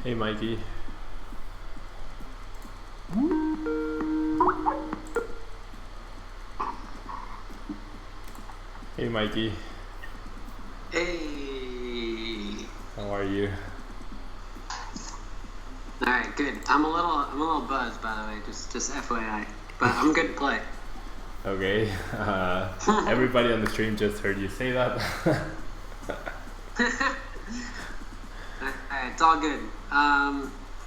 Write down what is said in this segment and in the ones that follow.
Hey Mikey. Hey Mikey. Hey. How are you? All right, good. I'm a little buzzed, by the way, just FYI. But I'm good to play. Okay. Everybody on the stream just heard you say that. Alright, it's all good.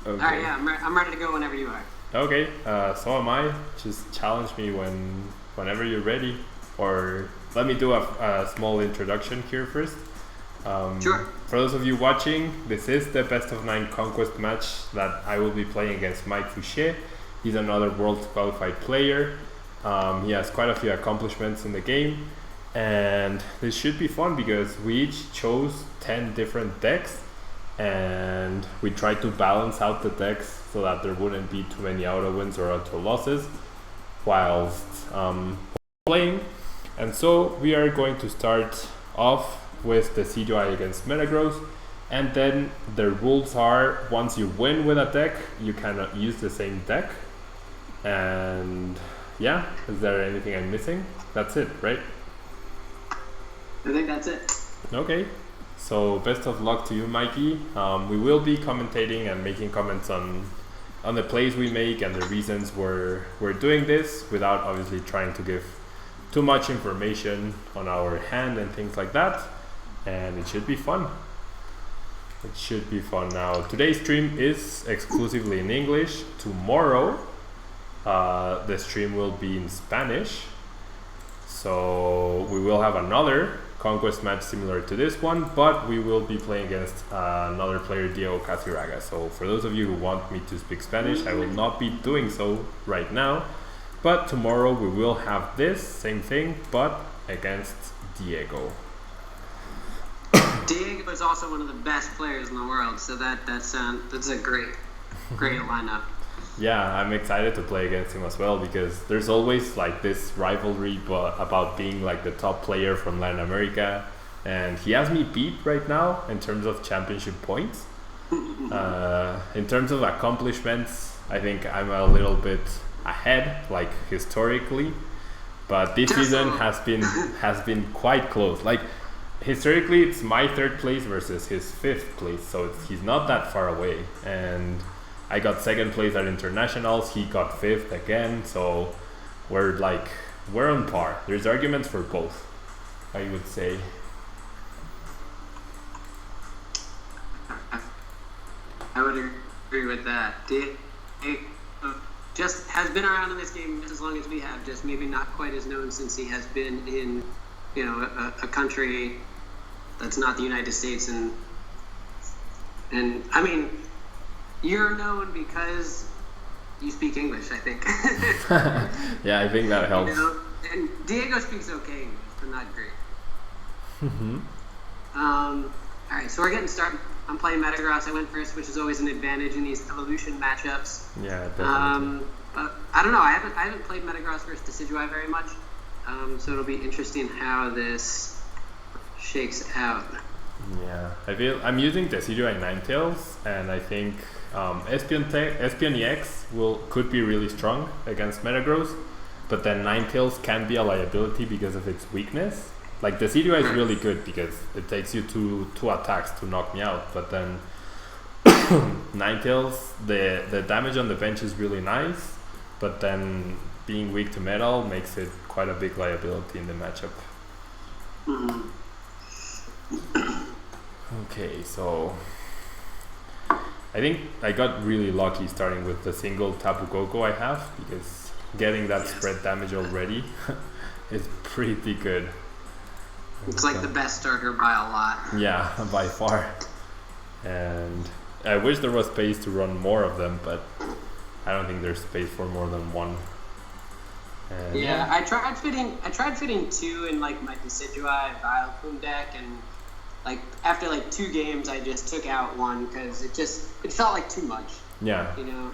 Okay. Alright, yeah, I'm ready to go whenever you are. Okay. So am I. Just challenge me whenever you're ready. Or let me do a small introduction here first. Sure. For those of you watching, this is the best of 9 conquest match that I will be playing against Mike Fouchet. He's another world qualified player. He has quite a few accomplishments in the game. And this should be fun because we each chose 10 different decks. And we tried to balance out the decks so that there wouldn't be too many auto wins or auto losses whilst playing. And so we are going to start off with the CGI against Metagross, and then the rules are once you win with a deck you cannot use the same deck. And yeah, is there anything I'm missing? That's it, right? I think that's it. Okay, so best of luck to you, Mikey. We will be commentating and making comments on the plays we make and the reasons we're doing this, without obviously trying to give too much information on our hand and things like that. And it should be fun. It should be fun. Now, today's stream is exclusively in English. Tomorrow, the stream will be in Spanish. So we will have another conquest match similar to this one, but we will be playing against another player, Diego Casiraga. So for those of you who want me to speak Spanish, I will not be doing so right now. But tomorrow we will have this same thing, but against Diego. Diego is also one of the best players in the world, so that's a great lineup. Yeah, I'm excited to play against him as well, because there's always like this rivalry about being like the top player from Latin America, and he has me beat right now in terms of championship points. In terms of accomplishments, I think I'm a little bit ahead, like historically, but this season has been quite close. Like historically, it's my 3rd place versus his 5th place, so he's not that far away. And I got 2nd place at internationals, he got 5th again, so we're on par. There's arguments for both, I would say. I would agree with that. Just has been around in this game just as long as we have, just maybe not quite as known since he has been in, a country that's not the United States. And I mean, you're known because you speak English, I think. Yeah, I think that helps. And Diego speaks okay English, but not great. All right, so we're getting started. I'm playing Metagross. I went first, which is always an advantage in these evolution matchups. Yeah, definitely. But I don't know. I haven't played Metagross versus Decidueye very much, so it'll be interesting how this shakes out. Yeah, I'm using Decidueye Ninetales, and I think Espion EX could be really strong against Metagross, but then Ninetales can be a liability because of its weakness. Like Decidueye is really good because it takes you two attacks to knock me out, but then Ninetales, the damage on the bench is really nice, but then being weak to metal makes it quite a big liability in the matchup. Okay, so I think I got really lucky starting with the single Tapu Koko I have, because getting that spread damage already is pretty good. It's like the best starter by a lot. Yeah, by far. And I wish there was space to run more of them, but I don't think there's space for more than one. And yeah, I tried fitting 2 in like my Decidueye Vileplume deck, and like after like 2 games, I just took out 1 because it felt like too much. Yeah. You know.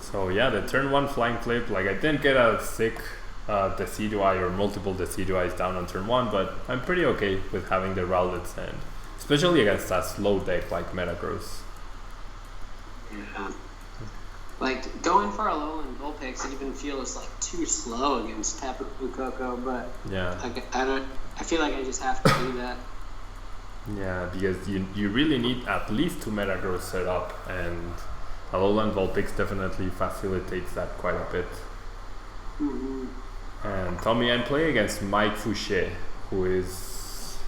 So yeah, the turn 1 flying flip, like I didn't get a sick Decidueye or multiple Decidueyes down on turn 1, but I'm pretty okay with having the Rowlets, and especially against that slow deck like Metagross. Yeah. Like going for a Alolan Vulpix even feels like too slow against Tapu Koko, but yeah, I feel like I just have to do that. Yeah, because you really need at least 2 Metagross set up, and Alolan Vulpix definitely facilitates that quite a bit. Mm-hmm. And Tommy, I'm playing against Mike Fouchet, who is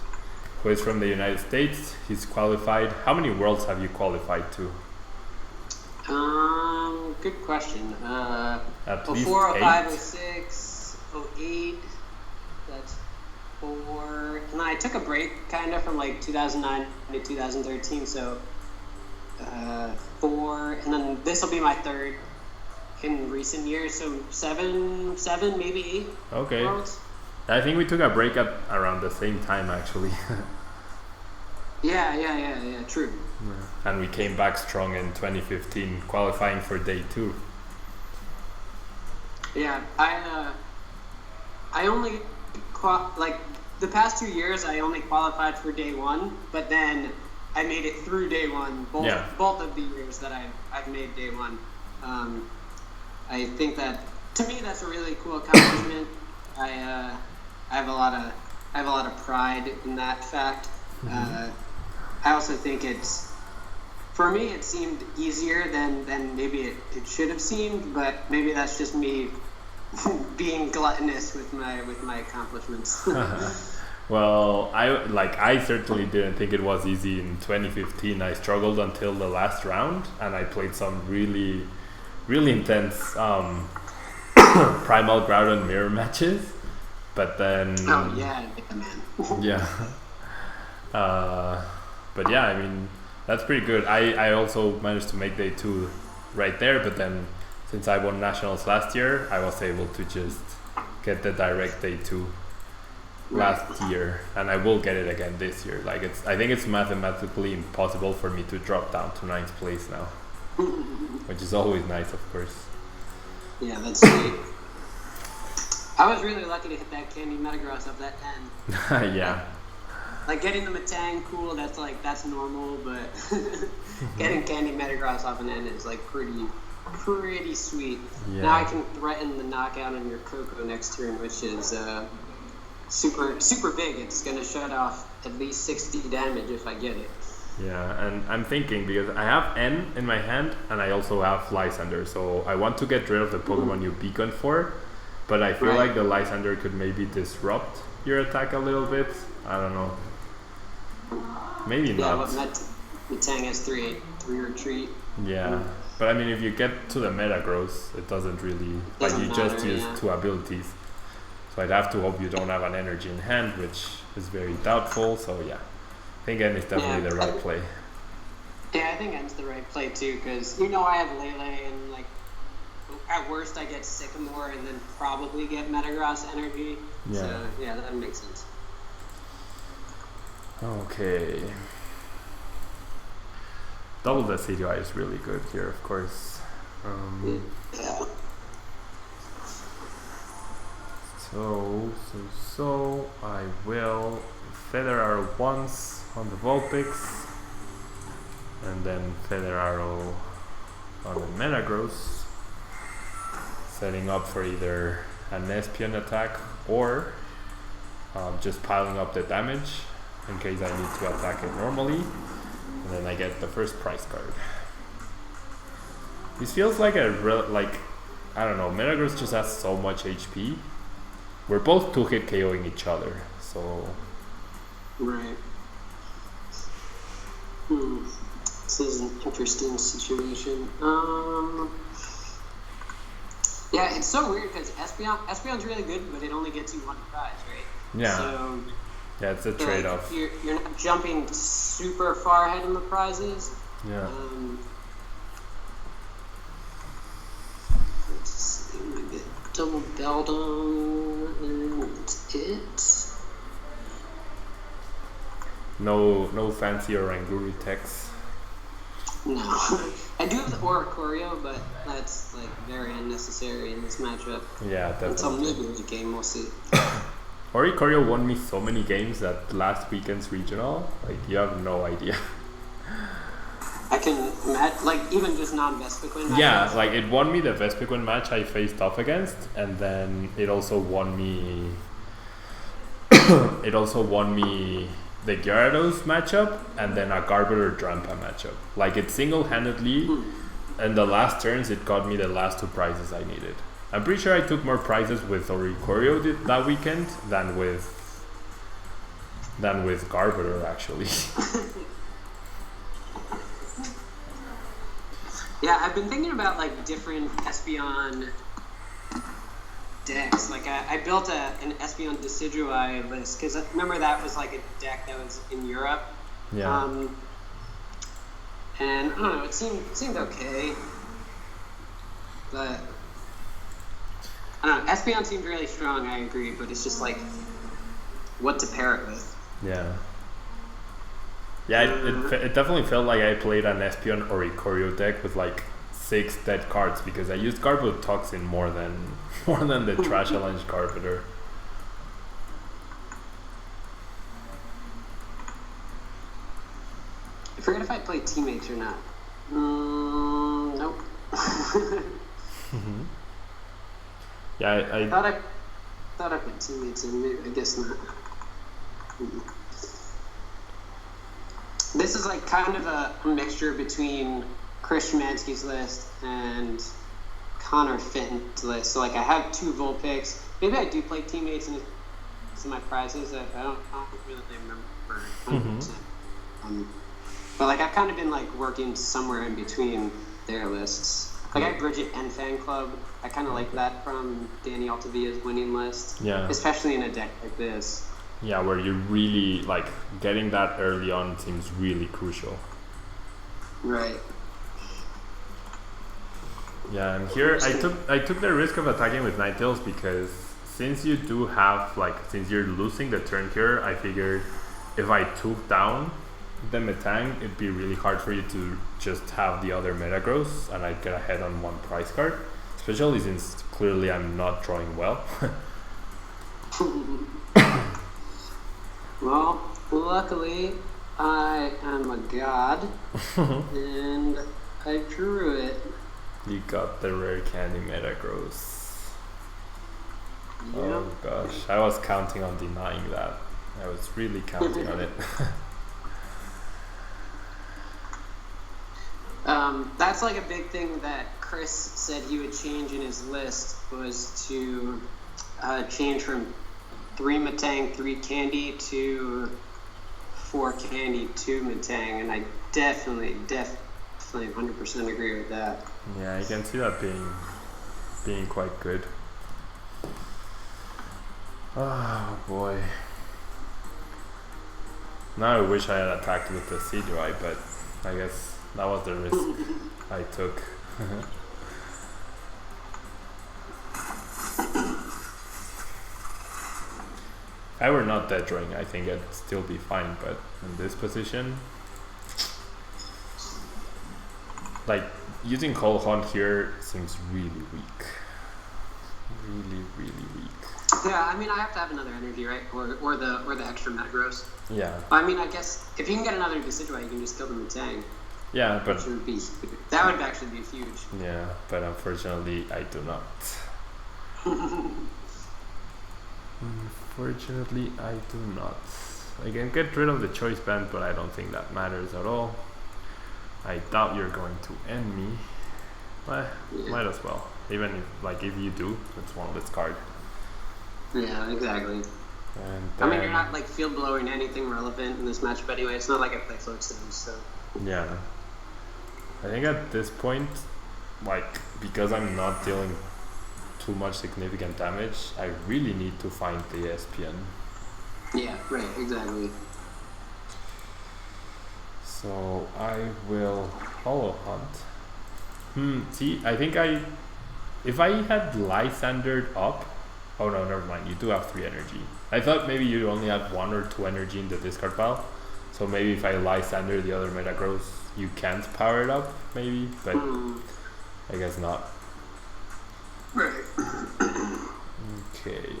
from the United States. He's qualified. How many worlds have you qualified to? Good question. At least 04, 8? 05, 06, 08. That's 4. And then I took a break kind of from like 2009 to 2013, so 4. And then this will be my 3rd in recent years, so 7, maybe 8 Okay. worlds. I think we took a break at around the same time, actually. Yeah, true. And we came back strong in 2015, qualifying for day 2. Yeah, I only like the past 2 years I only qualified for day 1, but then I made it through day 1 both of the years that I've made day 1. I think that to me that's a really cool accomplishment. I have a lot of pride in that fact. Mm-hmm. I also think for me it seemed easier than maybe it should have seemed, but maybe that's just me being gluttonous with my accomplishments. Well, I certainly didn't think it was easy in 2015. I struggled until the last round, and I played some really, really intense Primal Groudon mirror matches. But then oh yeah, man. yeah. But yeah, I mean, that's pretty good. I also managed to make day 2 right there, but then since I won nationals last year, I was able to just get the direct day 2 last year, and I will get it again this year. Like I think it's mathematically impossible for me to drop down to 9th place now, which is always nice, of course. Yeah, that's sweet. I was really lucky to hit that Candy Metagross up that end. Yeah. Like getting the Metang, cool. That's normal, but getting Candy Metagross off an end is like pretty sweet. Yeah. Now I can threaten the knockout on your Coco next turn, which is super big. It's gonna shut off at least 60 damage if I get it. Yeah, and I'm thinking because I have N in my hand and I also have Lysander, so I want to get rid of the Pokemon you beacon for, but I feel like the Lysander could maybe disrupt your attack a little bit. I don't know. Maybe not. Yeah, but Metang has 3 retreat. Yeah, but I mean, if you get to the Metagross, it doesn't really, you just use 2 abilities. So I'd have to hope you don't have an energy in hand, which is very doubtful. So yeah, I think N is definitely the right play. Yeah, I think N's the right play too, because I have Lele, and like at worst I get Sycamore and then probably get Metagross energy. Yeah. So yeah, that makes sense. Okay. Double Decidueye is really good here, of course. Yeah. So I will Feather Arrow once on the Vulpix, and then Feather Arrow on the Metagross, setting up for either an Espion attack or just piling up the damage in case I need to attack it normally, and then I get the first prize card. This feels like I don't know, Metagross just has so much HP. We're both 2-hit KOing each other, so... Right. This is an interesting situation. Yeah, it's so weird because Espion's really good, but it only gets you 1 prize, right? Yeah. So, yeah, it's a trade-off. Like, you're not jumping super far ahead in the prizes. Yeah. Let's see. double Beldon, and that's it. No fancy Oranguru techs. No. I do have the Oricorio, but that's like very unnecessary in this matchup. Yeah, definitely. Until maybe the game, we'll see. Oricorio won me so many games at last weekend's regional. Like, you have no idea. I can imagine, like, even just non-Vespiquen matches. Yeah, like, it won me the Vespiquen match I faced off against, and then it also won me... the Gyarados matchup, and then a Garbodor Drampa matchup. Like, it single-handedly, in the last turns, it got me the last 2 prizes I needed. I'm pretty sure I took more prizes with Oricorio that weekend than with Garbodor, actually. Yeah, I've been thinking about like different Espeon decks. Like I built an Espeon Decidueye list because remember that was like a deck that was in Europe. Yeah. And I don't know, it seemed okay, but I don't know. Espeon seemed really strong. I agree, but it's just like what to pair it with. Yeah. Yeah, it definitely felt like I played an Espeon Oricorio deck with like 6 dead cards because I used Garbotoxin more than the Trash Challenge Garbodor. I forget if I played teammates or not. Nope. Yeah, I thought I put teammates in. Maybe, I guess not. This is like kind of a mixture between Chris Szymanski's list and Connor Fenton's list. So like I have 2 Vulpix. Maybe I do play teammates in some of my prizes. I don't really remember 100%. But like I've kind of been like working somewhere in between their lists. Like I have Bridget and Fan Club. I kind of like that from Danny Altavia's winning list. Yeah. Especially in a deck like this. Yeah, where you really like getting that early on seems really crucial. Right. Yeah, and here I took the risk of attacking with Ninetales because since you do have since you're losing the turn here, I figured if I took down the Metang, it'd be really hard for you to just have the other Metagross and I'd get ahead on 1 prize card, especially since clearly I'm not drawing well. Well, luckily, I am a god, and I drew it. You got the rare candy Metagross. Yep. Oh gosh, I was counting on denying that. I was really counting on it. That's like a big thing that Chris said he would change in his list was to change from 3 Metang, 3 Candy to 4 Candy, 2 Metang, and I definitely 100% agree with that. Yeah, I can see that being quite good. Oh boy. Now I wish I had attacked with the Decidueye, but I guess that was the risk I took. If I were not dead drawing, I think I'd still be fine, but in this position, like using Cold Hunt here seems really weak. Really weak. Yeah, I mean I have to have another energy, right? Or the extra Metagross. Yeah. I mean I guess if you can get another Decidueye, you can just kill the Metang. Yeah, but that would actually be huge. Yeah, but unfortunately I do not. Unfortunately, I do not. I can get rid of the choice band, but I don't think that matters at all. I doubt you're going to end me. But might as well. Even if you do, it's 1 less card. Yeah, exactly. And I mean, you're not like field blowing anything relevant in this matchup anyway. It's not like I play Float Sims, so. Yeah. I think at this point, because I'm not dealing too much significant damage, I really need to find the ESPN. Yeah, right, exactly. So I will Hollow Hunt. See, I think if I had Lysandered up, oh no, never mind. You do have 3 energy. I thought maybe you only had 1 or 2 energy in the discard pile. So maybe if I Lysander the other Metagross, you can't power it up, maybe, but I guess not. Right. Okay.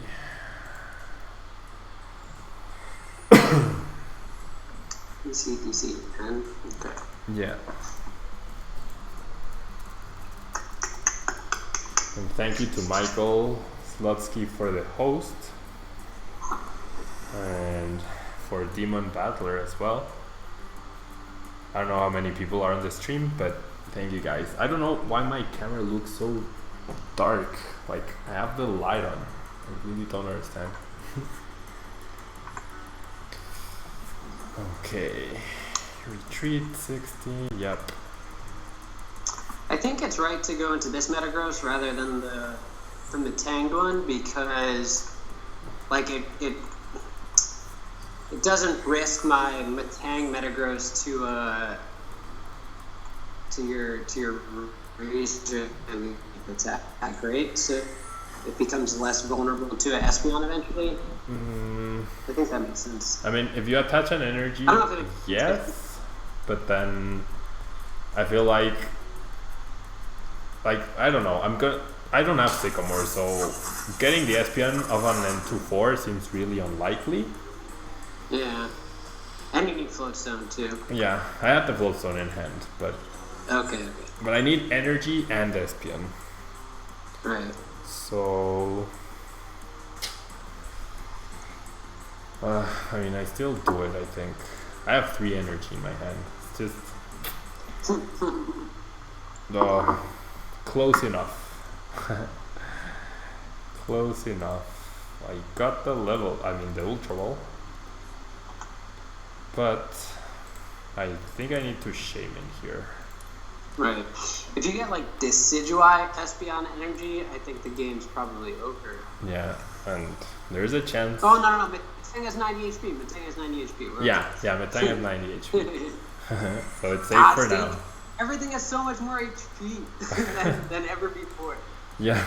DC, and okay. Yeah. And thank you to Michael Slutsky for the host. And for Demon Battler as well. I don't know how many people are on the stream, but thank you guys. I don't know why my camera looks so dark. Like, I have the light on. I really don't understand. Okay. Retreat 16. Yep. I think it's right to go into this Metagross rather than the Tanged one, because like it doesn't risk my Metang Metagross to your reason and attack rate, so it becomes less vulnerable to an Espeon eventually. I think that makes sense. I mean, if you attach an energy, I don't know if yes, but then I feel like I don't know. I don't have Sycamore, so getting the Espeon of an N24 seems really unlikely. Yeah, and you need Floatstone too. Yeah, I have the Floatstone in hand, but okay. But I need energy and Espeon. Right. So I mean, I still do it. I think I have 3 energy in my hand. It's just close enough. Close enough. I got the level. I mean, the Ultra Ball. But I think I need to Shaman here. Right. If you get like Decidueye Espeon energy, I think the game's probably over. Yeah, and there's a chance. Oh no! Metang has 90 HP. Metang has 90 HP. Metang has 90 HP. So it's safe for now. Everything has so much more HP than ever before. Yeah.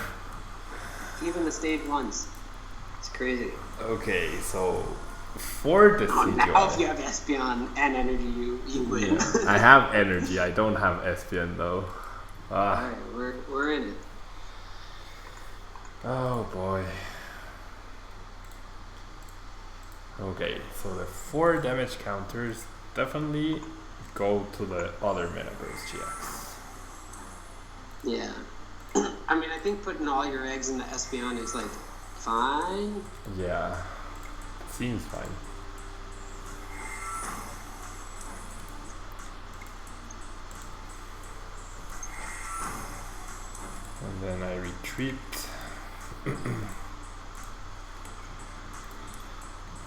Even the stage ones. It's crazy. Okay, so for the now if you have Espeon and energy, you win. Yeah. I have energy. I don't have Espeon though. Alright, we're in it. Oh boy. Okay, so the 4 damage counters definitely go to the other Metagross GX. Yeah. I mean, I think putting all your eggs in the Espeon is like fine. Yeah, seems fine. And then I retreat.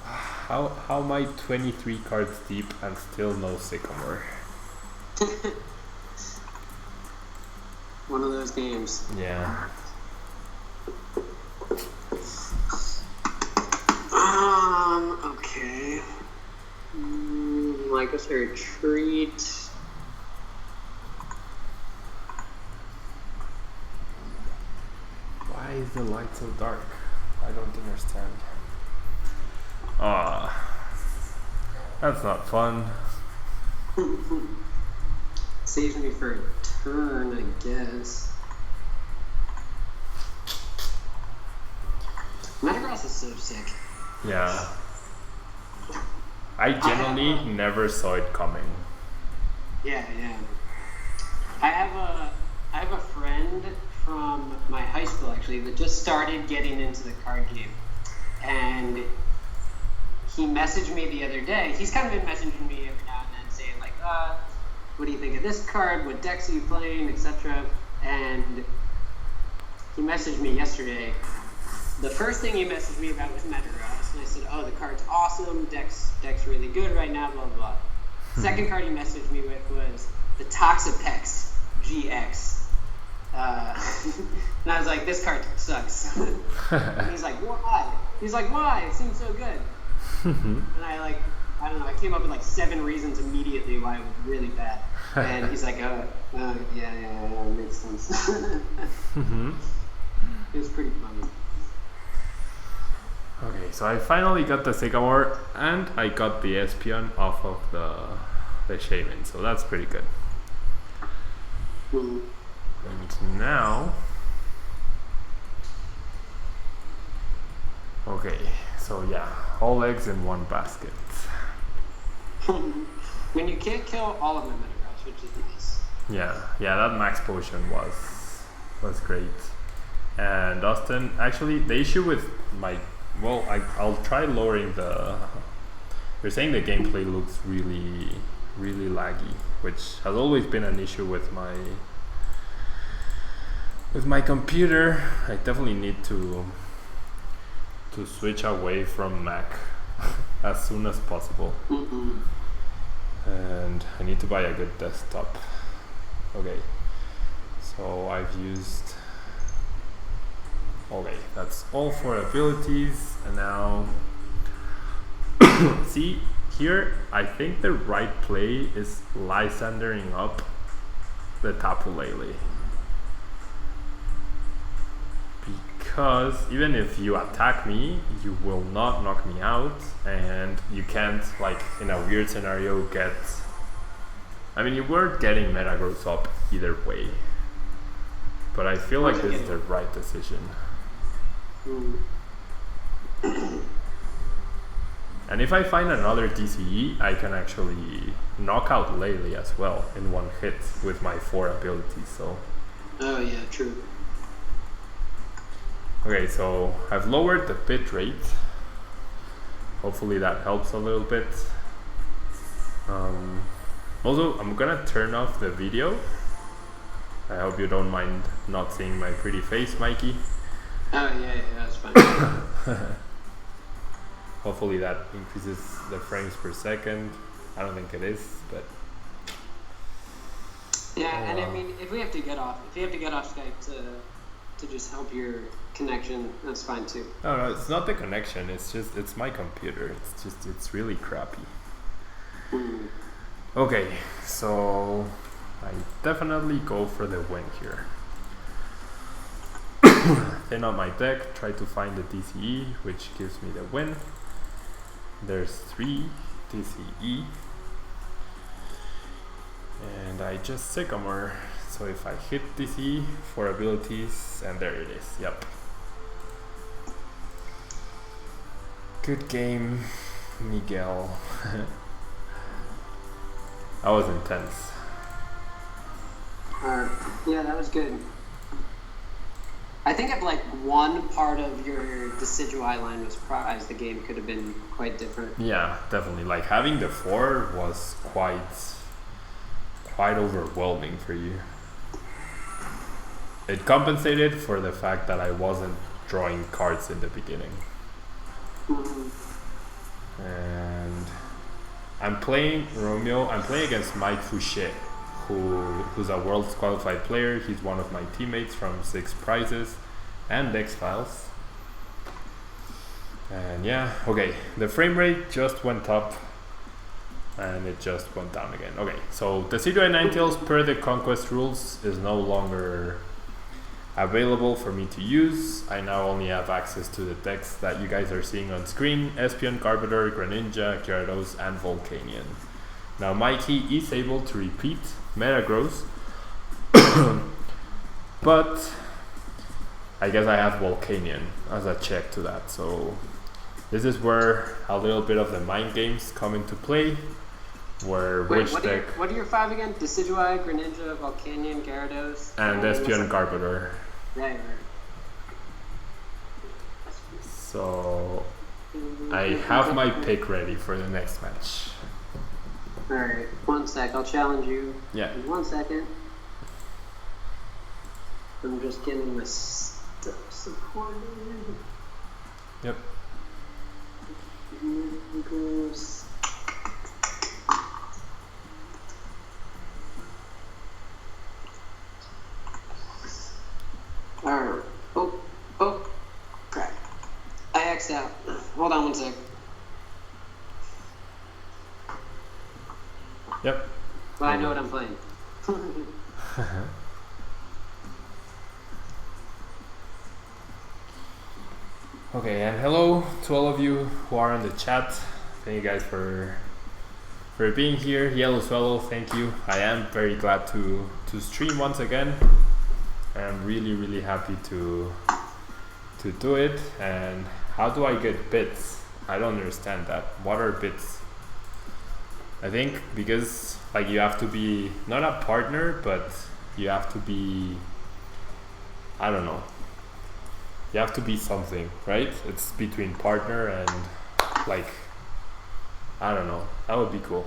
How am I 23 cards deep and still no Sycamore? One of those games. Yeah. Okay. I guess I retreat. Why is the light so dark? I don't understand. That's not fun. Saves me for a turn, I guess. Metagross is so sick. Yeah. I genuinely never saw it coming. Yeah. I have a friend from my high school actually that just started getting into the card game, and he messaged me the other day. He's kind of been messaging me every now and then saying like, what do you think of this card? What decks are you playing, etc. And he messaged me yesterday. The first thing he messaged me about was Metagross, and I said, "Oh, the card's awesome. Deck's really good right now." Blah blah blah. Second card he messaged me with was the Toxapex GX, and I was like, "This card sucks." And he's like, "Why?" He's like, "Why? It seems so good." And I I don't know. I came up with like 7 reasons immediately why it was really bad. And he's like, yeah, it makes sense. Mm-hmm. It was pretty funny. Okay, so I finally got the Sycamore and I got the Espion off of the Shaman, so that's pretty good. Mm-hmm. And now, okay, so yeah, all eggs in one basket. When you can't kill all of them in Metagross, which is nice. Yeah, that max potion was great. And Austin, actually, the issue with my, well, I'll try lowering the. You're saying the gameplay looks really, really laggy, which has always been an issue with my computer. I definitely need to switch away from Mac as soon as possible. Mm-hmm. And I need to buy a good desktop. Okay, so I've used, okay, that's all for abilities. And now see here, I think the right play is Lysandering up the Tapu Lele, because even if you attack me, you will not knock me out, and you can't, like, in a weird scenario, get, I mean, you were getting Metagross up either way, but I feel like this is the right decision. And if I find another DCE, I can actually knock out Lele as well in one hit with my 4 abilities, so. Oh yeah, true. Okay, so I've lowered the bit rate. Hopefully that helps a little bit. Also, I'm gonna turn off the video. I hope you don't mind not seeing my pretty face, Mikey. Oh yeah, that's fine. Hopefully that increases the frames per second. I don't think it is, but yeah. And I mean, if you have to get off Skype to just help your connection, that's fine too. No, it's not the connection. It's my computer. It's really crappy. Okay, so I definitely go for the win here. Thin out my deck, try to find the DCE, which gives me the win. There's 3 DCE, and I just Sycamore. So if I hit DCE, 4 abilities, and there it is. Yep. Good game, Miguel. That was intense. Yeah, that was good. I think if like one part of your Decidueye line was prized, the game could have been quite different. Yeah, definitely. Like having the 4 was quite overwhelming for you. It compensated for the fact that I wasn't drawing cards in the beginning. Mm-hmm. And I'm playing Romeo. I'm playing against Mike Fouchet, who's a Worlds qualified player. He's one of my teammates from 6 Prizes and X-Files. And yeah, okay, the frame rate just went up and it just went down again. Okay, so the Decidueye Ninetales per the Conquest rules is no longer available for me to use. I now only have access to the decks that you guys are seeing on screen: Espion, Garbodor, Greninja, Gyarados, and Volcanion. Now Mikey is able to repeat Metagross, but I guess I have Volcanion as a check to that. So this is where a little bit of the mind games come into play. Where which deck? What are your 5 again? Decidueye, Greninja, Volcanion, Gyarados, and Espion, Garbodor. Right. So I have my pick ready for the next match. Alright, 1 sec, I'll challenge you. Yeah. In 1 second. I'm just getting my stuff supported. Yep. Alright. Oh, crap. I X'd out. Hold on 1 sec. Yep. But I know what I'm playing. Okay, and hello to all of you who are in the chat. Thank you guys for being here. Yellow Swallow, thank you. I am very glad to stream once again. I'm really happy to do it. And how do I get bits? I don't understand that. What are bits? I think because like you have to be not a partner, but you have to be, I don't know. You have to be something, right? It's between partner and like, I don't know. That would be cool.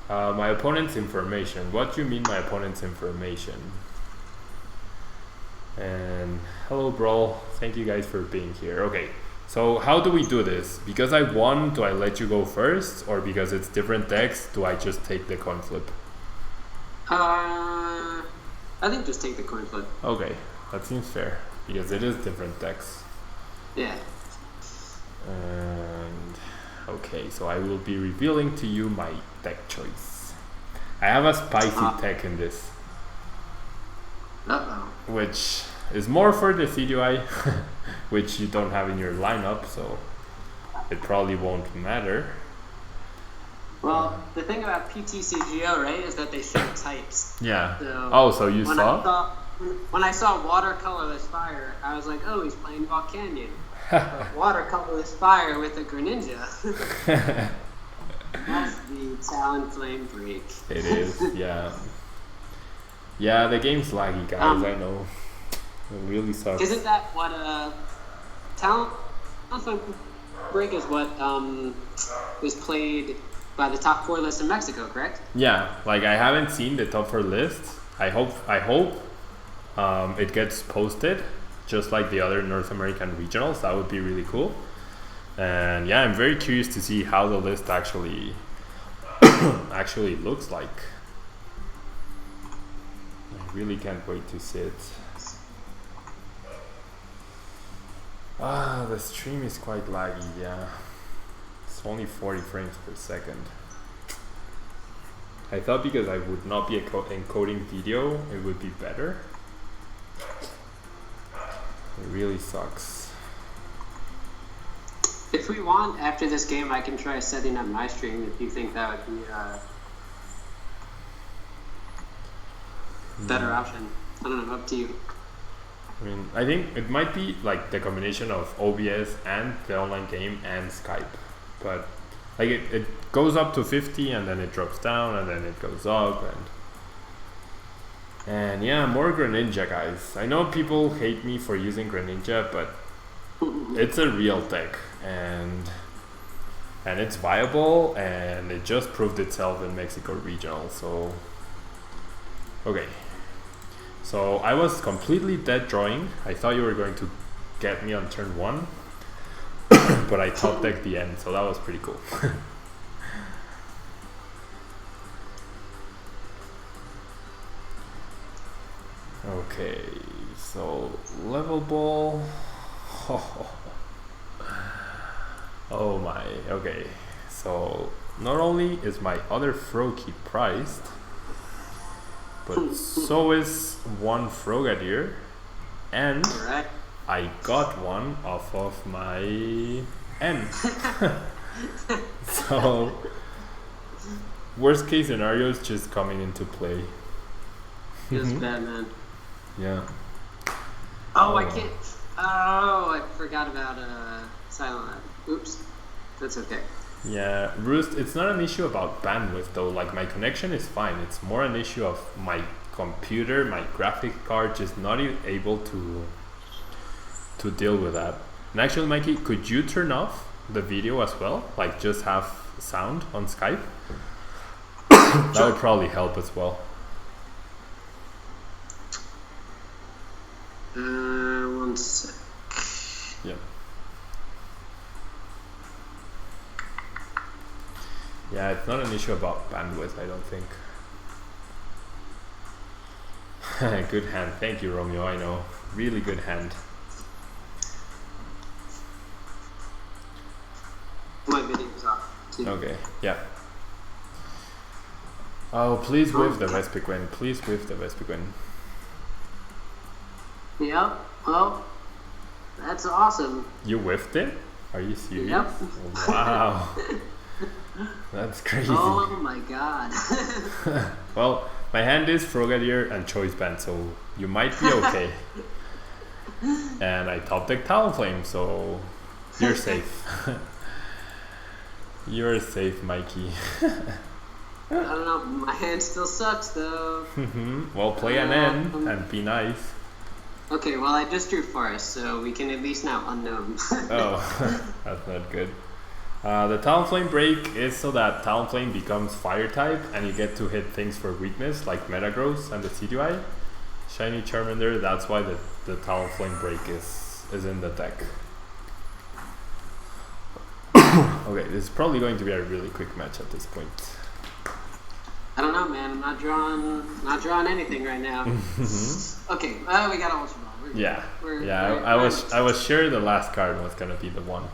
My opponent's information. What do you mean my opponent's information? And hello, Brawl. Thank you guys for being here. Okay, so how do we do this? Because I won, do I let you go first? Or because it's different decks, do I just take the coin flip? I think just take the coin flip. Okay, that seems fair. Because it is different decks. Yeah. And okay, so I will be revealing to you my deck choice. I have a spicy tech in this. Which is more for the CDI, which you don't have in your lineup, so it probably won't matter. Well, the thing about PTCGO, right, is that they show types. Yeah. So so you saw? When I saw Watercolorless Fire, I was like, oh, he's playing Volcanion. But Watercolorless Fire with a Greninja. That's the Talon Flame Freak. It is, yeah. Yeah, the game's laggy, guys, I know. It really sucks. Isn't that what Talon Flame Break is what was played by the top 4 list in Mexico, correct? Yeah, like I haven't seen the top 4 list. I hope it gets posted just like the other North American regionals. That would be really cool. And yeah, I'm very curious to see how the list actually looks like. I really can't wait to see it. The stream is quite laggy, yeah. It's only 40 frames per second. I thought because I would not be encoding video, it would be better. It really sucks. If we want, after this game, I can try setting up my stream if you think that would be a better option. I don't know, up to you. I mean, I think it might be like the combination of OBS and the online game and Skype. But like it goes up to 50 and then it drops down and then it goes up and yeah, more Greninja, guys. I know people hate me for using Greninja, but it's a real deck and it's viable and it just proved itself in Mexico Regional. So okay, so I was completely dead drawing. I thought you were going to get me on turn 1, but I top decked the end, so that was pretty cool. Okay, so level ball. Oh my, okay. So not only is my other Froakie priced, but so is one Frogadier, and I got one off of my N. So worst case scenario is just coming into play. Feels bad, man. Yeah. Oh, I can't. Oh, I forgot about Silent Lab. Oops. That's okay. Yeah, Roost, it's not an issue about bandwidth though. Like my connection is fine. It's more an issue of my computer, my graphic card just not even able to deal with that. And actually, Mikey, could you turn off the video as well? Like just have sound on Skype? That would probably help as well. One sec. Yeah. Yeah, it's not an issue about bandwidth, I don't think. Good hand. Thank you, Romeo. I know. Really good hand. My video's off too. Okay, yeah. Oh, please whiff the Vespiquen. Please whiff the Vespiquen. Yep. Well, that's awesome. You whiffed it? Are you serious? Yep. Wow. That's crazy. Oh my god. Well, my hand is Frogadier and Choice Band, so you might be okay. And I top deck Talonflame, so you're safe. You're safe, Mikey. I don't know, my hand still sucks though. Well, play an N and be nice. Okay, well I just drew Forest, so we can at least now unknown. Oh, that's not good. The Talonflame break is so that Talonflame becomes fire type and you get to hit things for weakness like Metagross and the CDI. Shiny Charmander, that's why the Talonflame break is in the deck. Okay, this is probably going to be a really quick match at this point. I don't know, man. I'm not drawing anything right now. Okay, we got Ultra Ball. Yeah, I was sure the last card was gonna be the one.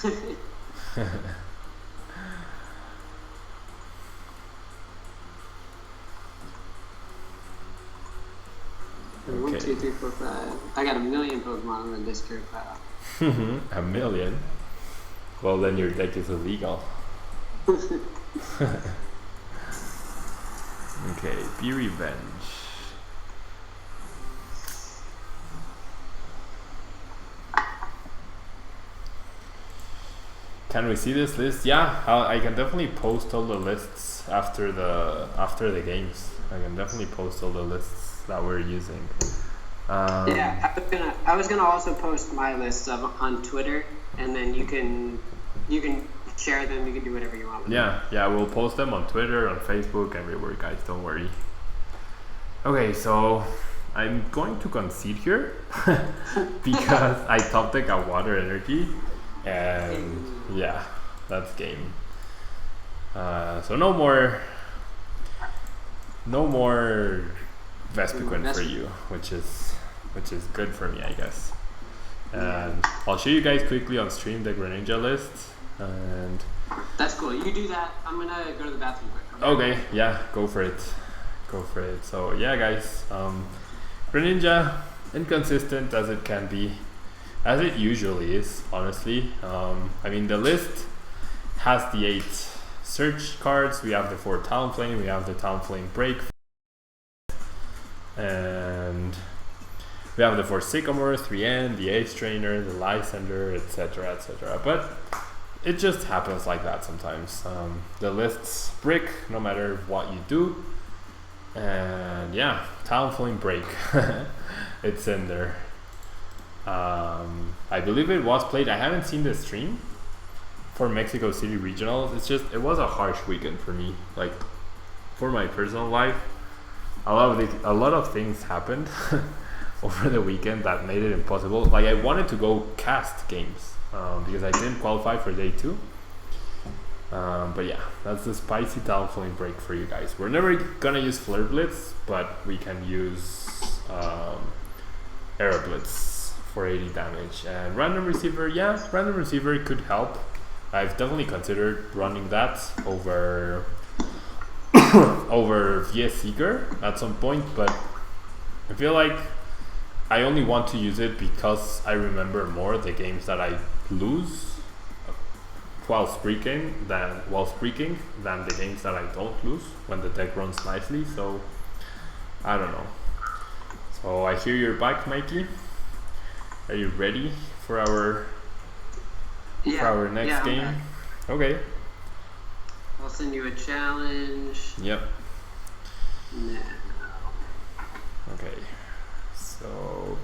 Okay. 1, 2, 3, 4, 5. I got a million Pokemon in this card pile. A million? Well, then your deck is illegal. Okay, be revenge. Can we see this list? Yeah, I can definitely post all the lists after the games. I can definitely post all the lists that we're using. Yeah, I was gonna also post my lists on Twitter, and then you can share them. You can do whatever you want with them. Yeah, we'll post them on Twitter, on Facebook, everywhere, guys. Don't worry. Okay, so I'm going to concede here because I top deck a Water Energy, and yeah, that's game. So no more Vespiquen for you, which is good for me, I guess. And I'll show you guys quickly on stream the Greninja list. And that's cool. You do that. I'm gonna go to the bathroom quick. Okay, yeah, go for it. So yeah, guys, Greninja, inconsistent as it can be, as it usually is, honestly. I mean, the list has the 8 search cards. We have the 4 Talonflame, we have the Talonflame break, and we have the 4 Sycamore, 3N, the Ace Trainer, the Lysandre, etc. But it just happens like that sometimes. The lists brick no matter what you do. And yeah, Talonflame break. It's in there. I believe it was played. I haven't seen the stream for Mexico City Regionals. It was a harsh weekend for me. Like, for my personal life, a lot of things happened over the weekend that made it impossible. Like, I wanted to go cast games because I didn't qualify for day 2. But yeah, that's the spicy Talonflame break for you guys. We're never gonna use Flare Blitz, but we can use Aero Blitz for 80 damage. And Random Receiver, yeah, Random Receiver could help. I've definitely considered running that over VS Seeker at some point, but I feel like I only want to use it because I remember more the games that I lose while speaking than the games that I don't lose when the deck runs nicely. So I don't know. So I hear you're back, Mikey. Are you ready for our next game? Back. Okay. I'll send you a challenge. Yep. Now. Okay. So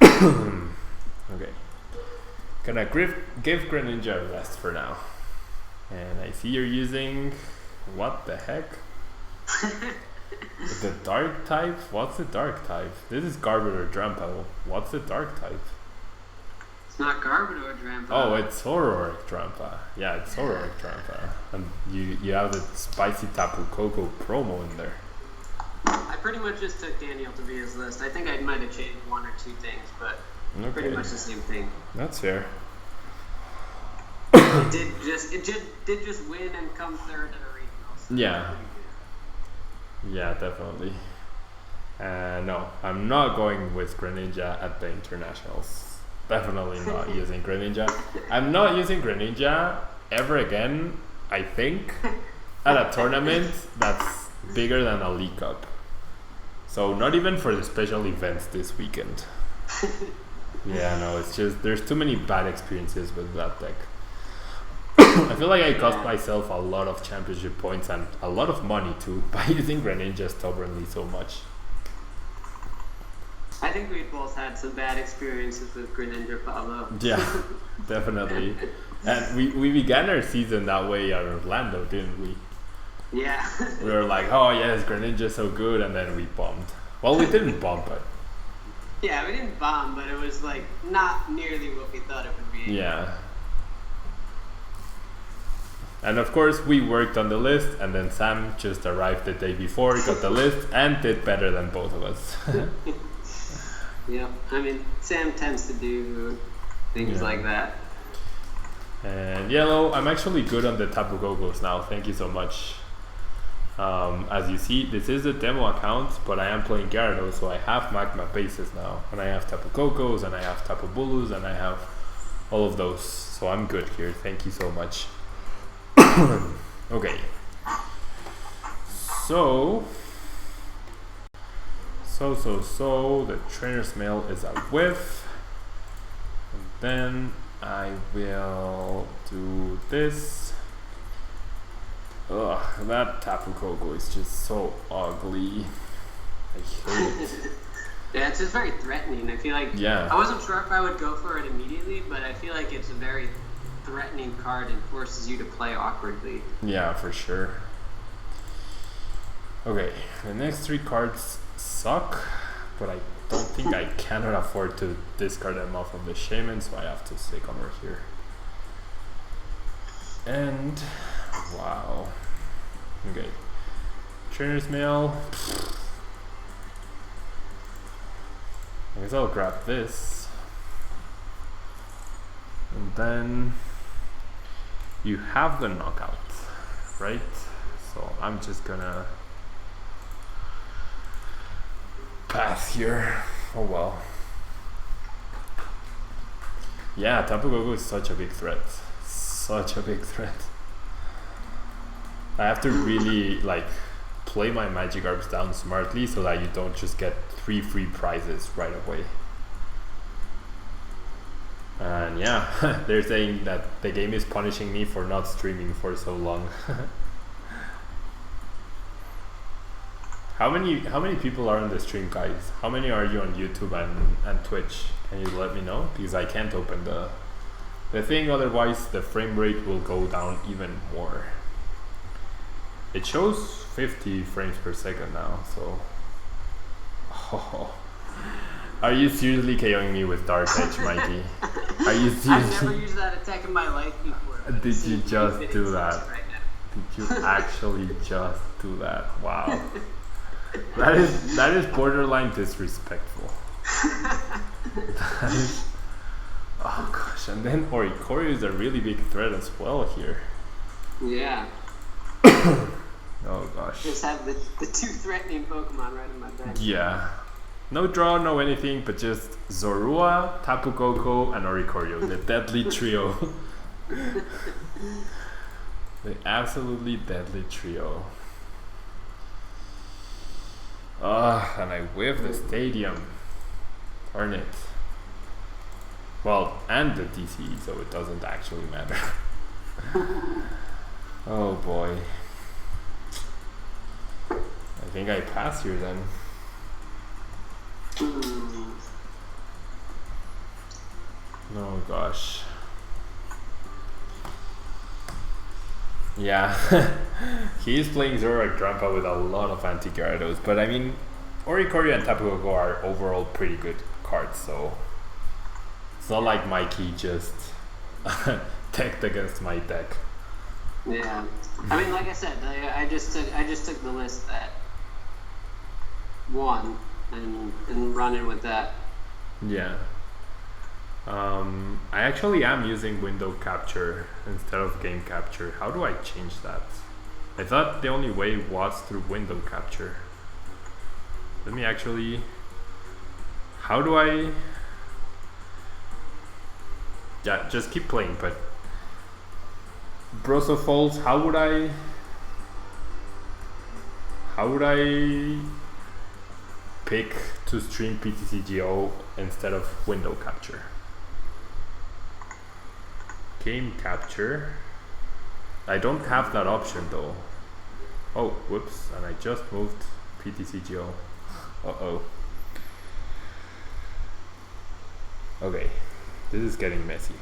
okay. Gonna give Greninja a rest for now. And I see you're using, what the heck? The dark type? What's the dark type? This is Garbodor Drampa. What's the dark type? It's not Garbodor Drampa. Oh, it's Horror Drampa. Yeah, it's Horror Drampa. And you have the spicy Tapu Koko promo in there. I pretty much just took Daniel to be his list. I think I might have changed 1 or 2 things, but pretty much the same thing. That's fair. It did just win and come 3rd at a regional, Yeah. Yeah, definitely. No, I'm not going with Greninja at the internationals. Definitely not using Greninja. I'm not using Greninja ever again, I think, at a tournament that's bigger than a League Cup. So not even for the special events this weekend. Yeah, no, it's just there's too many bad experiences with that deck. I feel like I cost myself a lot of championship points and a lot of money too by using Greninja stubbornly so much. I think we both had some bad experiences with Greninja, Pablo. Yeah, definitely. And we began our season that way at Orlando, didn't we? Yeah. We were like, oh yes, Greninja's so good, and then we bombed. Well, we didn't bomb, but... Yeah, we didn't bomb, but it was like not nearly what we thought it would be. Yeah. And of course, we worked on the list, and then Sam just arrived the day before, got the list, and did better than both of us. Yeah, I mean, Sam tends to do things like that. And Yellow, I'm actually good on the Tapu Kogos now, thank you so much. As you see, this is a demo account, but I am playing Gyarados, so I have Magma bases now. And I have Tapu Kogos, and I have Tapu Bulus, and I have all of those. So I'm good here, thank you so much. Okay. So, the trainer's mail is a whiff. And then I will do this. Ugh, that Tapu Koko is just so ugly. I hate it. Yeah, it's just very threatening. I feel like I wasn't sure if I would go for it immediately, but I feel like it's a very threatening card and forces you to play awkwardly. Yeah, for sure. Okay, the next three cards suck, but I don't think I cannot afford to discard them off of the Shaman, so I have to stick over here. And wow. Okay. Trainer's mail. I guess I'll grab this. And then you have the knockout, right? So I'm just gonna pass here. Oh well. Yeah, Tapu Koko is such a big threat. Such a big threat. I have to really like play my Magikarps down smartly so that you don't just get 3 free prizes right away. And yeah, they're saying that the game is punishing me for not streaming for so long. How many people are on the stream, guys? How many are you on YouTube and Twitch? Can you let me know? Because I can't open the thing, otherwise the frame rate will go down even more. It shows 50 frames per second now, so... Oh. Are you seriously KOing me with Dark Edge, Mikey? Are you seriously? I've never used that attack in my life before. Did you just do that? Did you actually just do that? Wow. That is borderline disrespectful. That is, oh gosh, and then Oricorio is a really big threat as well here. Yeah. Oh gosh. Just have the 2 threatening Pokemon right in my back. Yeah. No draw, no anything, but just Zorua, Tapu Koko, and Oricorio, the deadly trio. The absolutely deadly trio. And I whiff the stadium. Darn it. Well, and the DC, so it doesn't actually matter. Oh boy. I think I pass here then. Oh gosh. Yeah. He is playing Zorak Drampa with a lot of anti-Gyarados, but I mean, Oricorio and Tapu Koko are overall pretty good cards, so it's not like Mikey just teched against my deck. Yeah. I mean, like I said, I just took the list at 1 and running with that. Yeah. I actually am using window capture instead of game capture. How do I change that? I thought the only way was through window capture. Let me actually... How do I... Yeah, just keep playing, but... Bros of Falls, how would I pick to stream PTCGO instead of window capture? Game capture. I don't have that option though. Oh, whoops, and I just moved PTCGO. Uh-oh. Okay, this is getting messy.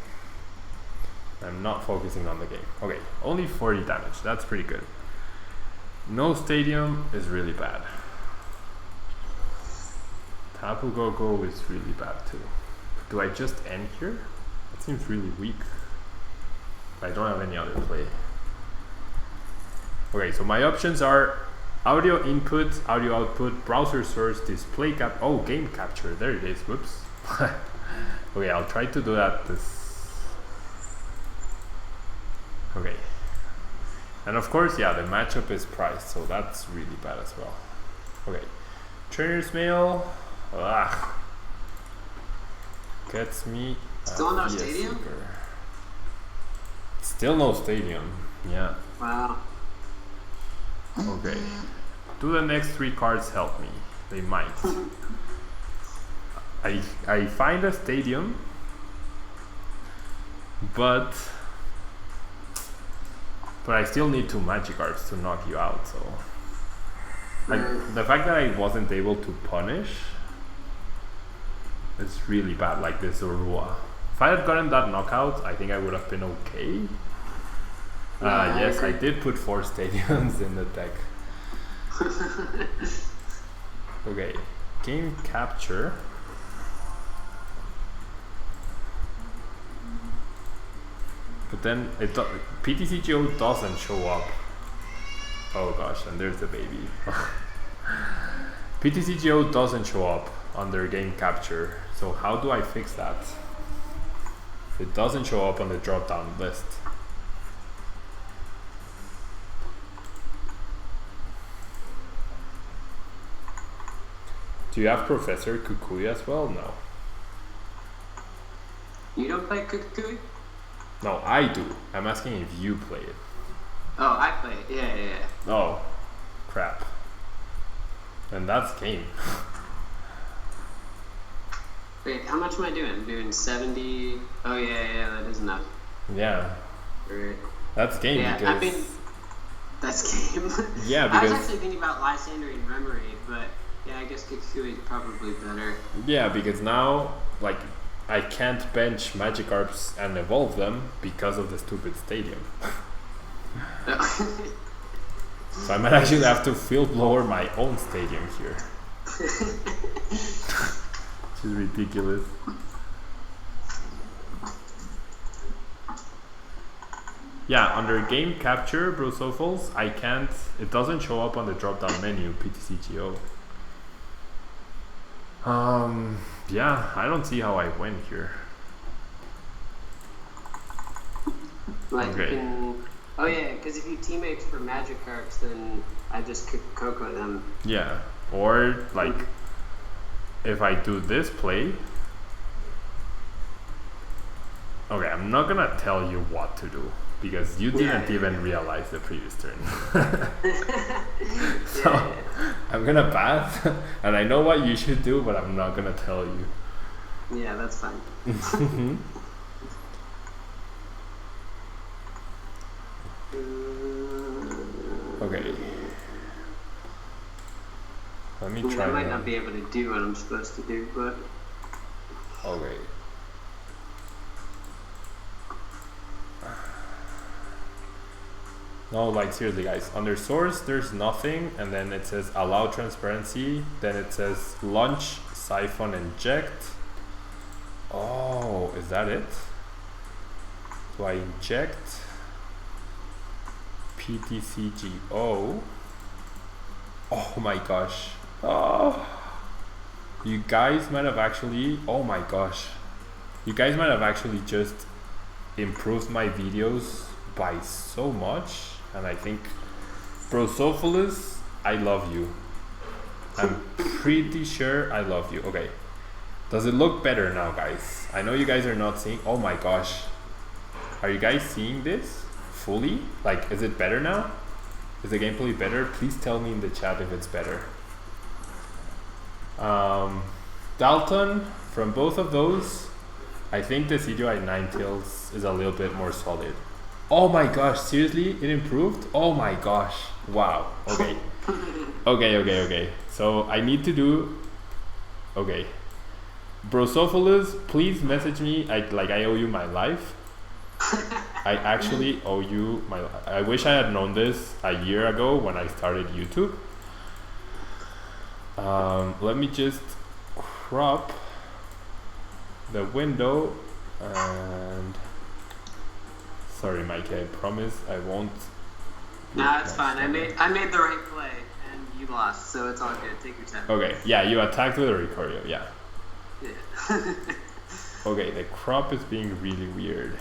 I'm not focusing on the game. Okay, only 40 damage, that's pretty good. No stadium is really bad. Tapu Gogo is really bad too. Do I just end here? That seems really weak. I don't have any other play. Okay, so my options are audio input, audio output, browser source, display cap. Oh, game capture. There it is. Whoops. Okay, I'll try to do that. Okay. And of course, yeah, the matchup is priced, so that's really bad as well. Okay. Trainer's mail. Ugh. Gets me. Still no stadium? Still no stadium. Yeah. Wow. Okay. Do the next 3 cards help me? They might. I find a stadium, but I still need 2 Magikarps to knock you out, so like the fact that I wasn't able to punish, it's really bad. Like this Zorua. If I had gotten that knockout, I think I would have been okay. Yes, I did put 4 stadiums in the deck. Okay, game capture. But then PTCGO doesn't show up. Oh gosh, and there's the baby. PTCGO doesn't show up under game capture. So how do I fix that? It doesn't show up on the drop down list. Do you have Professor Kukui as well? No. You don't play Kukui? No, I do. I'm asking if you play it. Oh, I play it. Yeah. Oh, crap. And that's game. Wait, how much am I doing? I'm doing 70. Oh, yeah, that is enough. Yeah. Right. That's game, yeah, because... I mean, that's game. Yeah, because... I was actually thinking about Lysander and Remoraid, but yeah, I guess Kukui is probably better. Yeah, because now, like, I can't bench Magikarps and evolve them because of the stupid stadium. So I might actually have to field lower my own stadium here. Which is ridiculous. Yeah, under game capture, Brosophiles, I can't, it doesn't show up on the drop down menu, PTCGO. Yeah, I don't see how I win here. Like okay. Oh yeah, because if you teammates for Magikarps, then I just could Coco them. Yeah, or like, if I do this play... Okay, I'm not gonna tell you what to do, because you didn't even realize the previous turn. So, I'm gonna pass, and I know what you should do, but I'm not gonna tell you. Yeah, that's fine. Okay. Let me try. I might not be able to do what I'm supposed to do, but... Okay. No, like seriously guys, under source there's nothing, and then it says allow transparency, then it says launch, siphon, inject. Oh, is that it? So I inject PTCGO. Oh my gosh. Oh. You guys might have actually, oh my gosh. You guys might have actually just improved my videos by so much. And I think Brosophilis, I love you. I'm pretty sure I love you. Okay. Does it look better now, guys? I know you guys are not seeing. Oh my gosh. Are you guys seeing this fully? Like, is it better now? Is the gameplay better? Please tell me in the chat if it's better. Dalton, from both of those, I think the CGI Ninetales is a little bit more solid. Oh my gosh, seriously? It improved? Oh my gosh. Wow. Okay. Okay. So I need to do... Okay. Brosophilis, please message me. I owe you my life. I actually owe you my life. I wish I had known this a year ago when I started YouTube. Let me just crop the window and... Sorry, Mike, I promise I won't... Nah, it's fine. I made the right play and you lost, so it's all good. Take your time. Okay, yeah, you attacked with a Ricorio, yeah. Yeah. Okay, the crop is being really weird.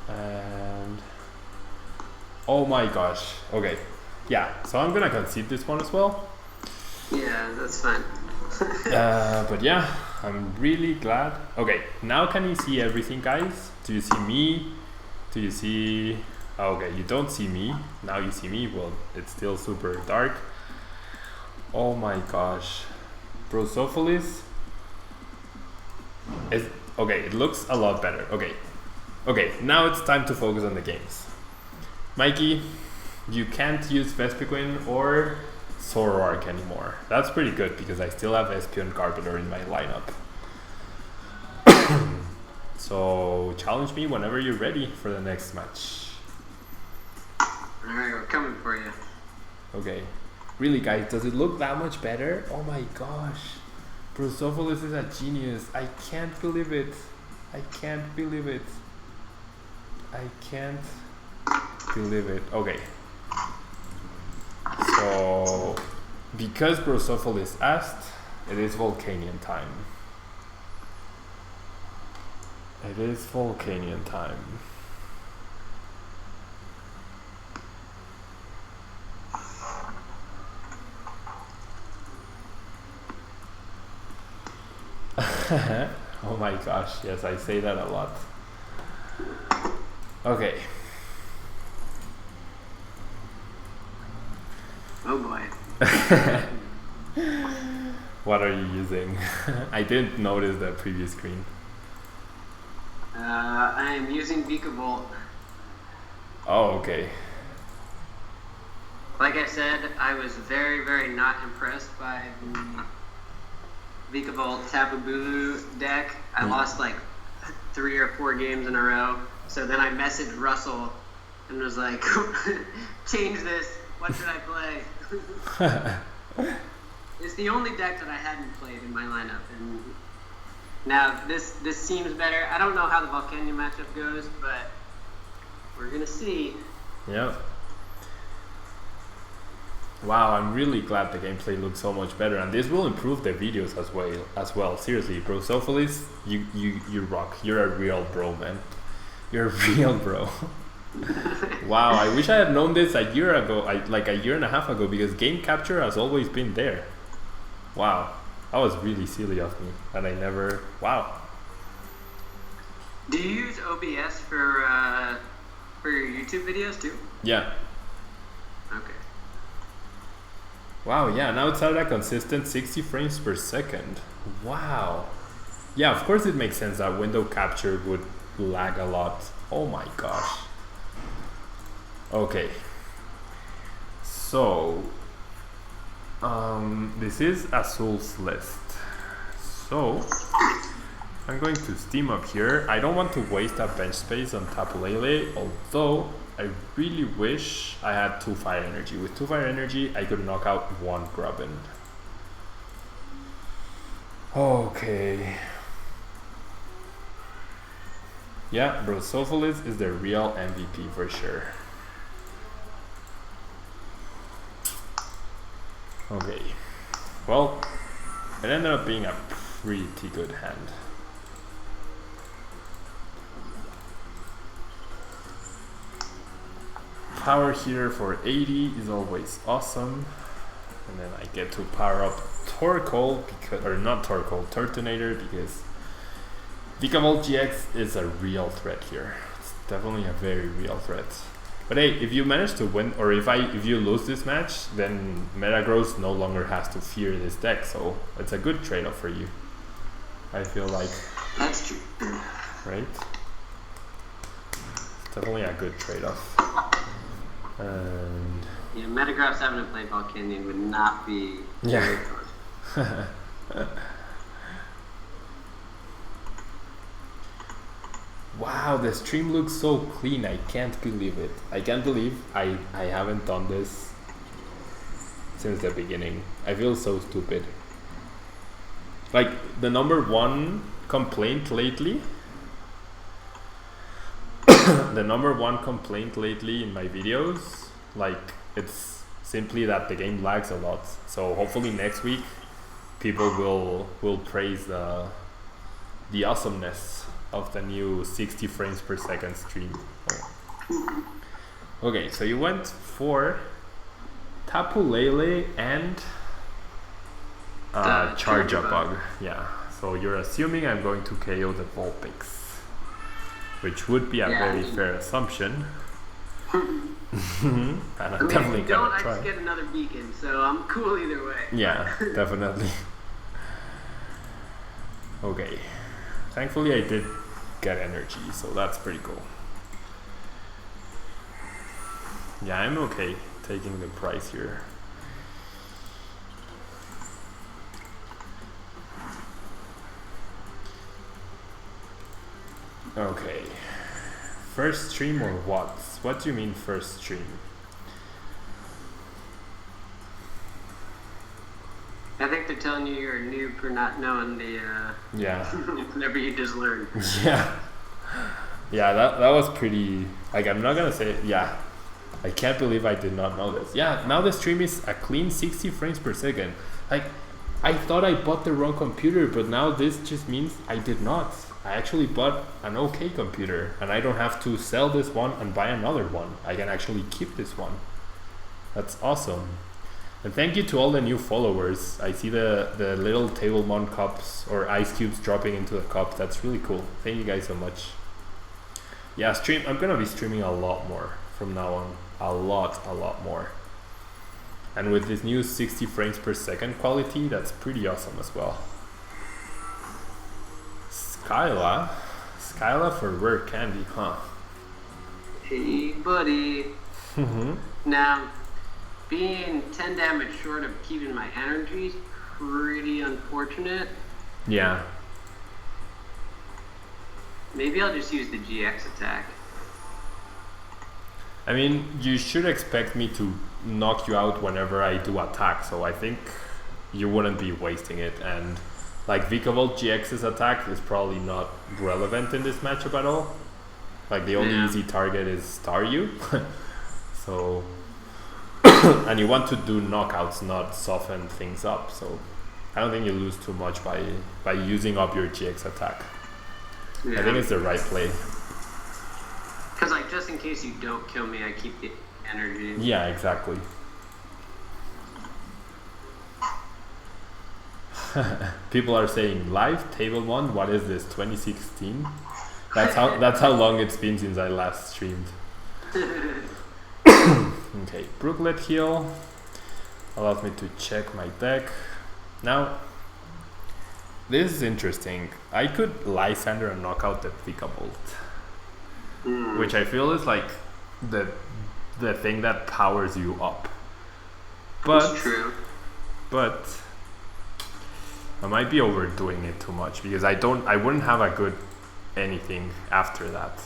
And... Oh my gosh. Okay, yeah, so I'm gonna concede this one as well. Yeah, that's fine. But yeah, I'm really glad. Okay, now can you see everything, guys? Do you see me? Do you see... Okay, you don't see me. Now you see me. Well, it's still super dark. Oh my gosh. Brosophilis is... Okay, it looks a lot better. Okay, now it's time to focus on the games. Mikey, you can't use Vespiquen or Zoroark anymore. That's pretty good because I still have Espeon Garbodor in my lineup. So challenge me whenever you're ready for the next match. Alright, we're coming for you. Okay. Really, guys, does it look that much better? Oh my gosh. Brosophilis is a genius. I can't believe it. I can't believe it. Okay. So, because Brosophilis asked, it is Volcanion time. It is Volcanion time. Oh my gosh, yes, I say that a lot. Okay. Oh boy. What are you using? I didn't notice the previous screen. I am using Vikavolt. Oh, okay. Like I said, I was very, very not impressed by the Vikavolt Tapu Bulu deck. I lost like 3 or 4 games in a row. So then I messaged Russell and was like, change this. What should I play? It's the only deck that I hadn't played in my lineup. And now this seems better. I don't know how the Volcanion matchup goes, but we're going to see. Yep. Wow, I'm really glad the gameplay looks so much better, and this will improve the videos as well. Seriously, Brosophilis, you rock. You're a real bro, man. You're a real bro. Wow, I wish I had known this a year ago, like a year and a half ago, because game capture has always been there. Wow, that was really silly of me, and I never. Wow. Do you use OBS for your YouTube videos too? Yeah. Okay. Wow, yeah, now it's at a consistent 60 frames per second. Wow. Yeah, of course it makes sense that window capture would lag a lot. Oh my gosh. Okay. So, this is Azul's list. So, I'm going to steam up here. I don't want to waste that bench space on Tapu Lele, although I really wish I had 2 Fire Energy. With 2 Fire Energy, I could knock out 1 Grubbin. Okay. Yeah, Brosophilis is the real MVP for sure. Okay. Well, it ended up being a pretty good hand. power here for 80 is always awesome. And then I get to power up Torkoal, or not Torkoal, Turtonator, because Vikavolt GX is a real threat here. It's definitely a very real threat. But hey, if you manage to win, or if you lose this match, then Metagross no longer has to fear this deck, so it's a good trade-off for you. I feel like. That's true. Right? It's definitely a good trade-off. And yeah, Metagross having to play Volcanion would not be very fun. Wow, the stream looks so clean. I can't believe it. I can't believe I haven't done this since the beginning. I feel so stupid. Like, the #1 complaint lately the #1 complaint lately in my videos, like, it's simply that the game lags a lot. So hopefully next week people will praise the awesomeness of the new 60 frames per second stream. Oh. Okay, so you went for Tapu Lele and Charjabug. Yeah, so you're assuming I'm going to KO the Vulpix, which would be a very fair assumption. And I'm definitely gonna try. I just get another beacon, so I'm cool either way. Yeah, definitely. Okay, thankfully I did get energy, so that's pretty cool. Yeah, I'm okay taking the price here. Okay, first stream or what? What do you mean first stream? I think they're telling you you're a noob for not knowing the yeah. whenever you just learn. Yeah. Yeah, that was pretty, like, I'm not gonna say, yeah, I can't believe I did not know this. Yeah, now the stream is a clean 60 frames per second. Like, I thought I bought the wrong computer, but now this just means I did not. I actually bought an okay computer, and I don't have to sell this one and buy another one. I can actually keep this one. That's awesome. And thank you to all the new followers. I see the little table mount cups or ice cubes dropping into the cup. That's really cool. Thank you guys so much. Yeah, I'm gonna be streaming a lot more from now on. A lot more. And with this new 60 frames per second quality, that's pretty awesome as well. Skyla for rare candy, huh? Hey, buddy. Now, being 10 damage short of keeping my energy is pretty unfortunate. Yeah. Maybe I'll just use the GX attack. I mean, you should expect me to knock you out whenever I do attack, so I think you wouldn't be wasting it. And like, Vikavolt GX's attack is probably not relevant in this matchup at all. Like, the only easy target is Staryu. So and you want to do knockouts, not soften things up, so I don't think you lose too much by using up your GX attack. Yeah. I think it's the right play. Because, like, just in case you don't kill me, I keep the energy. Yeah, exactly. People are saying, live table 1, what is this, 2016? That's how long it's been since I last streamed. Okay, Brooklet heal allows me to check my deck. Now, this is interesting. I could Lysander and knock out the Vikavolt, which I feel is like the thing that powers you up. But that's true. But I might be overdoing it too much, because I wouldn't have a good anything after that.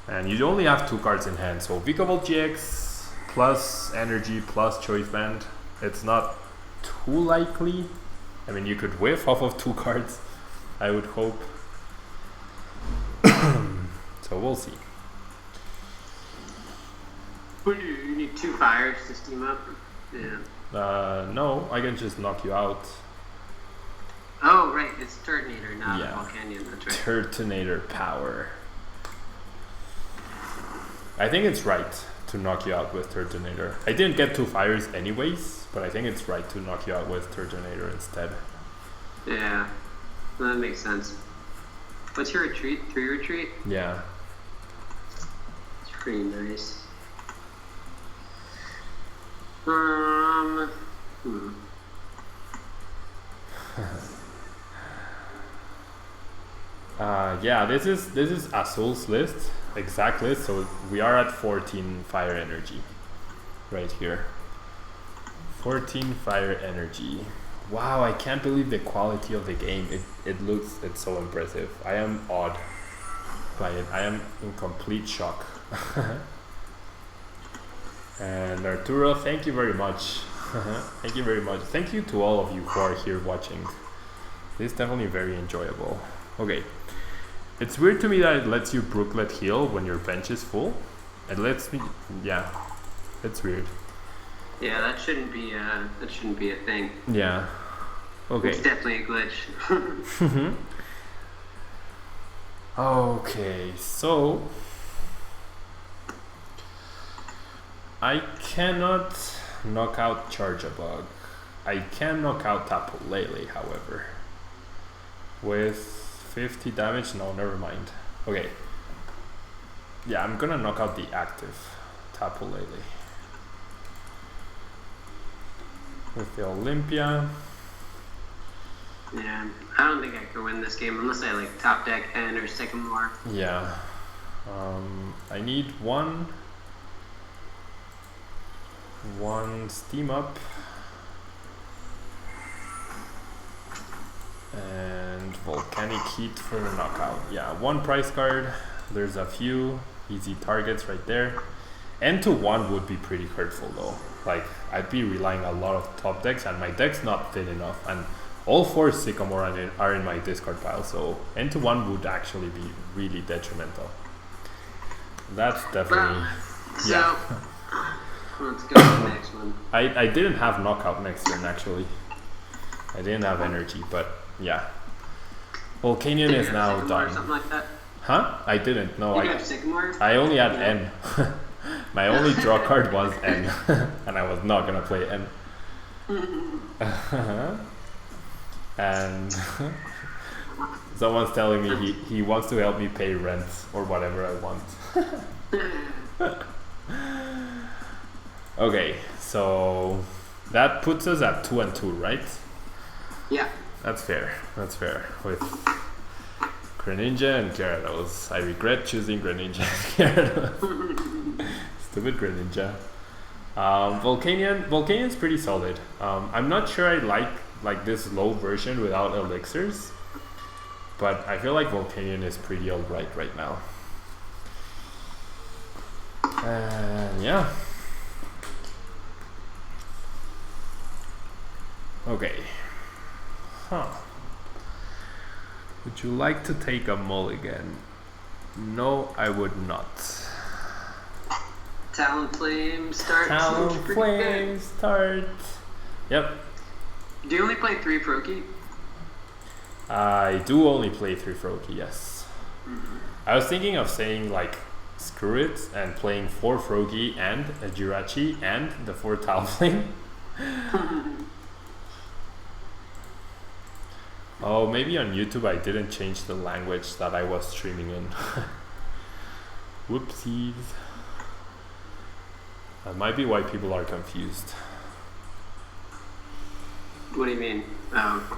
And you only have 2 cards in hand, so Vikavolt GX plus energy plus choice band, it's not too likely. I mean, you could whiff off of 2 cards, I would hope. So we'll see. You need 2 fires to steam up? Yeah. No, I can just knock you out. Oh, right, it's Turtonator, not Volcanion, that's right. Turtonator power. I think it's right to knock you out with Turtonator. I didn't get 2 fires anyways, but I think it's right to knock you out with Turtonator instead. Yeah, that makes sense. What's your retreat? 3 retreat? Yeah. It's pretty nice. Yeah, this is Azul's list, exact list. So we are at 14 fire energy, right here. 14 fire energy. Wow, I can't believe the quality of the game. It's so impressive. I am awed by it. I am in complete shock. And Arturo, thank you very much. Thank you very much. Thank you to all of you who are here watching. This is definitely very enjoyable. Okay. It's weird to me that it lets you Brooklet heal when your bench is full. It lets me, yeah, it's weird. Yeah, that shouldn't be a thing. Yeah. Okay. It's definitely a glitch. Okay, so I cannot knock out Charjabug. I can knock out Tapu Lele, however. With 50 damage? No, never mind. Okay. Yeah, I'm gonna knock out the active Tapu Lele. With the Olympia. Yeah, I don't think I could win this game unless I like top deck N or Sycamore. Yeah. I need one steam up and volcanic heat for the knockout. Yeah, 1 prize card. There's a few easy targets right there. N to 1 would be pretty hurtful though. Like I'd be relying a lot of top decks and my deck's not thin enough, and all 4 Sycamore are in my discard pile, so N to 1 would actually be really detrimental. That's definitely yeah. Let's go to the next one. I didn't have knockout next turn actually. I didn't have energy, but yeah. Volcanion is now done. Or something like that? Huh? I didn't. No, you have Sycamore? I only had N. My only draw card was N, and I was not gonna play N. And someone's telling me he wants to help me pay rent or whatever I want. Okay, so that puts us at 2 and 2, right? Yeah. That's fair. That's fair. With Greninja and Gyarados. I regret choosing Greninja and Gyarados. Stupid Greninja. Volcanion's pretty solid. I'm not sure I like this low version without elixirs, but I feel like Volcanion is pretty alright right now. Yeah. Okay. Huh. Would you like to take a mulligan? No, I would not. Talonflame start. Talonflame start. Yep. Do you only play 3 Froakie? I do only play 3 Froakie, yes. I was thinking of saying like screw it and playing 4 Froakie and a Jirachi and the 4 Talonflame. Oh, maybe on YouTube I didn't change the language that I was streaming in. Whoopsies. That might be why people are confused. What do you mean?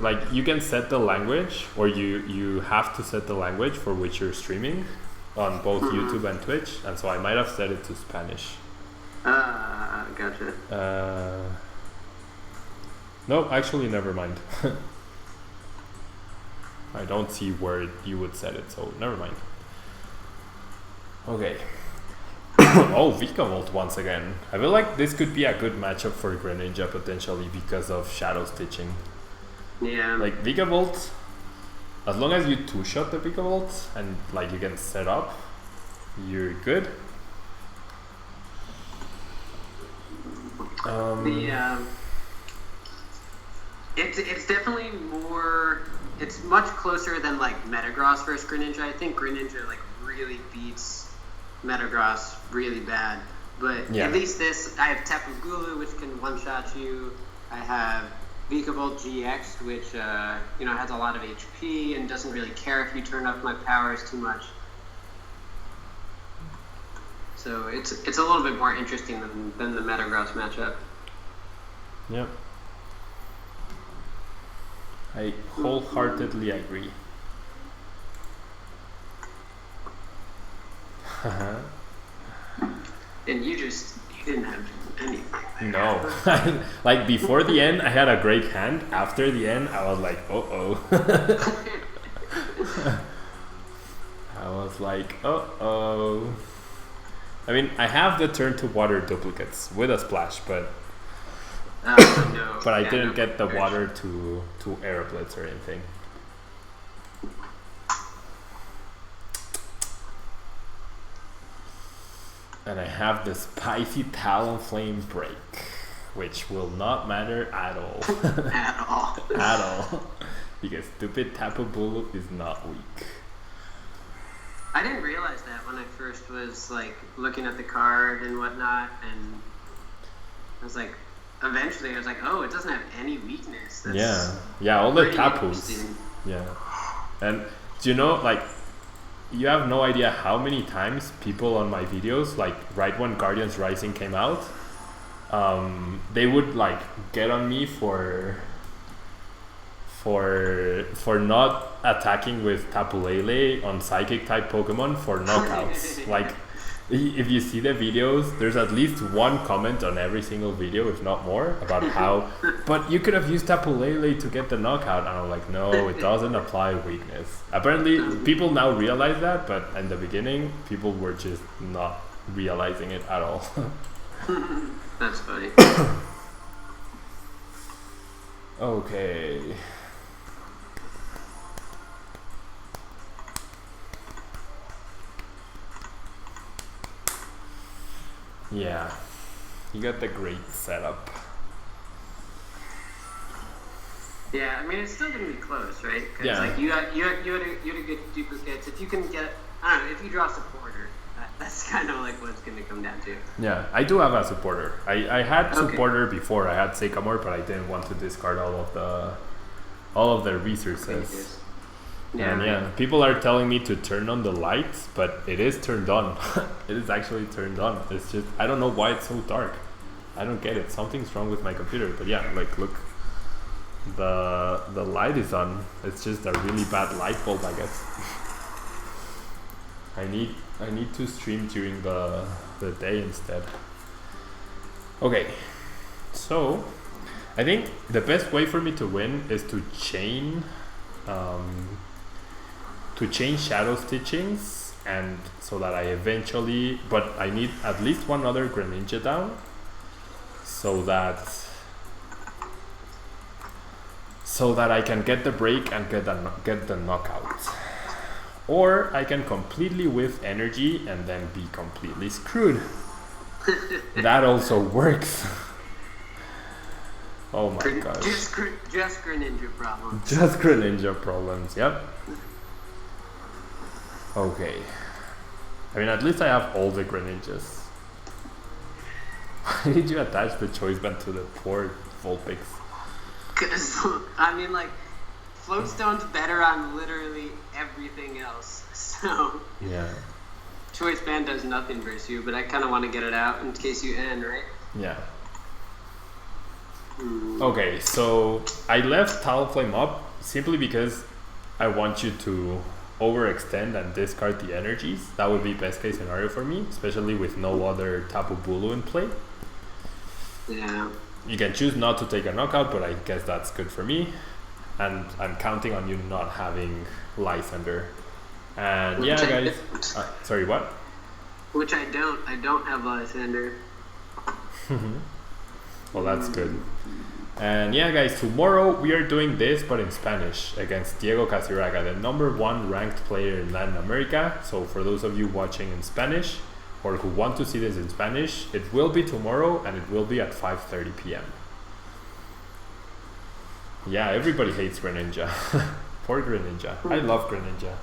Like you can set the language, or you have to set the language for which you're streaming on both YouTube and Twitch, and so I might have set it to Spanish. Gotcha. No, actually never mind. I don't see where you would set it, so never mind. Okay. Oh, Vikavolt once again. I feel like this could be a good matchup for Greninja potentially because of Shadow Stitching. Yeah. Like Vikavolt, as long as you 2-shot the Vikavolt and like you can set up, you're good. It's definitely more. It's much closer than like Metagross versus Greninja. I think Greninja like really beats Metagross really bad. But at least this, I have Tapu Bulu, which can one-shot you. I have Vikavolt GX, which has a lot of HP and doesn't really care if you turn up my powers too much. So it's a little bit more interesting than the Metagross matchup. Yep. I wholeheartedly agree. And you didn't have anything. No. Like before the end, I had a great hand. After the end, I was like, uh-oh. I was like, uh-oh. I mean, I have the turn to water duplicates with a splash, but no. But I didn't get the water to air blitz or anything. And I have the spicy Talonflame break, which will not matter at all. At all. At all. Because stupid Tapu Bulu is not weak. I didn't realize that when I first was like looking at the card and whatnot, and I was like, eventually I was like, oh, it doesn't have any weakness. That's yeah, all the Tapus. Yeah. And do you know, like, you have no idea how many times people on my videos, like right when Guardians Rising came out, they would like get on me for not attacking with Tapu Lele on psychic type Pokemon for knockouts. Like, if you see the videos, there's at least one comment on every single video, if not more, about how, but you could have used Tapu Lele to get the knockout. And I'm like, no, it doesn't apply weakness. Apparently, people now realize that, but in the beginning, people were just not realizing it at all. That's funny. Okay. Yeah, you got the great setup. Yeah, I mean it's still gonna be close, right? Cause yeah. Like you had a good duplicates. If you can get, I don't know, if you draw supporter, that's kind of like what it's gonna come down to. Yeah, I do have a supporter. I had supporter before. I had Sycamore, but I didn't want to discard all of the resources. Yeah, and people are telling me to turn on the lights, but it is turned on. It is actually turned on. It's just, I don't know why it's so dark. I don't get it. Something's wrong with my computer. But yeah, like look, the light is on. It's just a really bad light bulb, I guess. I need to stream during the day instead. Okay, so I think the best way for me to win is to chain shadow stitchings, and so that I eventually, but I need at least one other Greninja down, so that I can get the break and get the knockout, or I can completely whiff energy and then be completely screwed. That also works. Oh my gosh. Just Greninja problems. Just Greninja problems, yep. Okay. I mean, at least I have all the Greninjas. Why did you attach the choice band to the poor Vulpix? Because, I mean, like, Floatstone's better on literally everything else, so... Yeah. Choice band does nothing versus you, but I kind of want to get it out in case you end, right? Yeah. Okay, so I left Talonflame up simply because I want you to overextend and discard the energies. That would be best case scenario for me, especially with no other Tapu Bulu in play. Yeah. You can choose not to take a knockout, but I guess that's good for me. And I'm counting on you not having Lysander. And yeah, guys. Sorry, what? Which I don't. I don't have Lysander. Well, that's good. And yeah, guys, tomorrow we are doing this, but in Spanish, against Diego Casiraga, the #1 ranked player in Latin America. So for those of you watching in Spanish, or who want to see this in Spanish, it will be tomorrow, and it will be at 5:30 p.m. Yeah, everybody hates Greninja. Poor Greninja. I love Greninja.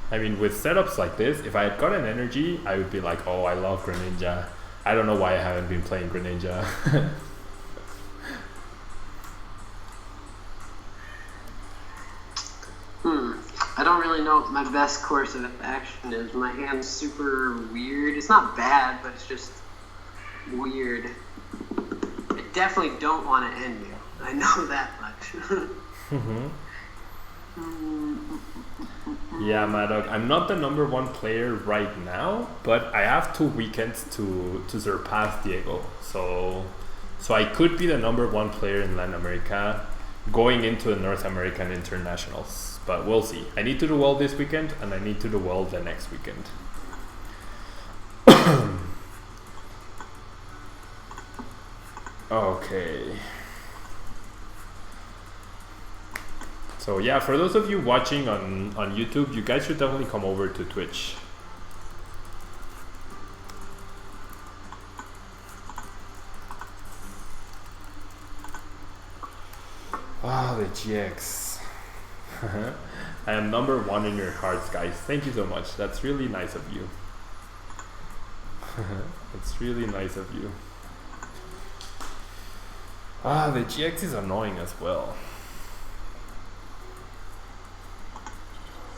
I mean, with setups like this, if I had gotten energy, I would be like, oh, I love Greninja. I don't know why I haven't been playing Greninja. I don't really know what my best course of action is. My hand's super weird. It's not bad, but it's just weird. I definitely don't want to end you. I know that much. Yeah, Maddox, I'm not the #1 player right now, but I have 2 weekends to surpass Diego. So I could be the #1 player in Latin America going into the North American Internationals. But we'll see. I need to do well this weekend, and I need to do well the next weekend. Okay. So yeah, for those of you watching on YouTube, you guys should definitely come over to Twitch. The GX. I am #1 in your hearts, guys. Thank you so much. That's really nice of you. It's really nice of you. The GX is annoying as well.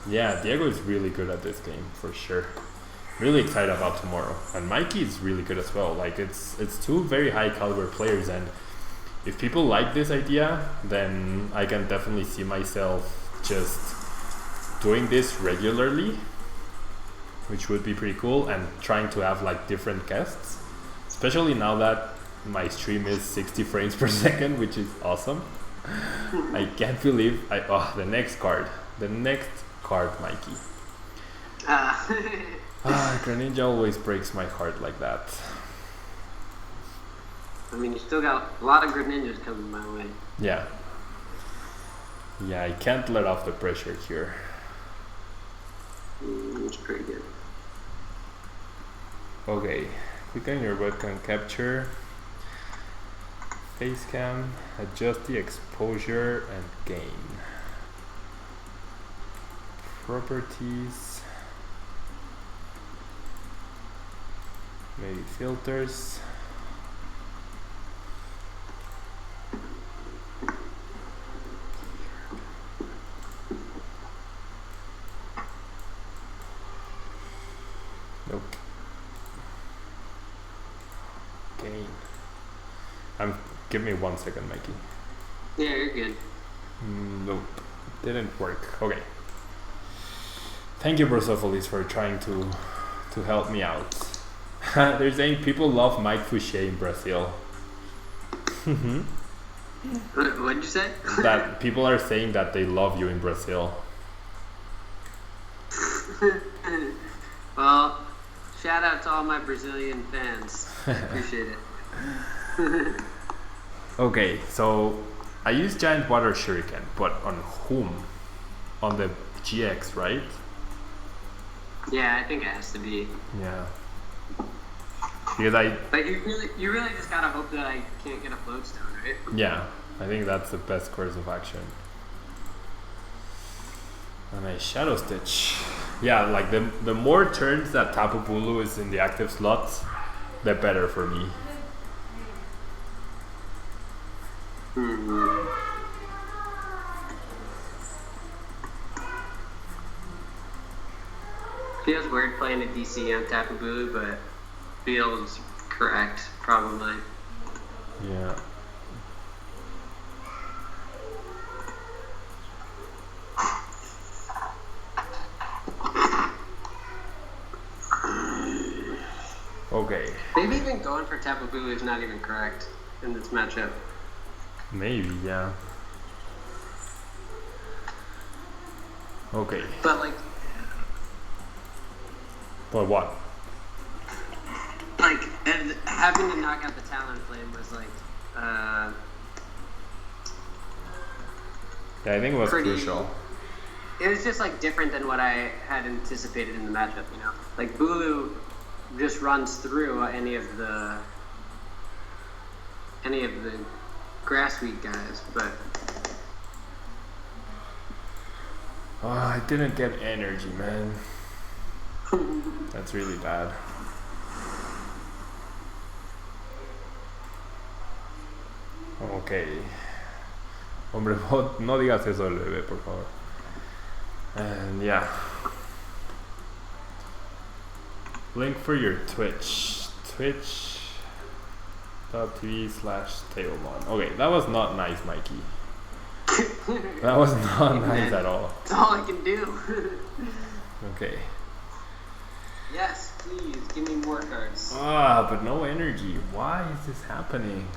Yeah, Diego is really good at this game, for sure. Really excited about tomorrow. And Mikey is really good as well. Like, it's 2 very high caliber players, and if people like this idea, then I can definitely see myself just doing this regularly, which would be pretty cool, and trying to have like different guests, especially now that my stream is 60 frames per second, which is awesome. I can't believe the next card, Mikey. Greninja always breaks my heart like that. I mean, you still got a lot of Greninjas coming my way. Yeah, I can't let off the pressure here. It's pretty good. Okay, click on your webcam capture, face cam, adjust the exposure and gain. Properties, maybe filters. Nope. Gain. Give me 1 second, Mikey. Yeah, you're good. Nope. Didn't work. Okay. Thank you, Brosophilis, for trying to help me out. They're saying people love Mike Fouchet in Brazil. What did you say? That people are saying that they love you in Brazil. Well, shout out to all my Brazilian fans. Appreciate it. Okay, so I use Giant Water Shuriken, but on whom? On the GX, right? Yeah, I think it has to be. Yeah. Because But you really just gotta hope that I can't get a float stone, right? Yeah, I think that's the best course of action. And a Shadow Stitch. Yeah, like the more turns that Tapu Bulu is in the active slots, the better for me. Feels weird playing a DC on Tapu Bulu, but feels correct, probably. Yeah. Okay. Maybe even going for Tapu Bulu is not even correct in this matchup. Maybe, yeah. Okay. But like. But what? Like, and having to knock out the Talonflame was like, yeah, I think it was pretty, crucial. It was just like different than what I had anticipated in the matchup, you know? Like, Bulu just runs through any of the grass weed guys, but Oh, I didn't get energy, man. That's really bad. Okay. Hombre, no digas eso del bebé, por favor. And yeah. Link for your Twitch. Twitch.tv/Tablemon. Okay, that was not nice, Mikey. That was not nice at all. That's all I can do. Okay. Yes, please, give me more cards. But no energy. Why is this happening?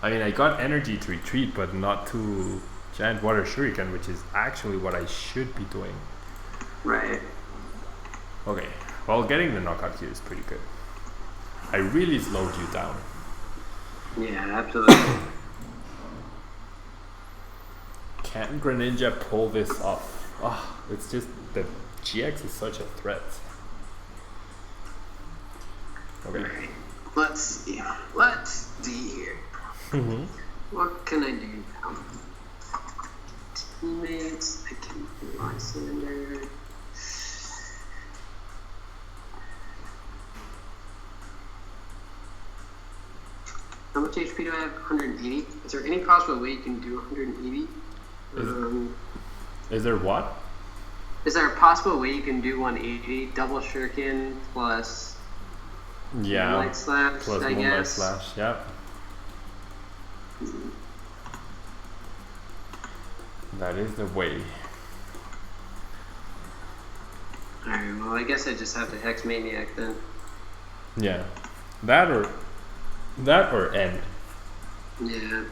I mean, I got energy to retreat, but not to Giant Water Shuriken, which is actually what I should be doing. Right. Okay, well, getting the knockout here is pretty good. I really slowed you down. Yeah, absolutely. Can Greninja pull this off? It's just that GX is such a threat. Okay. Right. Let's see here. What can I do now? Teammates, I can do my cylinder. How much HP do I have? 180. Is there any possible way you can do 180? Is there what? Is there a possible way you can do 180? Double Shuriken plus Moonlight Slash, plus I Moonlight guess. Slash, yep. That is the way. Alright, well I guess I just have to Hex Maniac then. Yeah. That or end. Yeah.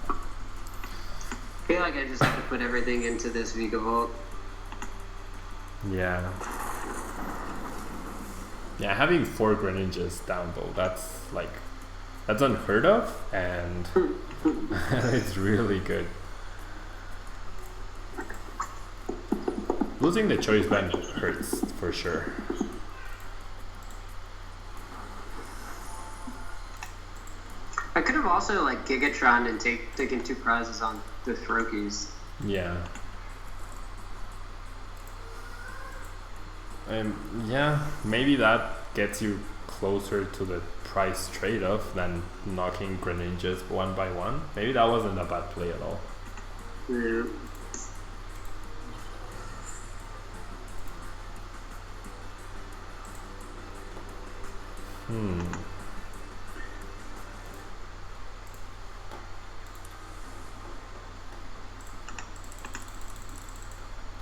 I feel like I just have to put everything into this Vega Vault. Yeah. Yeah, having 4 Greninjas down though, that's unheard of, and it's really good. Losing the choice band hurts for sure. I could have also like Gigatron and taken 2 prizes on the Throkies. Yeah. Yeah, maybe that gets you closer to the price trade-off than knocking Greninjas one by one. Maybe that wasn't a bad play at all. Yeah.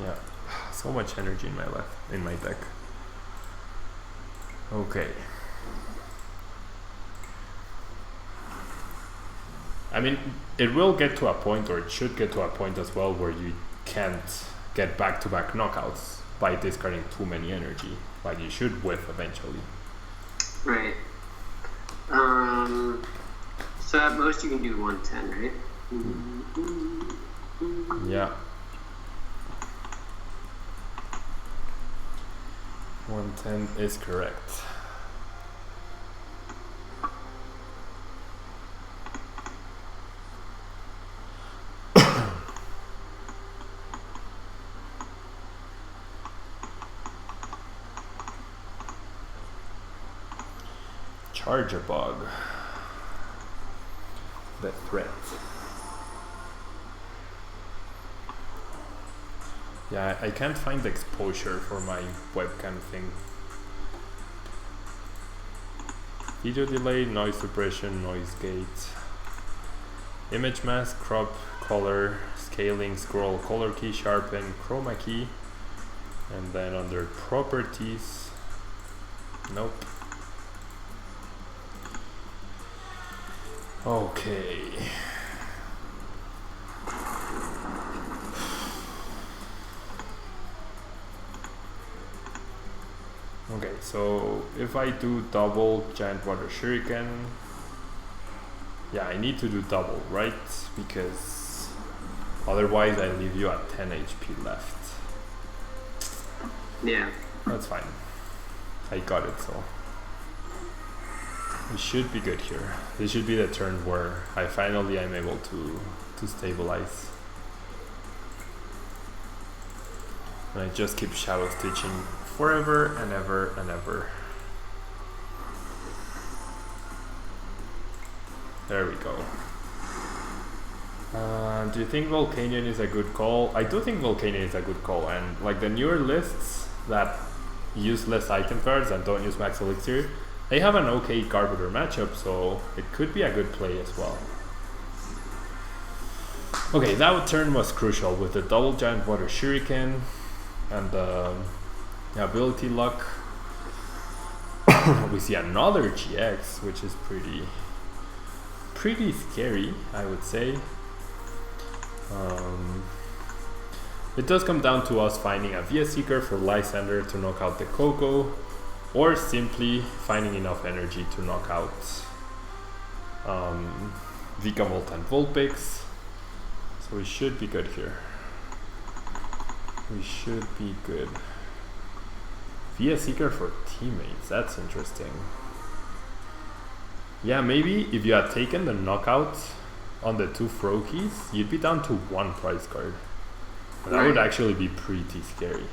Yeah, so much energy in my deck. Okay. I mean, it will get to a point, or it should get to a point as well, where you can't get back-to-back knockouts by discarding too many energy. Like, you should whiff eventually. Right. So at most you can do 110, right? Yeah. 110 is correct. Charger Bug. The threat. Yeah, I can't find the exposure for my webcam thing. Video delay, noise suppression, noise gate, image mask, crop, color, scaling, scroll, color key, sharpen, chroma key, and then under properties, nope. Okay. Okay, so if I do double Giant Water Shuriken, yeah, I need to do double, right? Because otherwise I leave you at 10 HP left. Yeah. That's fine. I got it, so we should be good here. This should be the turn where I finally am able to stabilize. And I just keep shadow stitching forever and ever and ever. There we go. Do you think Volcanion is a good call? I do think Volcanion is a good call, and like the newer lists that use less item cards and don't use max elixir, they have an okay Carpenter matchup, so it could be a good play as well. Okay, that turn was crucial with the double giant water shuriken and the ability luck. We see another GX, which is pretty scary, I would say. It does come down to us finding a VS Seeker for Lysander to knock out the Coco, or simply finding enough energy to knock out Vikavolt and Vulpix. So we should be good here. We should be good. VS Seeker for teammates, that's interesting. Yeah, maybe if you had taken the knockout on the two Froakies, you'd be down to one prize card. And that would actually be pretty scary.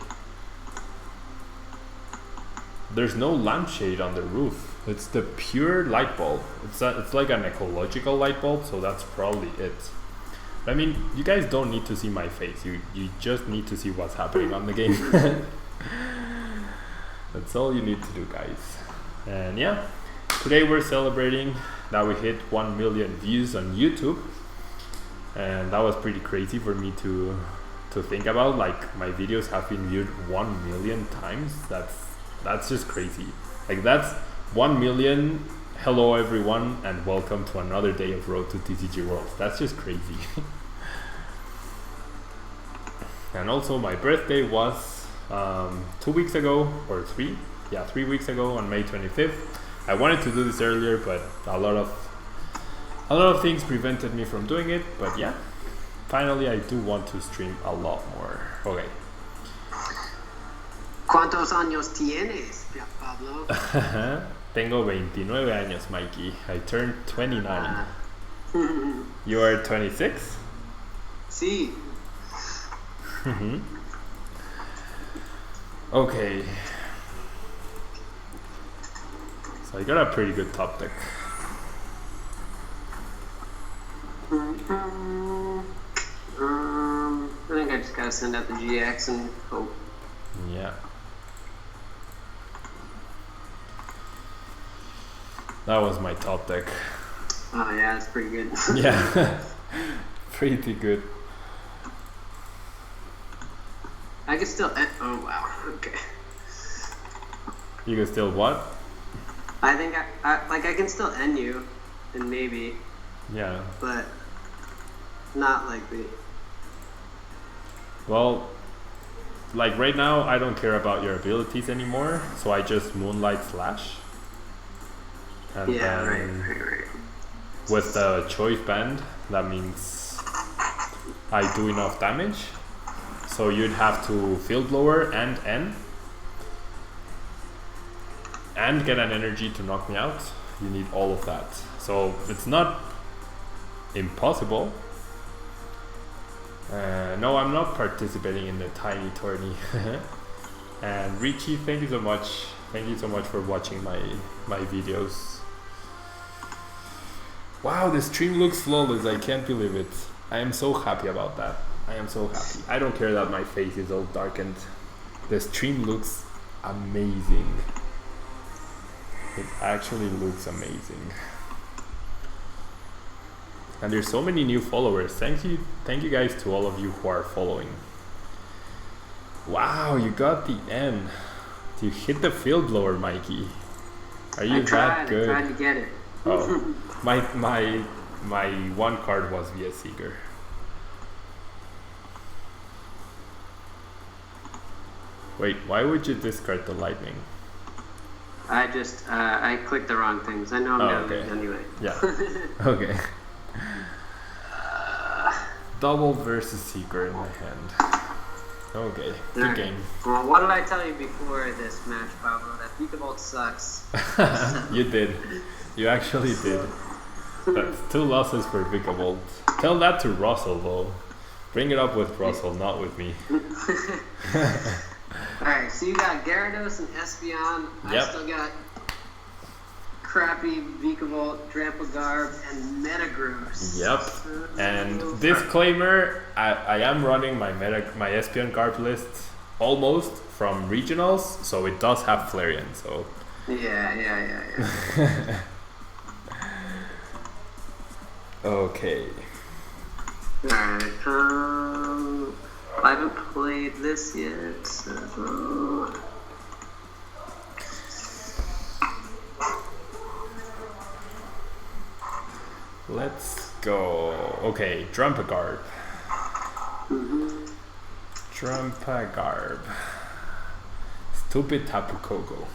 There's no lampshade on the roof. It's the pure light bulb. It's like an ecological light bulb, so that's probably it. I mean, you guys don't need to see my face. You just need to see what's happening on the game. That's all you need to do, guys. And yeah, today we're celebrating that we hit 1 million views on YouTube. And that was pretty crazy for me to think about. Like, my videos have been viewed 1 million times. That's just crazy. Like, that's 1 million. Hello everyone, and welcome to another day of Road to TCG Worlds. That's just crazy. And also my birthday was 2 weeks ago, or 3 weeks ago, on May 25th. I wanted to do this earlier, but a lot of things prevented me from doing it. But yeah, finally I do want to stream a lot more. Okay. ¿Cuántos años tienes, Pablo? Tengo 29 años, Mikey. I turned 29. You are 26? Sí. Okay. So I got a pretty good top deck. I think I just gotta send out the GX and hope. Yeah. That was my top deck. Oh yeah, that's pretty good. Yeah, pretty good. I can still. Oh wow. Okay. You can still what? I think I can still end you, and maybe. Yeah. But not like the. Well, like right now, I don't care about your abilities anymore, so I just Moonlight Slash. And yeah, then right. With the choice band, that means I do enough damage. So you'd have to field blower and end, and get an energy to knock me out. You need all of that. So it's not impossible. No, I'm not participating in the tiny tourney. And Richie, thank you so much. Thank you so much for watching my videos. Wow, the stream looks flawless. I can't believe it. I am so happy about that. I am so happy. I don't care that my face is all darkened. The stream looks amazing. It actually looks amazing. And there's so many new followers. Thank you guys to all of you who are following. Wow, you got the N. You hit the field blower, Mikey. Are you that good? I tried to get it. Oh, my one card was VS Seeker. Wait, why would you discard the lightning? I just I clicked the wrong things. I know I'm gonna lose anyway. Yeah. Okay. Double versus Seeker in my hand. Okay, good game. Well, what did I tell you before this match, Pablo? That Vikavolt sucks. You did. You actually did. That's 2 losses for Vikavolt. Tell that to Russell though. Bring it up with Russell, not with me. Alright, so you got Gyarados and Espeon. Yep. I still got crappy Vikavolt, Dramplegarb, and Metagross. Yep. And disclaimer, I am running my Espeon Garb list almost from regionals, so it does have Flareon, so... Yeah. Okay. Alright, I haven't played this yet, so... Let's go. Okay, Dramplegarb. Dramplegarb. Stupid Tapu Koko.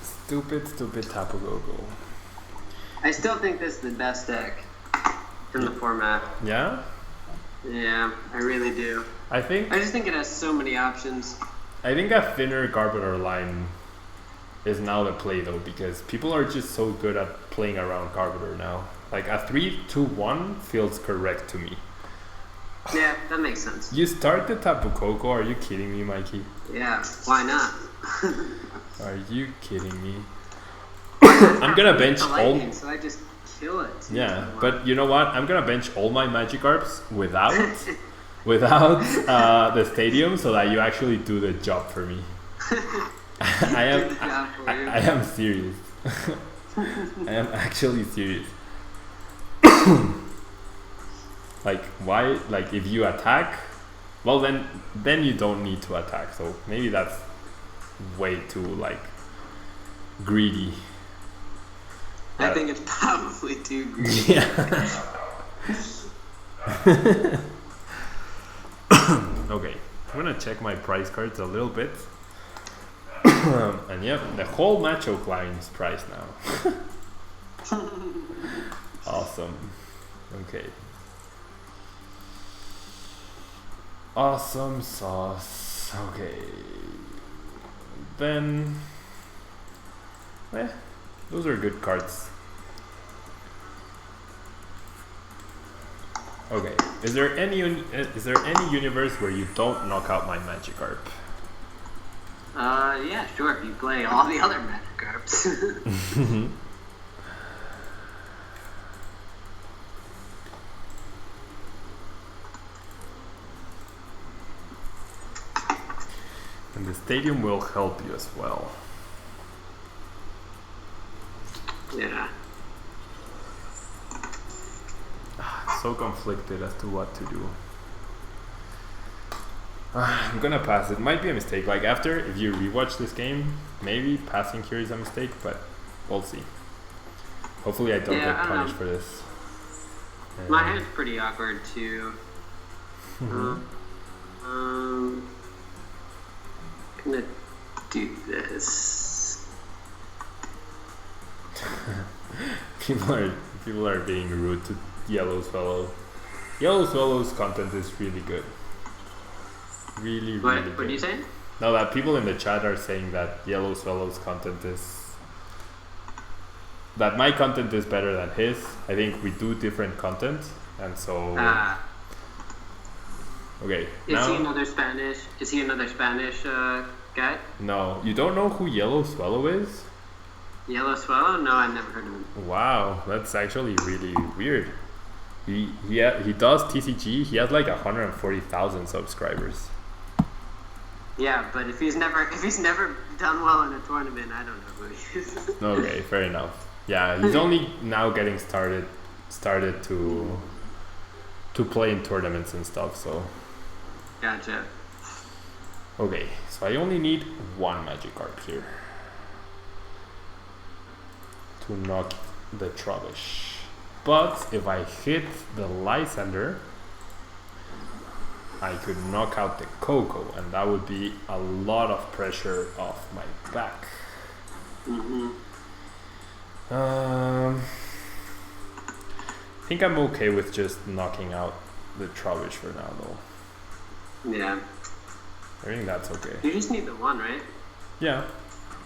Stupid Tapu Koko. I still think this is the best deck in the format. Yeah? Yeah, I really do. I just think it has so many options. I think a thinner Garbodor line is now the play though, because people are just so good at playing around Garbodor now. Like a 3-2-1 feels correct to me. Yeah, that makes sense. You start the Tapu Koko, are you kidding me, Mikey? Yeah, why not? Are you kidding me? I'm gonna bench all. So I just kill it. Yeah, but you know what? I'm gonna bench all my Magikarps without the stadium, so that you actually do the job for me. I am serious. I am actually serious. Like why? Like if you attack, well then you don't need to attack. So maybe that's way too like greedy. I think it's probably too greedy. Yeah. Okay, I'm gonna check my price cards a little bit. And yep, the whole Machoke line is priced now. Awesome. Okay. Awesome sauce. Okay. Then those are good cards. Okay. Is there any universe where you don't knock out my Magikarp? Yeah, sure, if you play all the other Magikarps. And the stadium will help you as well. Yeah. So conflicted as to what to do. I'm gonna pass. It might be a mistake. Like after, if you rewatch this game, maybe passing here is a mistake, but we'll see. Hopefully I don't get punished for this. My hand's pretty awkward too. Gonna do this. People are being rude to Yellow Swallow. Yellow Swallow's content is really good. Really good. What are you saying? No, that people in the chat are saying that Yellow Swallow's content is... that my content is better than his. I think we do different content, and so... Okay. Is he another Spanish guy? No. You don't know who Yellow Swallow is? Yellow Swallow? No, I've never heard of him. Wow, that's actually really weird. He does TCG. He has like 140,000 subscribers. Yeah, but if he's never done well in a tournament, I don't know who he is. Okay, fair enough. Yeah, he's only now getting started to play in tournaments and stuff. So. Gotcha. Okay, so I only need one Magikarp here to knock the Trubbish. But if I hit the Lysander, I could knock out the Koko, and that would be a lot of pressure off my back. I think I'm okay with just knocking out the Trubbish for now, though. Yeah. I think that's okay. You just need the one, right? Yeah,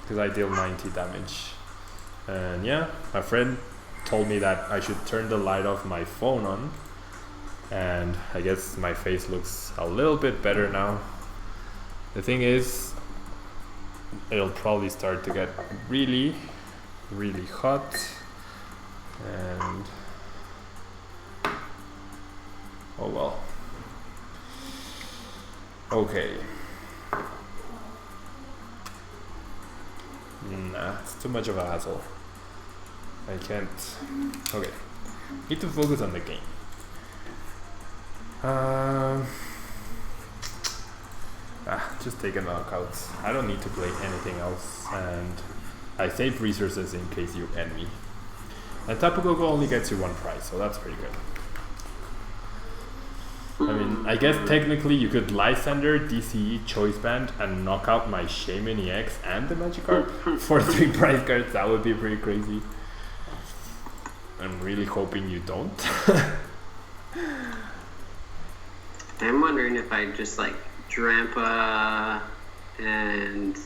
because I deal 90 damage. And yeah, my friend told me that I should turn the light of my phone on, and I guess my face looks a little bit better now. The thing is, it'll probably start to get really hot, and oh well. Okay. Nah, it's too much of a hassle. I can't. Okay. Need to focus on the game. Just take a knockout. I don't need to play anything else, and I save resources in case you end me. And Tapu Koko only gets you one prize, so that's pretty good. I mean, I guess technically you could Lysander, DCE, Choice Band, and knock out my Shaman EX and the Magikarp for 3 prize cards. That would be pretty crazy. I'm really hoping you don't. I'm wondering if I just like Drampa and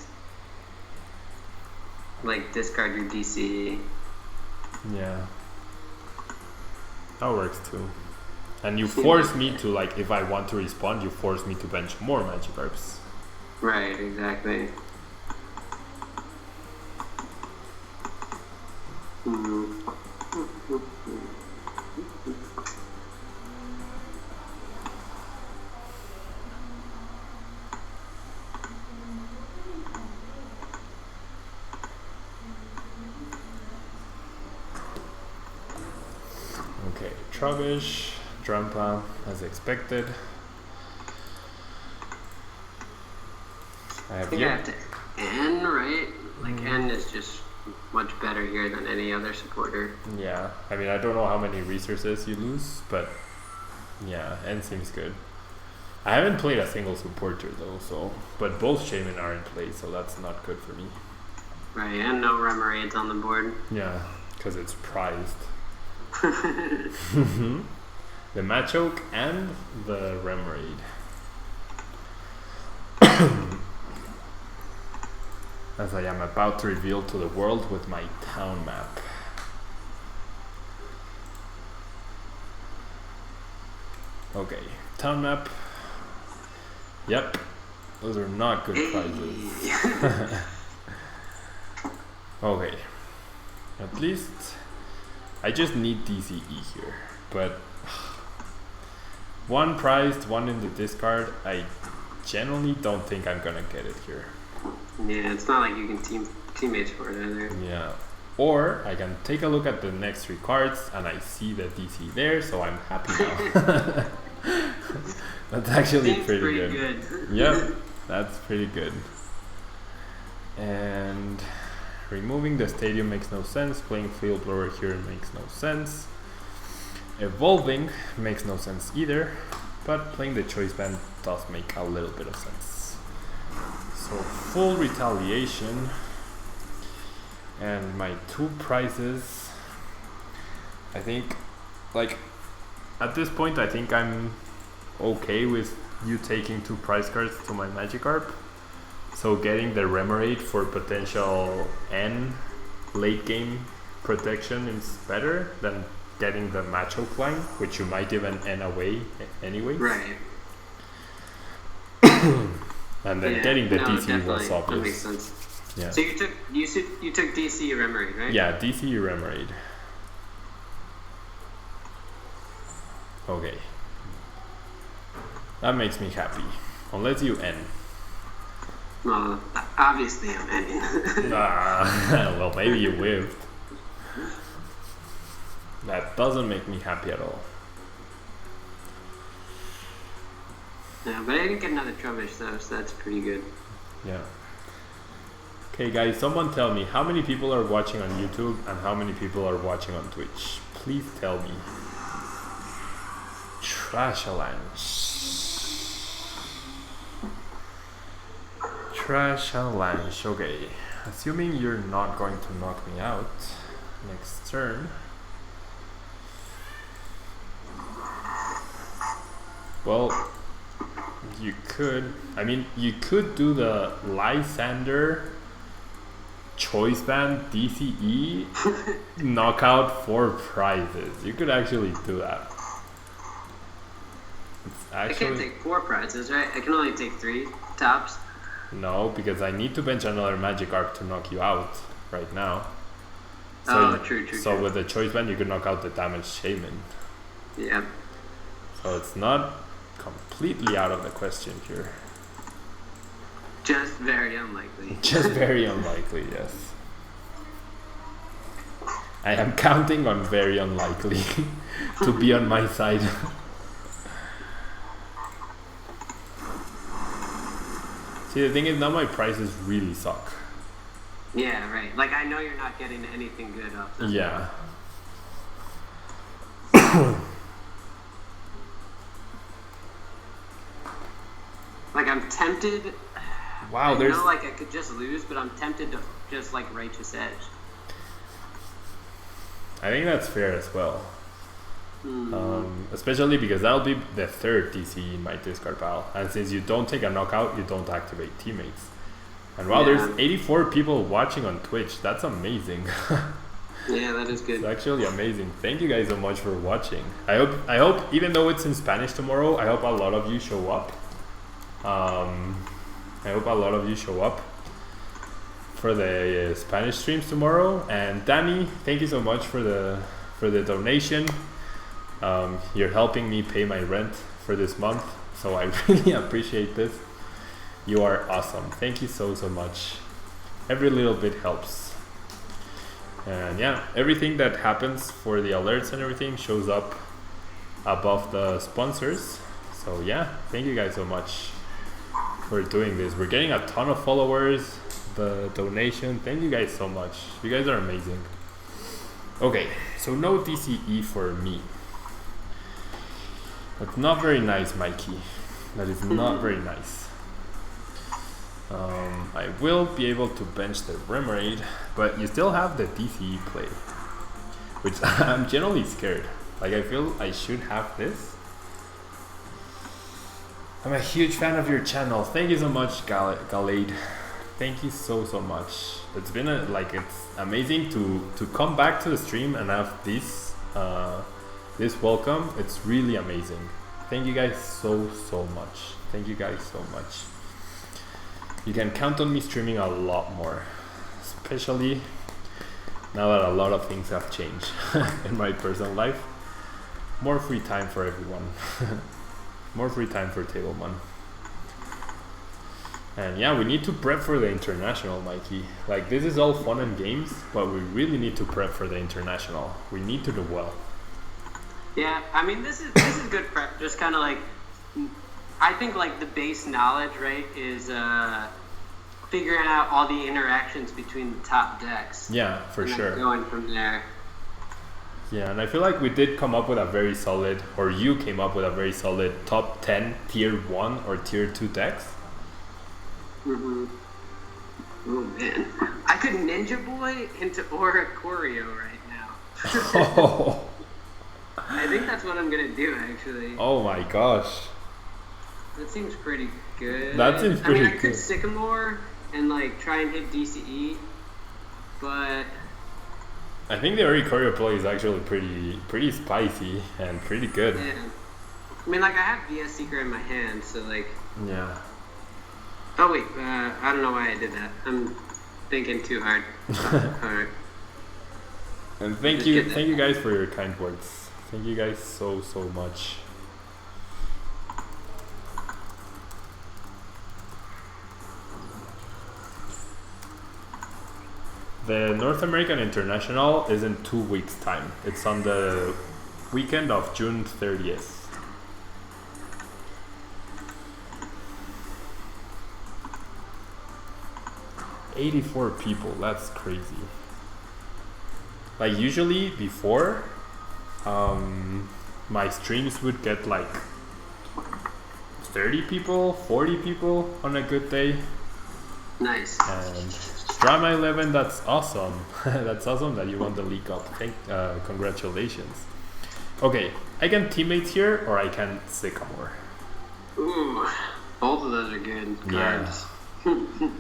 like discard your DC. Yeah. That works too. And you force me to, like, if I want to respond, you force me to bench more Magikarps. Right, exactly. Okay, Trubbish. Drampa, as expected. I think I have to N, right? Like N is just much better here than any other supporter. Yeah, I mean, I don't know how many resources you lose, but yeah, N seems good. I haven't played a single supporter though, so but both Shaman are in play, so that's not good for me. Right, and no Remoraid's on the board. Yeah, because it's prized. The Machoke and the Remoraid. As I am about to reveal to the world with my town map. Okay, town map. Yep, those are not good prizes. Okay, at least I just need DCE here, but one prized, one in the discard. I generally don't think I'm gonna get it here. Yeah, it's not like you can teammates for it either. Yeah, or I can take a look at the next 3 cards and I see the DC there, so I'm happy now. That's actually pretty good. Yep, that's pretty good. And removing the stadium makes no sense. Playing Field Blower here makes no sense. Evolving makes no sense either, but playing the Choice Band does make a little bit of sense. So full retaliation, and my 2 prizes. I think, like, at this point I think I'm okay with you taking 2 prize cards to my Magikarp. So getting the Remoraid for potential N late game protection is better than getting the Machoke line, which you might even N away anyway. Right. And then getting the DC was obvious. That makes sense. Yeah. So you took DC Remoraid, right? Yeah, DC Remoraid. Okay. That makes me happy. Unless you N. Well, obviously I'm ending. Well, maybe you whiffed. That doesn't make me happy at all. Yeah, but I didn't get another Trubbish though, so that's pretty good. Yeah. Okay guys, someone tell me how many people are watching on YouTube and how many people are watching on Twitch. Please tell me. Trash-a-lanche. Trash-a-lanche. Okay. Assuming you're not going to knock me out next turn. Well, you could. I mean, you could do the Lysander choice band DCE knockout 4 prizes. You could actually do that. I can't take 4 prizes, right? I can only take 3 tops. No, because I need to bench another magic arc to knock you out right now. So true. So with the choice band, you could knock out the damaged shaman. Yeah. So it's not completely out of the question here. Just very unlikely. Just very unlikely, yes. I am counting on very unlikely to be on my side. See, the thing is, now my prices really suck. Yeah, right. Like, I know you're not getting anything good off this. Yeah. Like, I'm tempted. Wow, I know, like, I could just lose, but I'm tempted to just, like, Righteous Edge. I think that's fair as well. Especially because that'll be the 3rd DC in my discard pile. And since you don't take a knockout, you don't activate teammates. And wow, there's 84 people watching on Twitch. That's amazing. Yeah, that is good. It's actually amazing. Thank you guys so much for watching. I hope even though it's in Spanish tomorrow, I hope a lot of you show up. I hope a lot of you show up for the Spanish streams tomorrow. And Danny, thank you so much for the donation. You're helping me pay my rent for this month, so I really appreciate this. You are awesome. Thank you so much. Every little bit helps. And yeah, everything that happens for the alerts and everything shows up above the sponsors. So yeah, thank you guys so much for doing this. We're getting a ton of followers, the donation. Thank you guys so much. You guys are amazing. Okay, so no DCE for me. That's not very nice, Mikey. That is not very nice. I will be able to bench the Remoraid, but you still have the DCE play, which I'm generally scared. Like, I feel I should have this. I'm a huge fan of your channel. Thank you so much, Galade. Thank you so much. It's been it's amazing to come back to the stream and have this this welcome. It's really amazing. Thank you guys so much. Thank you guys so much. You can count on me streaming a lot more, especially now that a lot of things have changed in my personal life. More free time for everyone. More free time for Table One. And yeah, we need to prep for the international, Mikey. Like, this is all fun and games, but we really need to prep for the international. We need to do well. Yeah, I mean, this is good prep. Just kind of like, I think like the base knowledge, right, is figuring out all the interactions between the top decks. Yeah, for sure. Going from there. Yeah, and I feel like we did come up with a very solid, or you came up with a very solid top 10 tier 1 or tier 2 decks. Mm-hmm. Oh man, I could Ninja Boy into Aura Choreo right now. Oh. I think that's what I'm gonna do actually. Oh my gosh. That seems pretty good. That seems pretty good. I could Sycamore and like try and hit DCE, but I think the Ori Choreo play is actually pretty spicy and pretty good. Yeah. I mean, like, I have VS Seeker in my hand, so like. Yeah. Oh wait, I don't know why I did that. I'm thinking too hard. Alright. And thank you guys for your kind words. Thank you guys so much. The North American International is in 2 weeks' time. It's on the weekend of June 30th. $84 people, that's crazy. Like, usually before, my streams would get like 30 people, 40 people on a good day. Nice. And Drama 11, that's awesome. That's awesome that you won the League Cup. Congratulations. Okay, I can teammates here or I can Sycamore. Ooh, both of those are good cards. Yeah.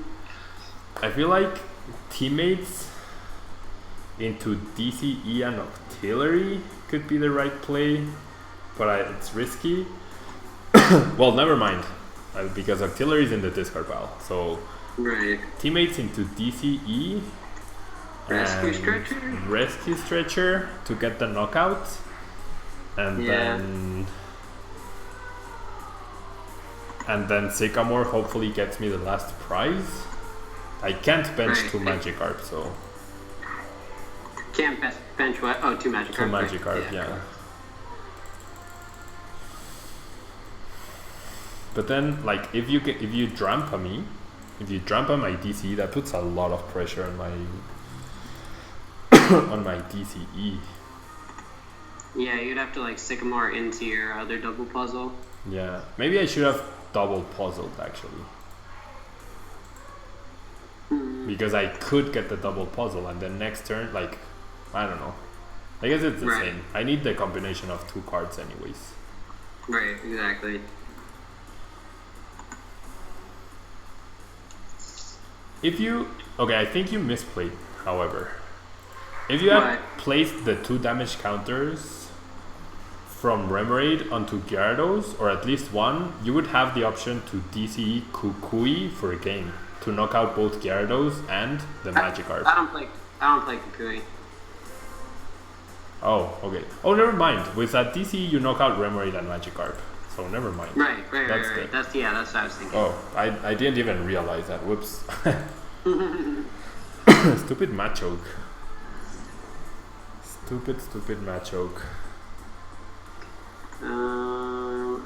I feel like Teammates into DCE and Artillery could be the right play, but it's risky. Well, never mind, because Artillery is in the discard pile. So right. Teammates into DCE. Rescue Stretcher to get the knockout. And then Sycamore hopefully gets me the last prize. I can't bench 2 Magikarp, so... Can't bench what? Oh, 2 Magikarp. 2 Magikarp, yeah. But then, like, if you Drampa me, if you Drampa my DC, that puts a lot of pressure on my on my DCE. Yeah, you'd have to like Sycamore into your other double puzzle. Yeah, maybe I should have double puzzled actually. Because I could get the double puzzle and then next turn, like, I don't know. I guess it's the same. I need the combination of 2 cards anyways. Right, exactly. Okay, I think you misplayed, however. If you had placed the 2 damage counters from Remoraid onto Gyarados, or at least one, you would have the option to DCE Kukui for a game, to knock out both Gyarados and the Magikarp. I don't play Kukui. Oh, okay. Oh, never mind. With that DCE, you knock out Remoraid and Magikarp. So never mind. Right. That's what I was thinking. Oh, I didn't even realize that. Whoops. Stupid Machoke. Stupid Machoke.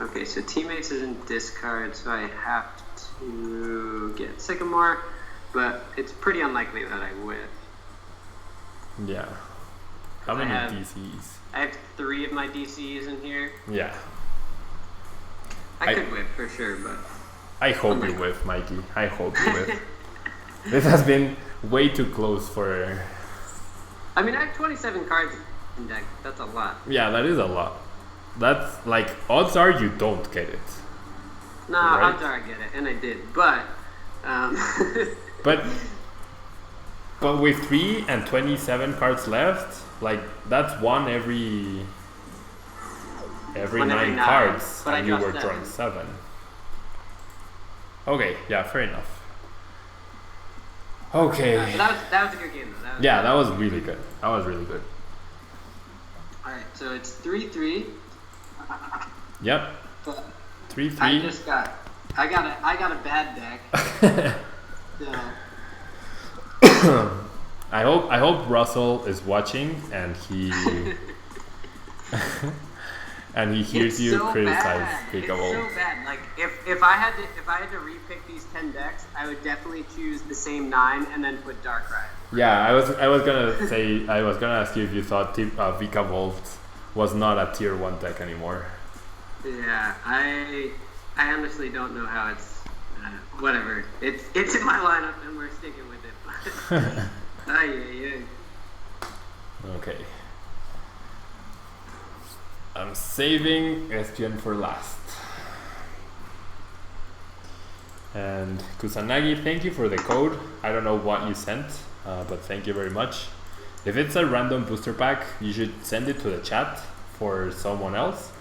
Okay, so Teammates is in discard, so I have to get Sycamore, but it's pretty unlikely that I whip. Yeah. How many DCs? I have 3 of my DCs in here. Yeah. I could whip for sure, but... I hope you whip, Mikey. I hope you whip. This has been way too close for... I mean, I have 27 cards in deck. That's a lot. Yeah, that is a lot. That's like, odds are you don't get it. No, right? Odds are I get it, and I did. But... But with 3 and 27 cards left, like, that's one every 9 cards, but and you were drawing 7. Okay, yeah, fair enough. Okay. That was a good game, though. That was really good. Alright, so it's 3-3. Yep. 3-3. I got a bad deck. So. I hope Russell is watching and he hears you criticize Pickleball. It's so bad. Like if I had to repick these 10 decks, I would definitely choose the same 9 and then put Darkrai. Yeah, I was gonna ask you if you thought Vika Volt was not a tier 1 deck anymore. Yeah, I honestly don't know how it's whatever. It's in my lineup and we're sticking with it. Okay. I'm saving Estion for last. And Kusanagi, thank you for the code. I don't know what you sent, but thank you very much. If it's a random booster pack, you should send it to the chat for someone else.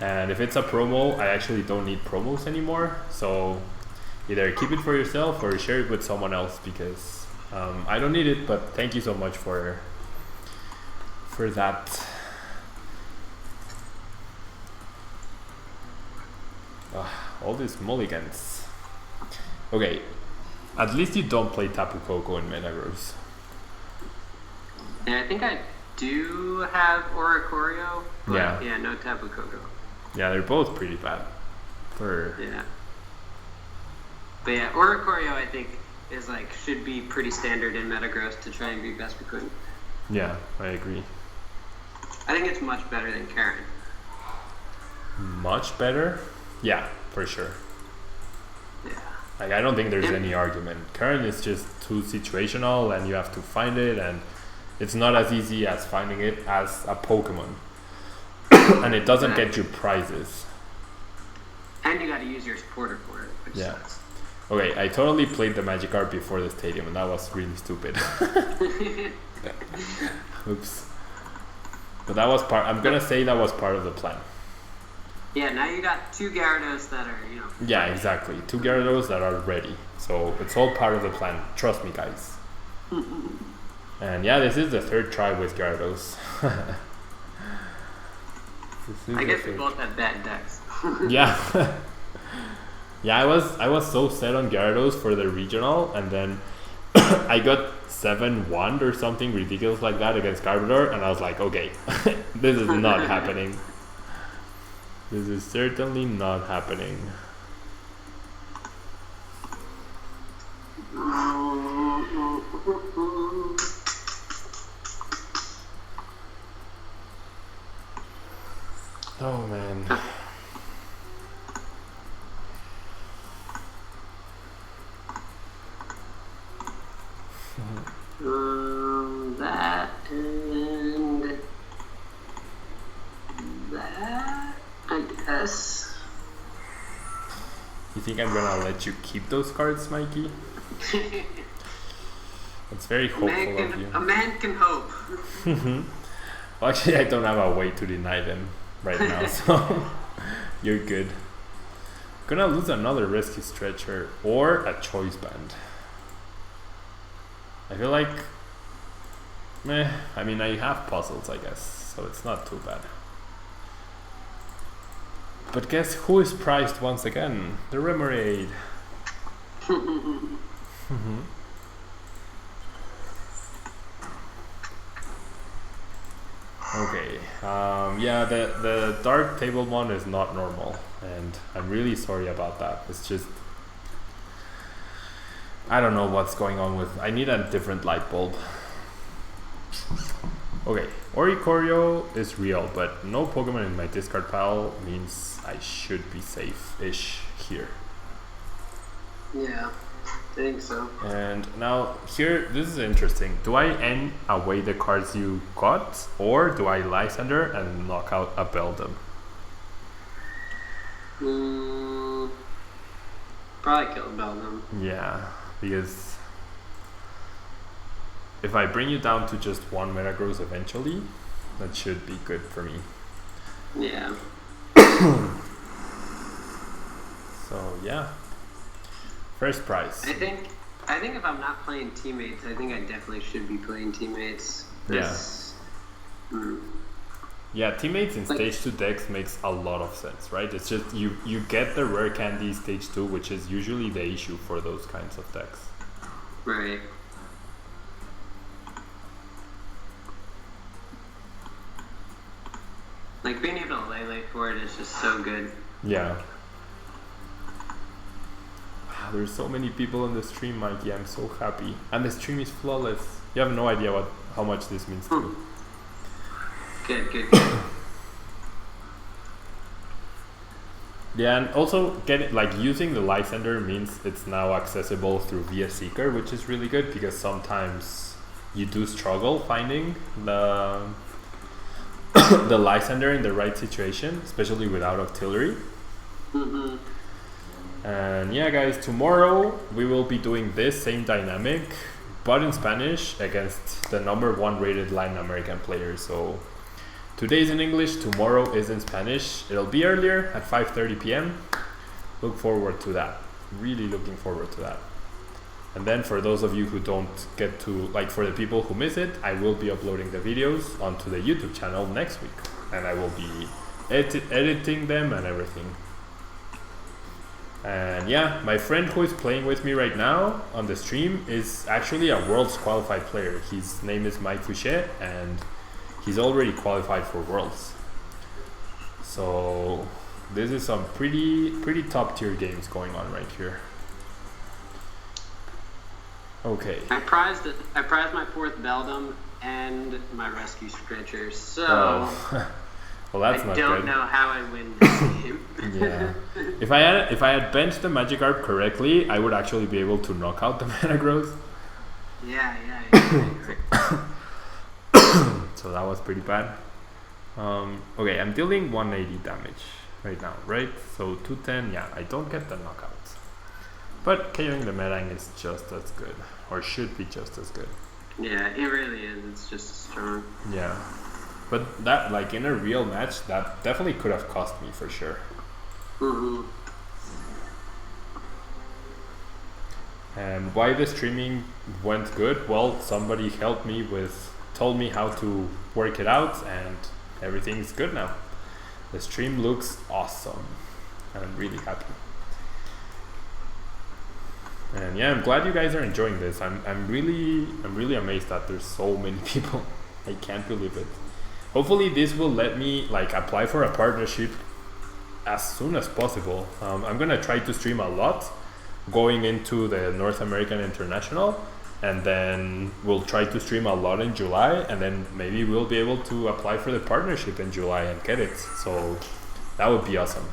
And if it's a promo, I actually don't need promos anymore. So either keep it for yourself or share it with someone else because I don't need it, but thank you so much for that. All these mulligans. Okay, at least you don't play Tapu Koko in Metagross. Yeah, I think I do have Oricorio, but yeah, no Tapu Koko. Yeah, they're both pretty bad. Yeah. But yeah, Oricorio I think is like should be pretty standard in Metagross to try and beat Vespiquen. Yeah, I agree. I think it's much better than Karen. Much better? Yeah, for sure. Yeah. Like, I don't think there's any argument. Karen is just too situational and you have to find it, and it's not as easy as finding it as a Pokemon. And it doesn't get you prizes. And you gotta use your supporter for it, which sucks. Okay, I totally played the Magikarp before the stadium, and that was really stupid. Oops. But that was part. I'm gonna say that was part of the plan. Yeah, now you got 2 Gyarados that are, you know. Yeah, exactly. 2 Gyarados that are ready. So it's all part of the plan. Trust me, guys. And yeah, this is the 3rd try with Gyarados. I guess we both have bad decks. Yeah. Yeah, I was so set on Gyarados for the regional, and then I got 7-1 or something ridiculous like that against Garbodor, and I was like, okay, this is not happening. This is certainly not happening. Oh man. That and that, I guess. You think I'm gonna let you keep those cards, Mikey? That's very hopeful of you. A man can hope. Well, actually, I don't have a way to deny them right now, so you're good. Gonna lose another Rescue Stretcher or a Choice Band. I feel like, meh, I mean, I have puzzles, I guess, so it's not too bad. But guess who is prized once again? The Remoraid. Okay, yeah, the dark table one is not normal, and I'm really sorry about that. It's just, I don't know what's going on with, I need a different light bulb. Okay, Oricorio is real, but no Pokemon in my discard pile means I should be safe-ish here. Yeah, I think so. And now here, this is interesting. Do I end away the cards you got, or do I Lysander and knock out a Beldum? Probably kill Beldum. Yeah, because if I bring you down to just 1 Metagross eventually, that should be good for me. Yeah. So yeah, first prize. I think if I'm not playing teammates, I think I definitely should be playing teammates. Yeah, teammates in stage 2 decks makes a lot of sense, right? It's just you get the rare candy stage 2, which is usually the issue for those kinds of decks. Right. Like being able to lay for it is just so good. Yeah. Wow, there's so many people on the stream, Mikey. I'm so happy. And the stream is flawless. You have no idea how much this means to me. Good. Yeah, and also using the Lysander means it's now accessible through Via Seeker, which is really good because sometimes you do struggle finding the the Lysander in the right situation, especially without Octillery. And yeah, guys, tomorrow we will be doing this same dynamic, but in Spanish against the #1 rated Latin American player. So today's in English, tomorrow is in Spanish. It'll be earlier at 5:30 p.m. Look forward to that. Really looking forward to that. And then for those of you who don't get to, for the people who miss it, I will be uploading the videos onto the YouTube channel next week. And I will be editing them and everything. And yeah, my friend who is playing with me right now on the stream is actually a Worlds qualified player. His name is Mike Fouchet, and he's already qualified for Worlds. So this is some pretty top tier games going on right here. Okay. I prized my 4th Beldum and my Rescue Stretcher, so well, that's not good. I don't know how I win this game. Yeah. If I had benched the Magikarp correctly, I would actually be able to knock out the Metagross. Yeah. So that was pretty bad. Okay, I'm dealing 180 damage right now, right? So 210, yeah, I don't get the knockout. But KOing the Metang is just as good, or should be just as good. Yeah, it really is. It's just strong. Yeah. But that, like, in a real match, that definitely could have cost me for sure. Mm-hmm. And why the streaming went good? Well, somebody helped me told me how to work it out, and everything's good now. The stream looks awesome. I'm really happy. And yeah, I'm glad you guys are enjoying this. I'm really amazed that there's so many people. I can't believe it. Hopefully this will let me like apply for a partnership as soon as possible. I'm gonna try to stream a lot going into the North American International, and then we'll try to stream a lot in July, and then maybe we'll be able to apply for the partnership in July and get it. So that would be awesome.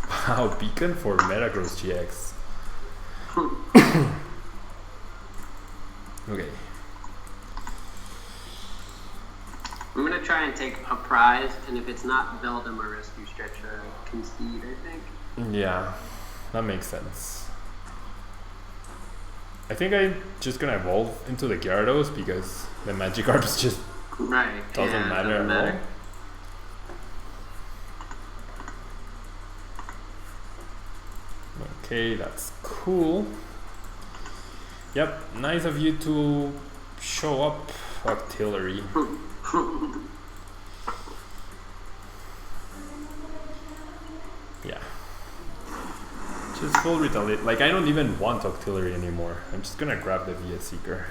Wow, beacon for Metagross GX. Okay. I'm gonna try and take a prize, and if it's not Veldum or Rescue Stretcher, I concede, I think. Yeah, that makes sense. I think I'm just gonna evolve into the Gyarados because the Magikarps just doesn't matter at all. Okay, that's cool. Yep, nice of you to show up, Octillery. Yeah. Just full retaliate. Like, I don't even want Octillery anymore. I'm just gonna grab the VS Seeker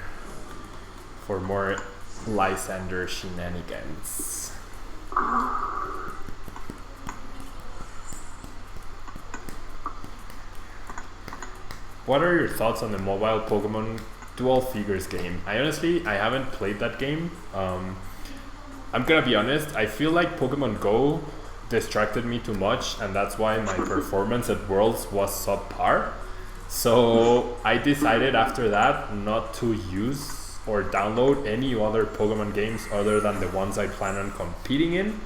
for more Lysander shenanigans. What are your thoughts on the mobile Pokemon Dual Figures game? I haven't played that game. I'm gonna be honest, I feel like Pokemon Go distracted me too much, and that's why my performance at Worlds was subpar. So I decided after that not to use or download any other Pokemon games other than the ones I plan on competing in,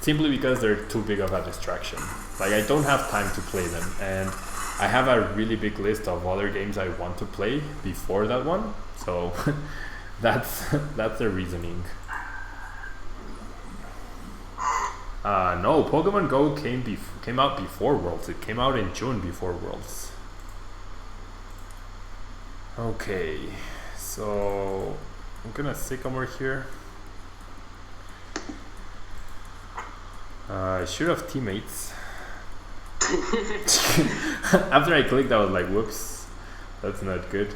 simply because they're too big of a distraction. Like, I don't have time to play them, and I have a really big list of other games I want to play before that one, so that's the reasoning. No, Pokemon Go came out before Worlds. It came out in June before Worlds. Okay, so I'm gonna Sycamore here. I should have teammates. After I clicked, I was like, whoops, that's not good.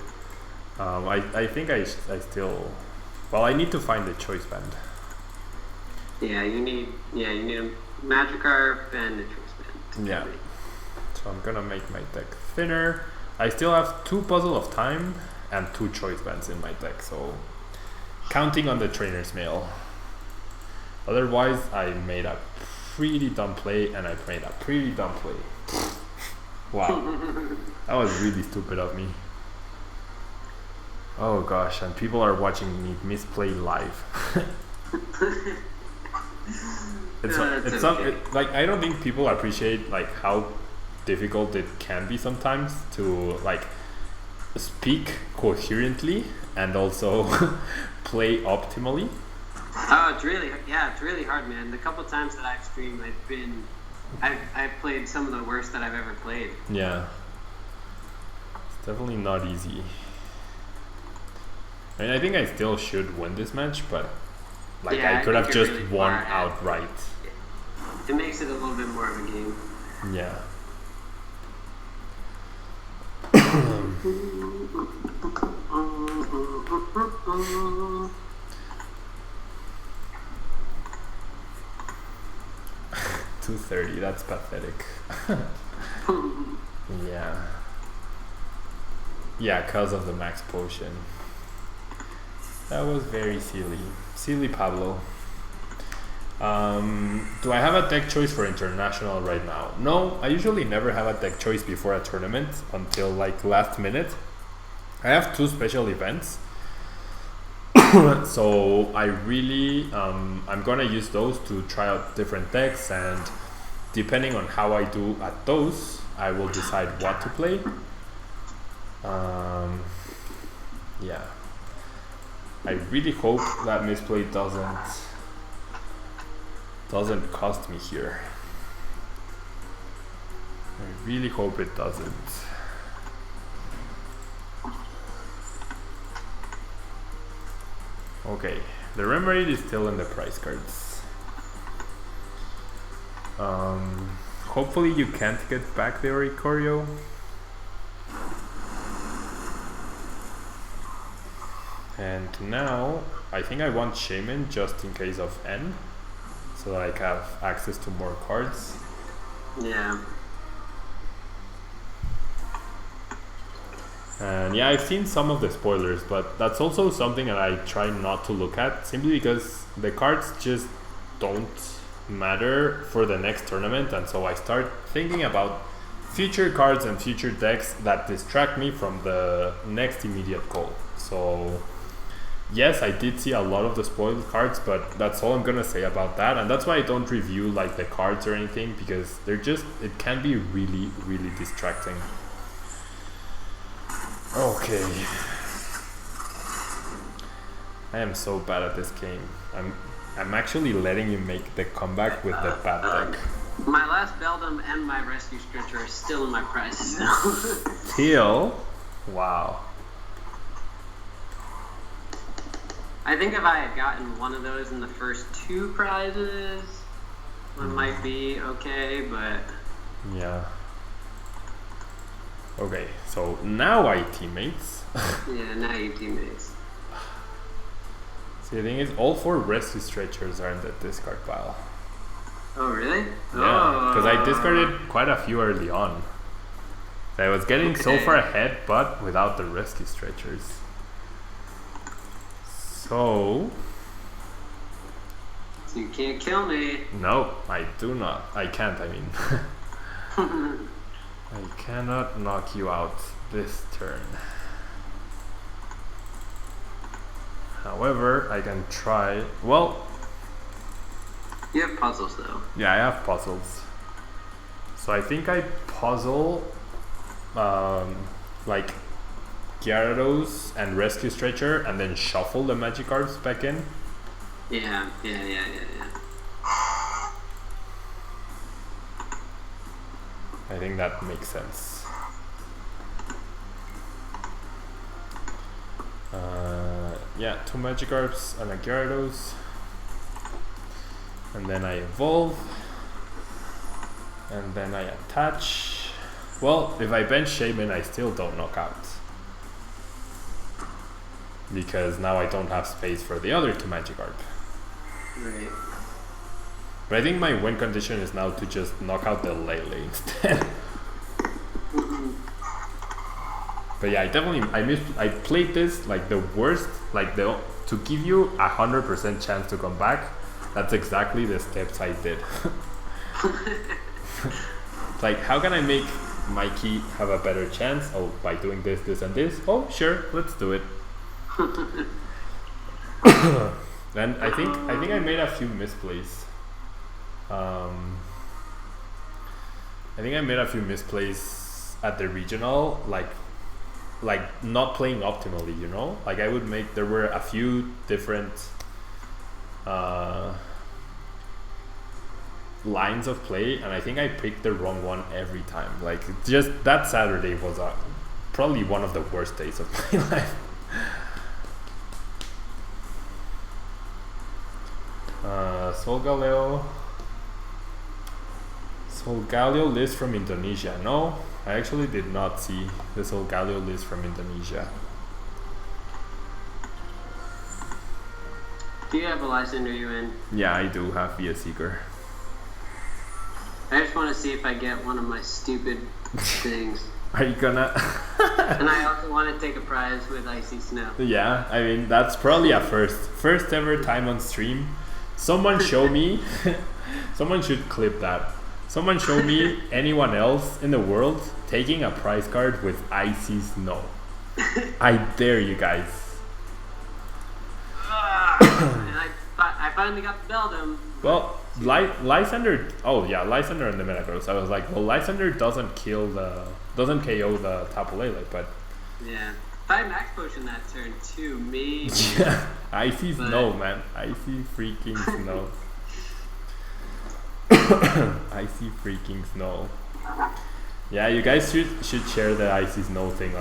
I think I still, well, I need to find the choice band. Yeah, you need a Magikarp and a choice band. Yeah. So I'm gonna make my deck thinner. I still have 2 Puzzle of Time and 2 choice bands in my deck, so counting on the trainer's mail. Otherwise, I made a pretty dumb play, and I made a pretty dumb play. Wow, that was really stupid of me. Oh gosh, and people are watching me misplay live. Like, I don't think people appreciate like how difficult it can be sometimes to like speak coherently and also play optimally. Oh, it's really hard, man. The couple times that I've streamed, I've played some of the worst that I've ever played. Yeah, it's definitely not easy. I mean, I think I still should win this match, but like, yeah, I could have just really won outright. It makes it a little bit more of a game. Yeah. $230, that's pathetic. Yeah. Yeah, because of the max potion. That was very silly. Silly Pablo. Do I have a deck choice for international right now? No, I usually never have a deck choice before a tournament until like last minute. I have 2 special events. So I really, I'm gonna use those to try out different decks, and depending on how I do at those, I will decide what to play. Yeah. I really hope that misplay doesn't cost me here. I really hope it doesn't. Okay, the remedy is still in the prize cards. Hopefully you can't get back the Oricorio. And now I think I want Shaman just in case of N, so that I have access to more cards. Yeah. And yeah, I've seen some of the spoilers, but that's also something that I try not to look at, simply because the cards just don't matter for the next tournament, and so I start thinking about future cards and future decks that distract me from the next immediate goal. So yes, I did see a lot of the spoiled cards, but that's all I'm gonna say about that, and that's why I don't review like the cards or anything, because they're just, it can be really, really distracting. Okay. I am so bad at this game. I'm actually letting you make the comeback with the bad deck. My last Beldum and my Rescue Stretcher are still in my prizes. Still? Wow. I think if I had gotten one of those in the first 2 prizes, I might be okay, but... Yeah. Okay, so now I teammates. Yeah, now you teammates. See, the thing is, all 4 Rescue Stretchers are in the discard pile. Oh, really? Yeah, because I discarded quite a few early on. I was getting so far ahead, but without the Rescue Stretchers. So you can't kill me. No, I do not. I can't, I mean. I cannot knock you out this turn. However, I can try. Well, you have puzzles though. Yeah, I have puzzles. So I think I puzzle like Gyarados and Rescue Stretcher, and then shuffle the Magikarps back in. Yeah. I think that makes sense. Yeah, 2 Magikarps and a Gyarados. And then I evolve. And then I attach. Well, if I bench Shaman, I still don't knock out. Because now I don't have space for the other 2 Magikarp. Right. But I think my win condition is now to just knock out the Lele instead. But yeah, I played this like the worst, like to give you 100% chance to come back. That's exactly the steps I did. Like, how can I make Mikey have a better chance? Oh, by doing this, this, and this. Oh, sure, let's do it. Then I think I made a few misplays. I think I made a few misplays at the regional, like not playing optimally, you know? Like I would make, there were a few different lines of play, and I think I picked the wrong one every time. Like just that Saturday was probably one of the worst days of my life. Solgaleo list from Indonesia. No, I actually did not see the Solgaleo list from Indonesia. Do you have a license, are you in? Yeah, I do have Via Seeker. I just want to see if I get one of my stupid things. Are you gonna? And I also want to take a prize with Icy Snow. Yeah, I mean, that's probably a first ever time on stream. Someone show me, someone should clip that. Someone show me anyone else in the world taking a prize card with Icy Snow. I dare you guys. And I finally got the Beldum. Well, Lysander. Oh yeah, Lysander and the Metagross. I was like, well, Lysander doesn't KO the Tapu Lele, but Yeah. If I max potion that turn too, maybe. Yeah. Icy snow, man. Icy freaking snow. Icy freaking snow. Yeah, you guys should share the icy snow thing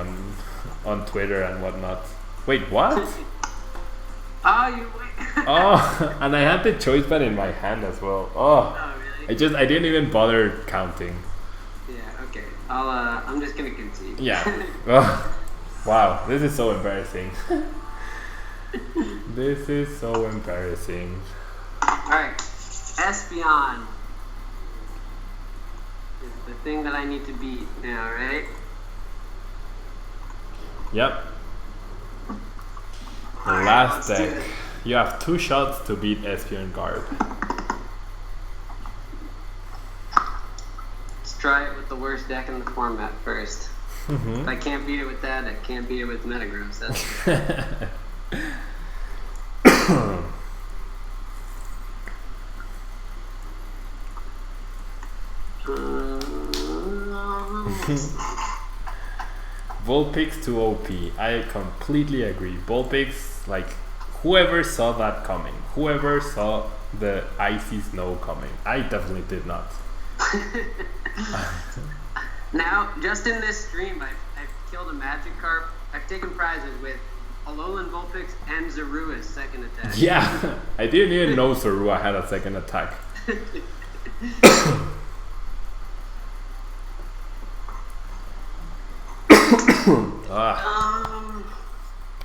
on Twitter and whatnot. Wait, what? Oh, you wait. Oh, and I had the choice pen in my hand as well. Oh, really? I didn't even bother counting. Yeah. Okay. I'm just gonna concede. Yeah. Oh, wow, this is so embarrassing. This is so embarrassing. All right. Espeon is the thing that I need to beat now, right? Yep. The last deck. You have 2 shots to beat Espeon Garb. Let's try it with the worst deck in the format first. If I can't beat it with that, I can't beat it with Metagross. That's Vulpix to OP. I completely agree. Vulpix, like, whoever saw that coming? Whoever saw the icy snow coming? I definitely did not. Now, just in this stream, I've killed a Magikarp. I've taken prizes with Alolan Vulpix and Zorua's second attack. Yeah, I didn't even know Zorua had a second attack.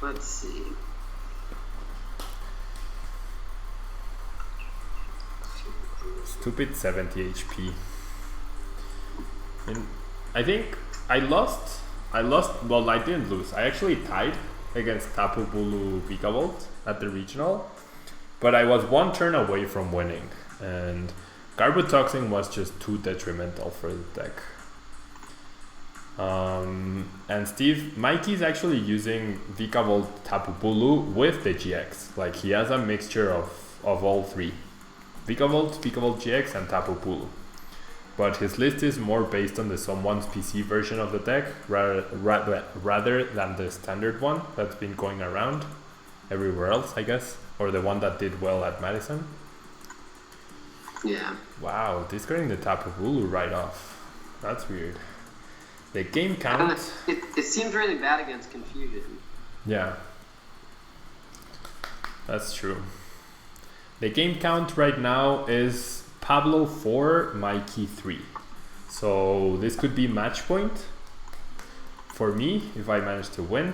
Let's see. Stupid 70 HP. And I think I lost, well, I didn't lose. I actually tied against Tapu Bulu Vikavolt at the regional, but I was 1 turn away from winning, and Garbotoxin was just too detrimental for the deck. And Mikey's actually using Vikavolt Tapu Bulu with the GX. Like, he has a mixture of all 3. Vikavolt GX, and Tapu Bulu. But his list is more based on the someone's PC version of the deck rather than the standard one that's been going around everywhere else, I guess, or the one that did well at Madison. Yeah. Wow, discarding the Tapu Bulu right off. That's weird. The game count. It seems really bad against Confusion. Yeah, that's true. The game count right now is Pablo 4, Mikey 3. So this could be match point for me if I manage to win.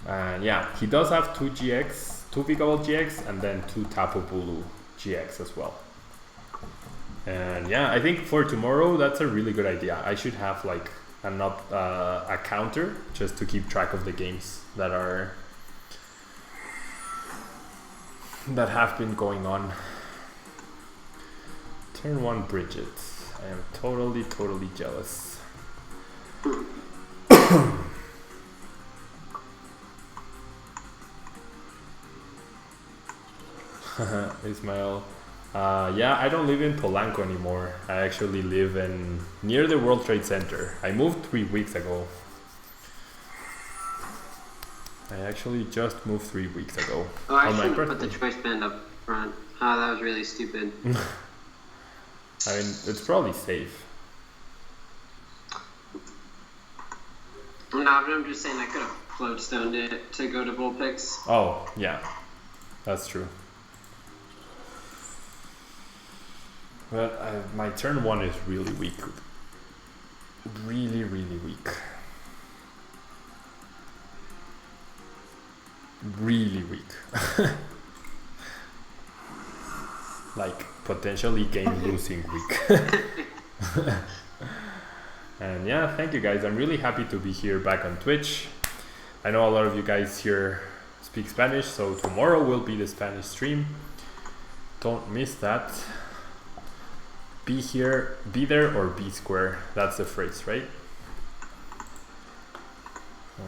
And yeah, he does have 2 GX, 2 Vikavolt GX, and then 2 Tapu Bulu GX as well. And yeah, I think for tomorrow that's a really good idea. I should have like a counter just to keep track of the games that have been going on. Turn 1 Bridget. I am totally jealous. Ismail. Yeah, I don't live in Polanco anymore. I actually live near the World Trade Center. I moved 3 weeks ago. I actually just moved 3 weeks ago. Oh, I shouldn't have put the choice band up front. Oh, that was really stupid. I mean, it's probably safe. No, but I'm just saying I could have floatstoned it to go to Vulpix. Oh, yeah. That's true. But my turn 1 is really weak. Really weak. Really weak. Like, potentially game losing week. And yeah, thank you guys. I'm really happy to be here back on Twitch. I know a lot of you guys here speak Spanish, so tomorrow will be the Spanish stream. Don't miss that. Be here, be there, or be square. That's the phrase, right?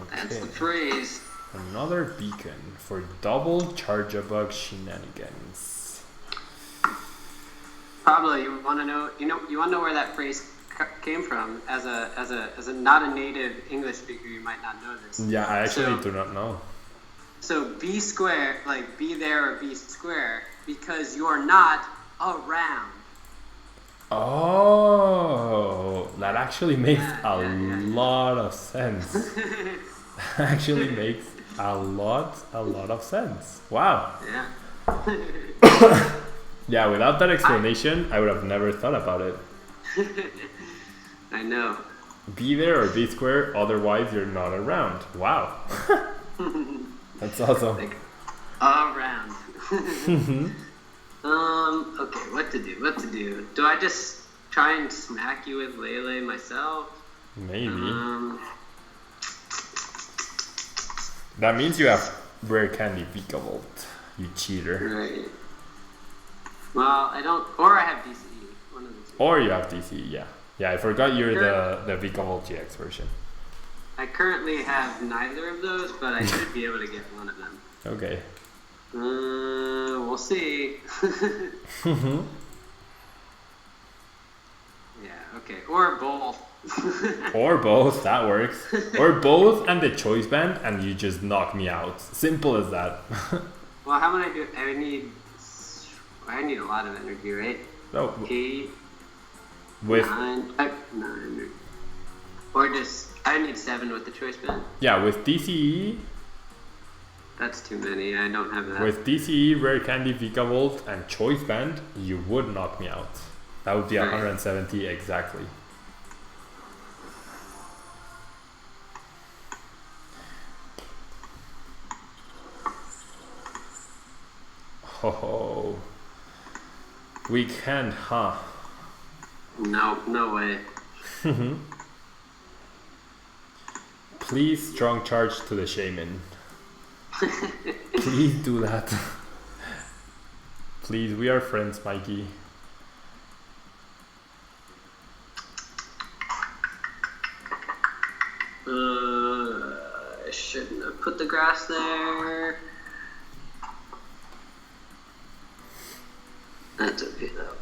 Okay. That's the phrase. Another beacon for double Charge-a-Bug shenanigans. Pablo, you want to know where that phrase came from. As a not a native English speaker, you might not know this. Yeah, I actually do not know. So be square, like be there or be square, because you're not around. Oh, that actually makes a lot of sense. Actually makes a lot of sense. Wow. Yeah. Yeah, without that explanation, I would have never thought about it. I know. Be there or be square, otherwise you're not around. Wow. That's awesome. Like, around. Okay, what to do? Do I just try and smack you with Lele myself? Maybe. That means you have rare candy Vikavolt, you cheater. Right. Well, I don't, or I have DCE. One of the two. Or you have DCE, yeah. Yeah, I forgot you're the Vikavolt GX version. I currently have neither of those, but I should be able to get one of them. Okay. We'll see. Yeah, okay. Or both. Or both, that works. Or both and the choice band, and you just knock me out. Simple as that. Well, how would I do? I need a lot of energy, right? Oh. 8, with 9, or just I need 7 with the choice band. Yeah, with DCE. That's too many. I don't have that. With DCE, rare candy, Vikavolt, and choice band, you would knock me out. That would be 170 exactly. Oh, we can't, huh? No way. Please strong charge to the shaman. Please do that. Please, we are friends, Mikey. I shouldn't have put the grass there. That's okay though.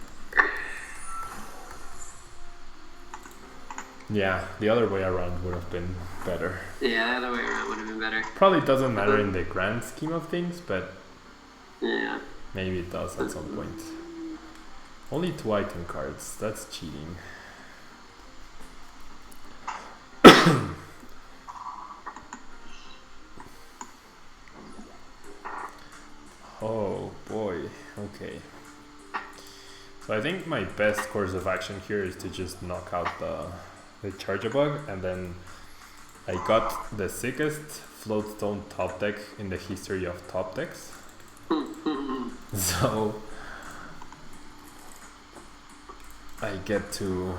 Yeah, the other way around would have been better. Yeah, the other way around would have been better. Probably doesn't matter in the grand scheme of things, but yeah, maybe it does at some point. Only 2 item cards, that's cheating. Oh boy, okay. So I think my best course of action here is to just knock out the Charjabug, and then I got the sickest Floatstone top deck in the history of top decks. So I get to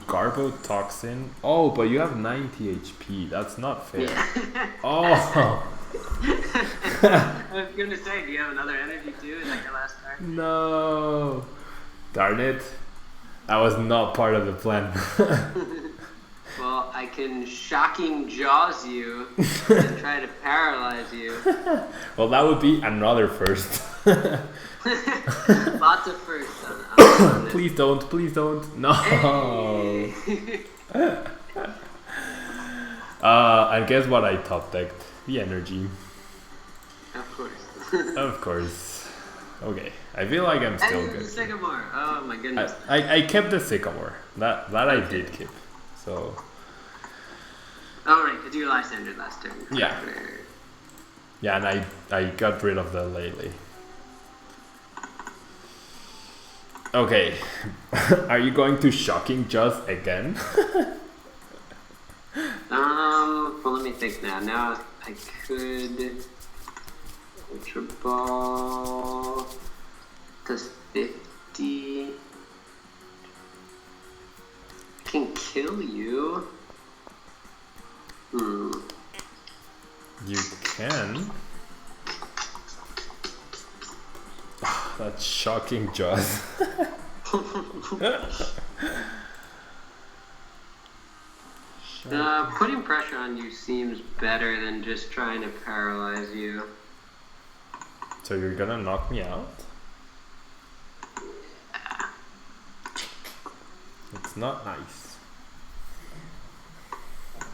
Garbo Toxin. Oh, but you have 90 HP. That's not fair. Oh. I was gonna say, do you have another energy too? Is that your last card? No. Darn it. That was not part of the plan. Well, I can shocking jaws you and try to paralyze you. Well, that would be another first. Lots of firsts. Please don't. No. Hey. And guess what I top decked? The energy. Of course. Of course. Okay. I feel like I'm still and good. the Sycamore. Oh my goodness. I kept the Sycamore. That I did keep. So. Oh right, because you Lysandered last turn. Yeah. Yeah, and I got rid of the Lele. Okay. Are you going to Shocking Jaws again? Well, let me think now. Now I could Ultra Ball does 50. I can kill you. You can. That's Shocking Jaws. Putting pressure on you seems better than just trying to paralyze you. So you're gonna knock me out? It's not nice.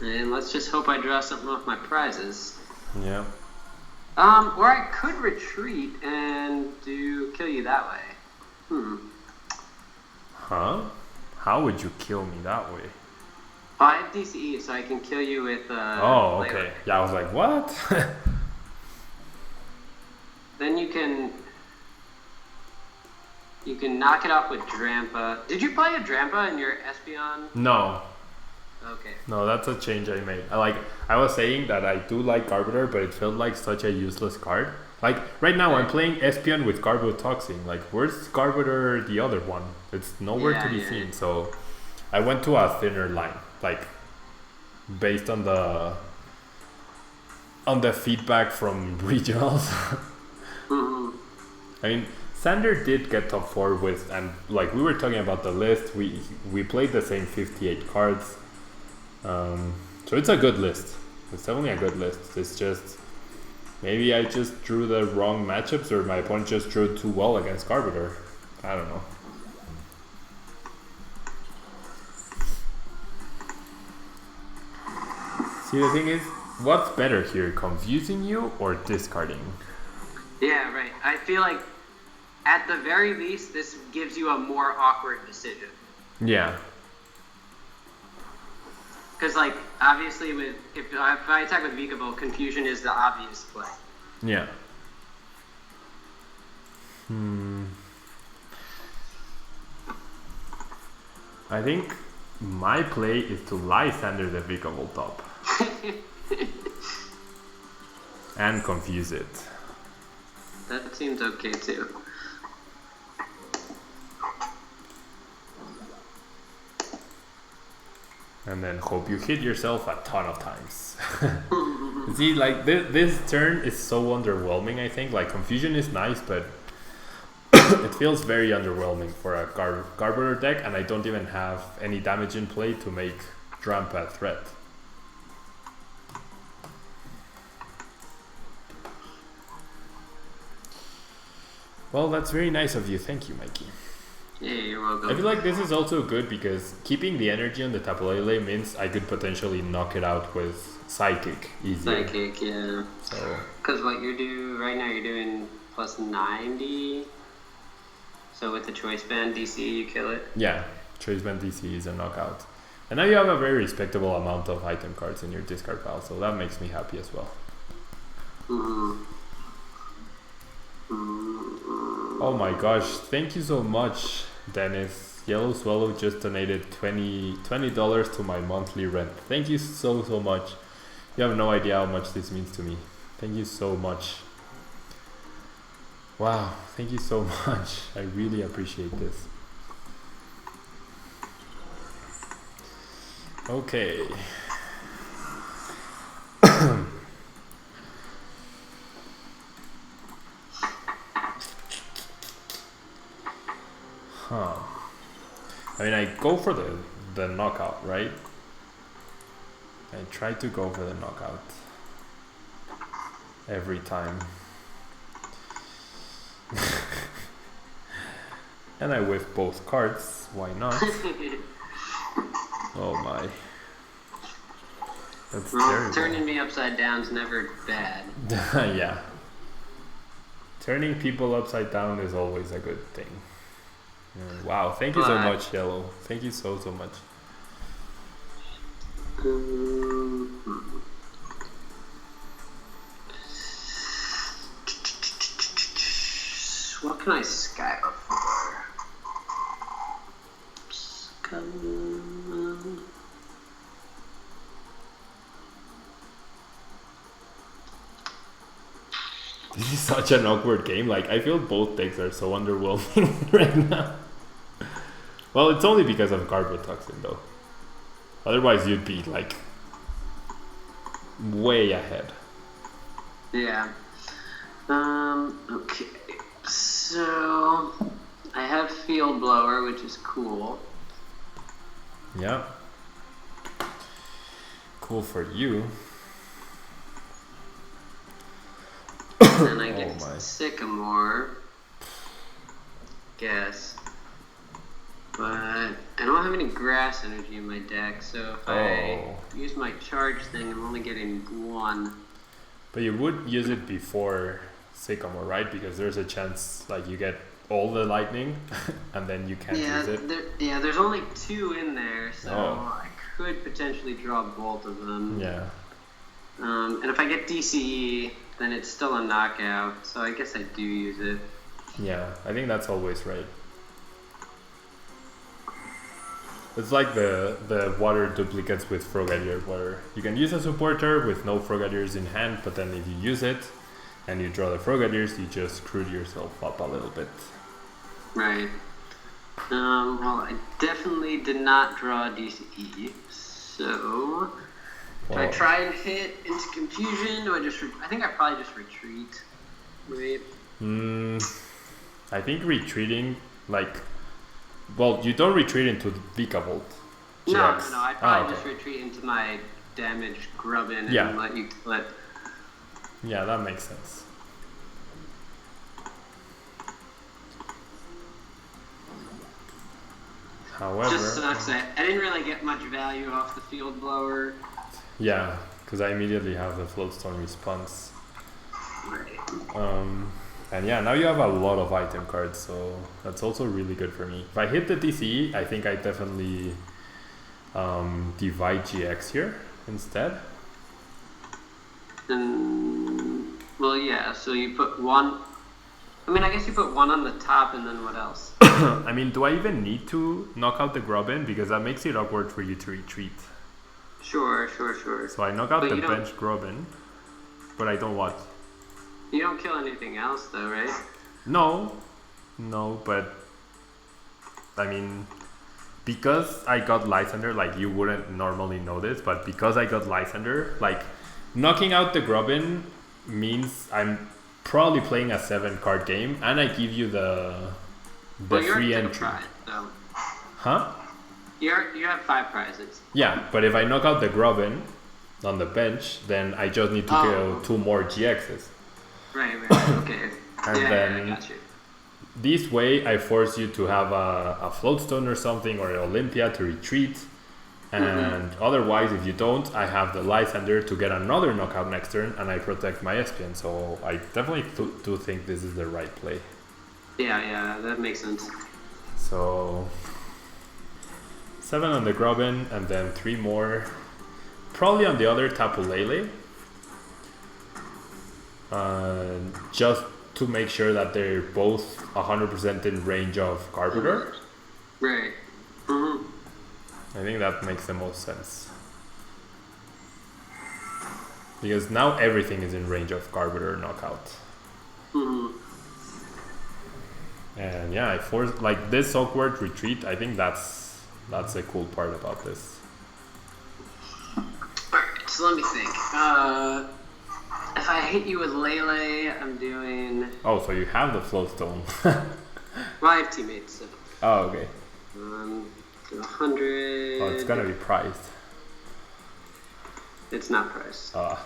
And let's just hope I draw something off my prizes. Yeah. Or I could retreat and kill you that way. Huh? How would you kill me that way? I have DCE, so I can kill you with. Oh, okay. Yeah, I was like, what? Then you can knock it off with Drampa. Did you play a Drampa in your Espeon? No. Okay. No, that's a change I made. I was saying that I do like Garbodor, but it felt like such a useless card. Like, right now I'm playing Espeon with Garbotoxin. Like, where's Garbodor the other one? It's nowhere to be seen. So I went to a thinner line, like, based on the feedback from regionals. I mean, Sander did get top 4 with, and like we were talking about the list, we played the same 58 cards. So it's a good list. It's definitely a good list. It's just, maybe I just drew the wrong matchups, or my opponent just drew too well against Garbodor. I don't know. See, the thing is, what's better here, confusing you or discarding? Yeah, right. I feel like at the very least, this gives you a more awkward decision. Yeah. Because, like, obviously, if I attack with Vikabo, confusion is the obvious play. Yeah. I think my play is to Lysander the Vikabo top. And confuse it. That seems okay too. And then hope you hit yourself a ton of times. See, like this turn is so underwhelming, I think. Like, confusion is nice, but it feels very underwhelming for a Garbodor deck, and I don't even have any damage in play to make Drampa a threat. Well, that's very nice of you. Thank you, Mikey. Yeah, you're welcome. I feel like this is also good because keeping the energy on the Tapu Lele means I could potentially knock it out with Psychic easier. Psychic, yeah. So, because what you're doing right now, you're doing plus 90. So with the Choice Band DC, you kill it? Yeah, Choice Band DC is a knockout. And now you have a very respectable amount of item cards in your discard pile, so that makes me happy as well. Oh my gosh, thank you so much, Dennis. Yellow Swallow just donated $20 to my monthly rent. Thank you so much. You have no idea how much this means to me. Thank you so much. Wow, thank you so much. I really appreciate this. Okay. I mean, I go for the knockout, right? I try to go for the knockout every time. And I whiff both cards, why not? Oh my. That's terrible. Turning me upside down is never bad. Yeah. Turning people upside down is always a good thing. Wow, thank you so much, Yellow. Thank you so much. What can I Sky up for? This is such an awkward game. Like, I feel both decks are so underwhelming right now. Well, it's only because of Garbotoxin though. Otherwise, you'd be like way ahead. Yeah. Okay. So I have Field Blower, which is cool. Yeah. Cool for you. And I get Sycamore. Guess. But I don't have any grass energy in my deck, so if I use my charge thing, I'm only getting 1. But you would use it before Sycamore, right? Because there's a chance like you get all the lightning and then you can't use it. There's only 2 in there, so I could potentially draw both of them. Yeah. And if I get DCE, then it's still a knockout, so I guess I do use it. Yeah, I think that's always right. It's like the water duplicates with Frogadier, where you can use a supporter with no Frogadiers in hand, but then if you use it and you draw the Frogadiers, you just screwed yourself up a little bit. Right. Well, I definitely did not draw DCE, so do I try and hit into confusion? Do I just? I think I probably just retreat. Right. I think retreating, like, well, you don't retreat into Vikavolt. No, I'd probably just retreat into my damage Grubbin and let you kill it. Yeah, that makes sense. However, just sucks that I didn't really get much value off the field blower. Yeah, because I immediately have the Floatstone response. Right. And yeah, now you have a lot of item cards, so that's also really good for me. If I hit the DCE, I think I definitely divide GX here instead. Well, yeah, so you put 1. I mean, I guess you put 1 on the top, and then what else? I mean, do I even need to knock out the Grubbin? Because that makes it awkward for you to retreat. Sure. So I knock out the bench Grubbin, but I don't what? You don't kill anything else, though, right? No, but I mean, because I got Lysander, like you wouldn't normally know this, but because I got Lysander, like knocking out the Grubbin means I'm probably playing a 7-card game, and I give you the free entry. Prize, so. Huh? You have 5 prizes. Yeah, but if I knock out the Grubbin on the bench, then I just need to kill 2 more GXs. Right, okay. And then I got you. This way I force you to have a Floatstone or something, or an Olympia to retreat. And otherwise, if you don't, I have the Lysander to get another knockout next turn, and I protect my Espion. So I definitely do think this is the right play. Yeah, that makes sense. So 7 on the Grubbin, and then 3 more. Probably on the other Tapu Lele. Just to make sure that they're both 100% in range of Carburetor. Right. I think that makes the most sense. Because now everything is in range of Carburetor knockout. And yeah, I forced like this awkward retreat. I think that's a cool part about this. Alright, so let me think. If I hit you with Lele, I'm doing... Oh, so you have the Floatstone. Well, I have teammates, so... Oh, okay. 100... Oh, it's gonna be prized. It's not priced. Okay.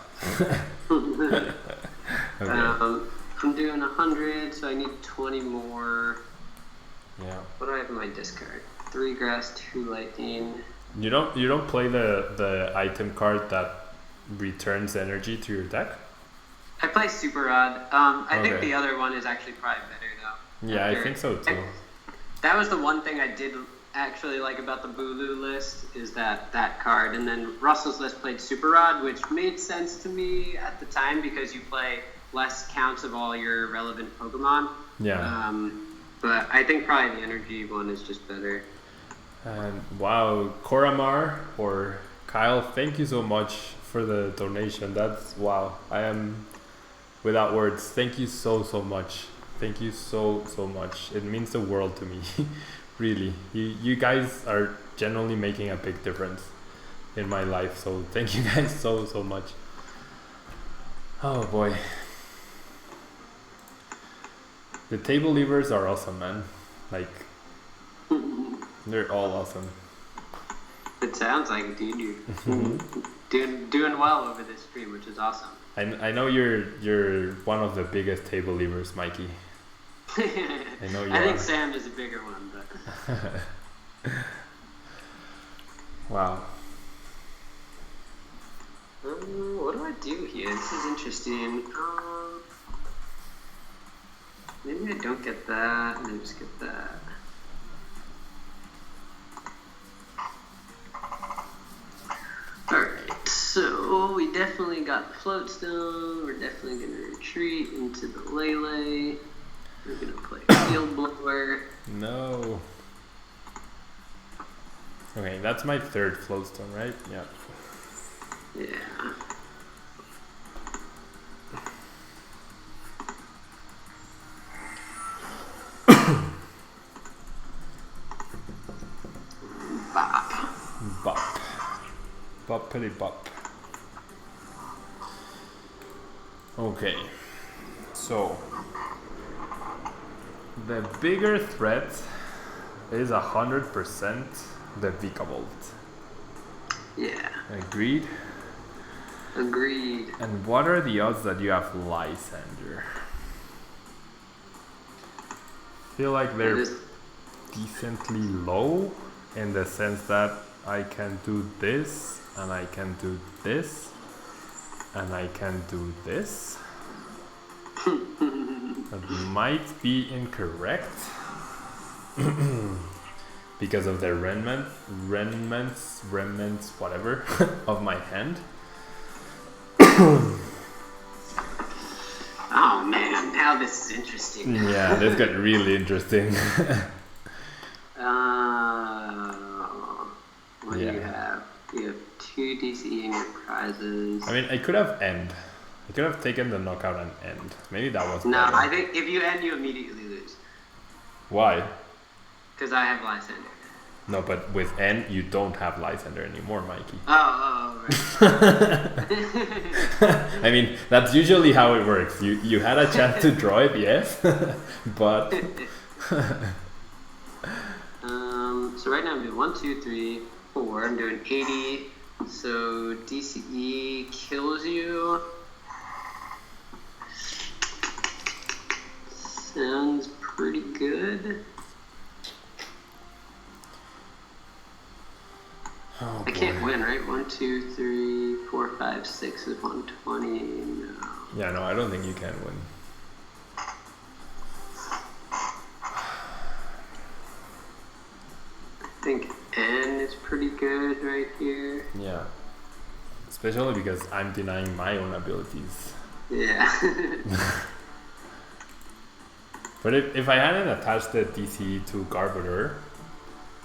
I'm doing 100, so I need 20 more. Yeah. What do I have in my discard? 3 grass, 2 lightning. You don't play the item card that returns energy to your deck? I play Super Rod. I think the other one is actually probably better though. Yeah, I think so too. That was the one thing I did actually like about the Bulu list, is that card. And then Russell's list played Super Rod, which made sense to me at the time because you play less counts of all your relevant Pokemon. Yeah. But I think probably the energy one is just better. And wow, Koramar or Kyle, thank you so much for the donation. That's wow. I am without words. Thank you so much. Thank you so much. It means the world to me. Really. You guys are genuinely making a big difference in my life. So thank you guys so much. Oh boy. The table levers are awesome, man. Like, they're all awesome. It sounds like it, dude. You're doing well over this stream, which is awesome. I know you're one of the biggest table levers, Mikey. I know you I think Sam is a bigger one, but Wow. What do I do here? This is interesting. Maybe I don't get that, and I just get that. Alright, so we definitely got Floatstone. We're definitely going to retreat into the Lele. We're going to play Field Blower. No. Okay, that's my third Floatstone, right? Yeah. Yeah. Bop. Bop. Boppity bop. Okay. So the bigger threat is 100% the Vikavolt. Yeah. Agreed? Agreed. And what are the odds that you have Lysander? Feel like they're decently low in the sense that I can do this and I can do this and I can do this. That might be incorrect because of the remnants, whatever, of my hand. Oh man, now this is interesting. Yeah, this got really interesting. What do you have? You have 2 DCE in your prizes. I mean, I could have end. I could have taken the knockout and end. Maybe that was No, better. I think if you end, you immediately lose. Why? Because I have Lysander. No, but with N, you don't have Lysander anymore, Mikey. Oh, right. I mean, that's usually how it works. You had a chance to draw it, yes, but... So right now I'm doing 1, 2, 3, 4. I'm doing 80. So DCE kills you. Sounds pretty good. Oh, I can't win, right? 1, 2, 3, 4, 5, 6 is 120. No. Yeah, no, I don't think you can win. I think N is pretty good right here. Yeah. Especially because I'm denying my own abilities. Yeah. But if I hadn't attached the DCE to Garbodor,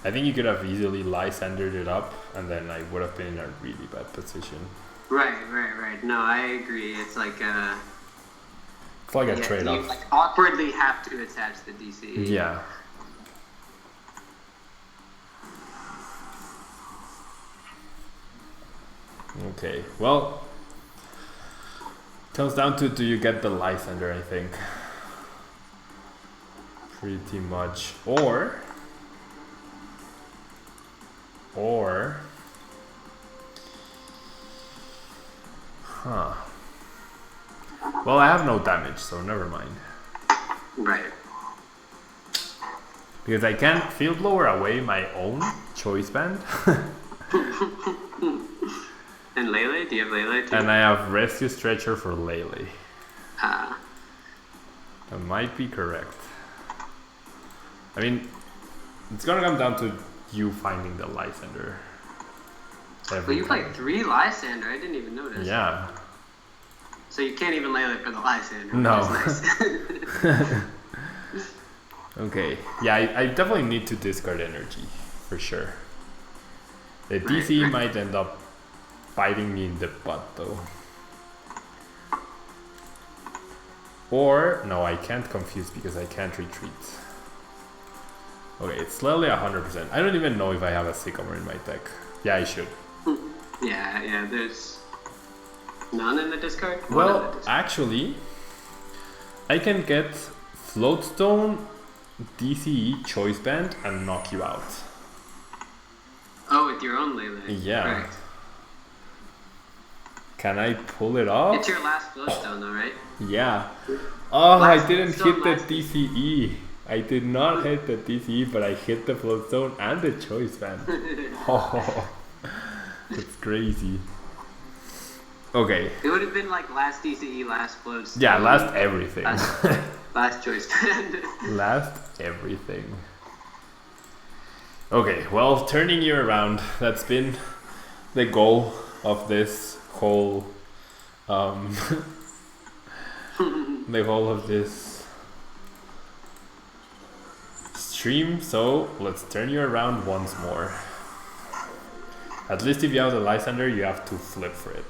I think you could have easily Lysandered it up, and then I would have been in a really bad position. Right. No, I agree. It's like a... It's like a trade-off. You like awkwardly have to attach the DCE. Yeah. Okay, well, comes down to do you get the Lysander, I think. Pretty much. Or well, I have no damage, so never mind. Right. Because I can field blower away my own choice band. And Lele? Do you have Lele too? And I have rescue stretcher for Lele. Ah. That might be correct. I mean, it's gonna come down to you finding the Lysander. Well, you played 3 Lysander. I didn't even notice. Yeah. So you can't even Lele for the Lysander. No. Which is nice. Okay. Yeah, I definitely need to discard energy for sure. The DC might end up biting me in the butt though. Or no, I can't confuse because I can't retreat. Okay, it's slightly 100%. I don't even know if I have a Sycamore in my deck. Yeah, I should. Yeah, there's none in the discard? Well, actually, I can get Floatstone, DCE, Choice Band, and knock you out. Oh, with your own Lele. Yeah. Correct. Can I pull it off? It's your last Floatstone though, right? Yeah. Oh, Last I didn't Floatstone, hit the DCE. I did not hit the DCE, but I hit the float zone and the choice band. Oh, that's crazy. Okay. It would have been like last DCE, last float zone. Yeah, last everything. Last choice band. Last everything. Okay, well, turning you around, that's been the goal of this whole the whole of this stream. So let's turn you around once more. At least if you have the Lysander, you have to flip for it.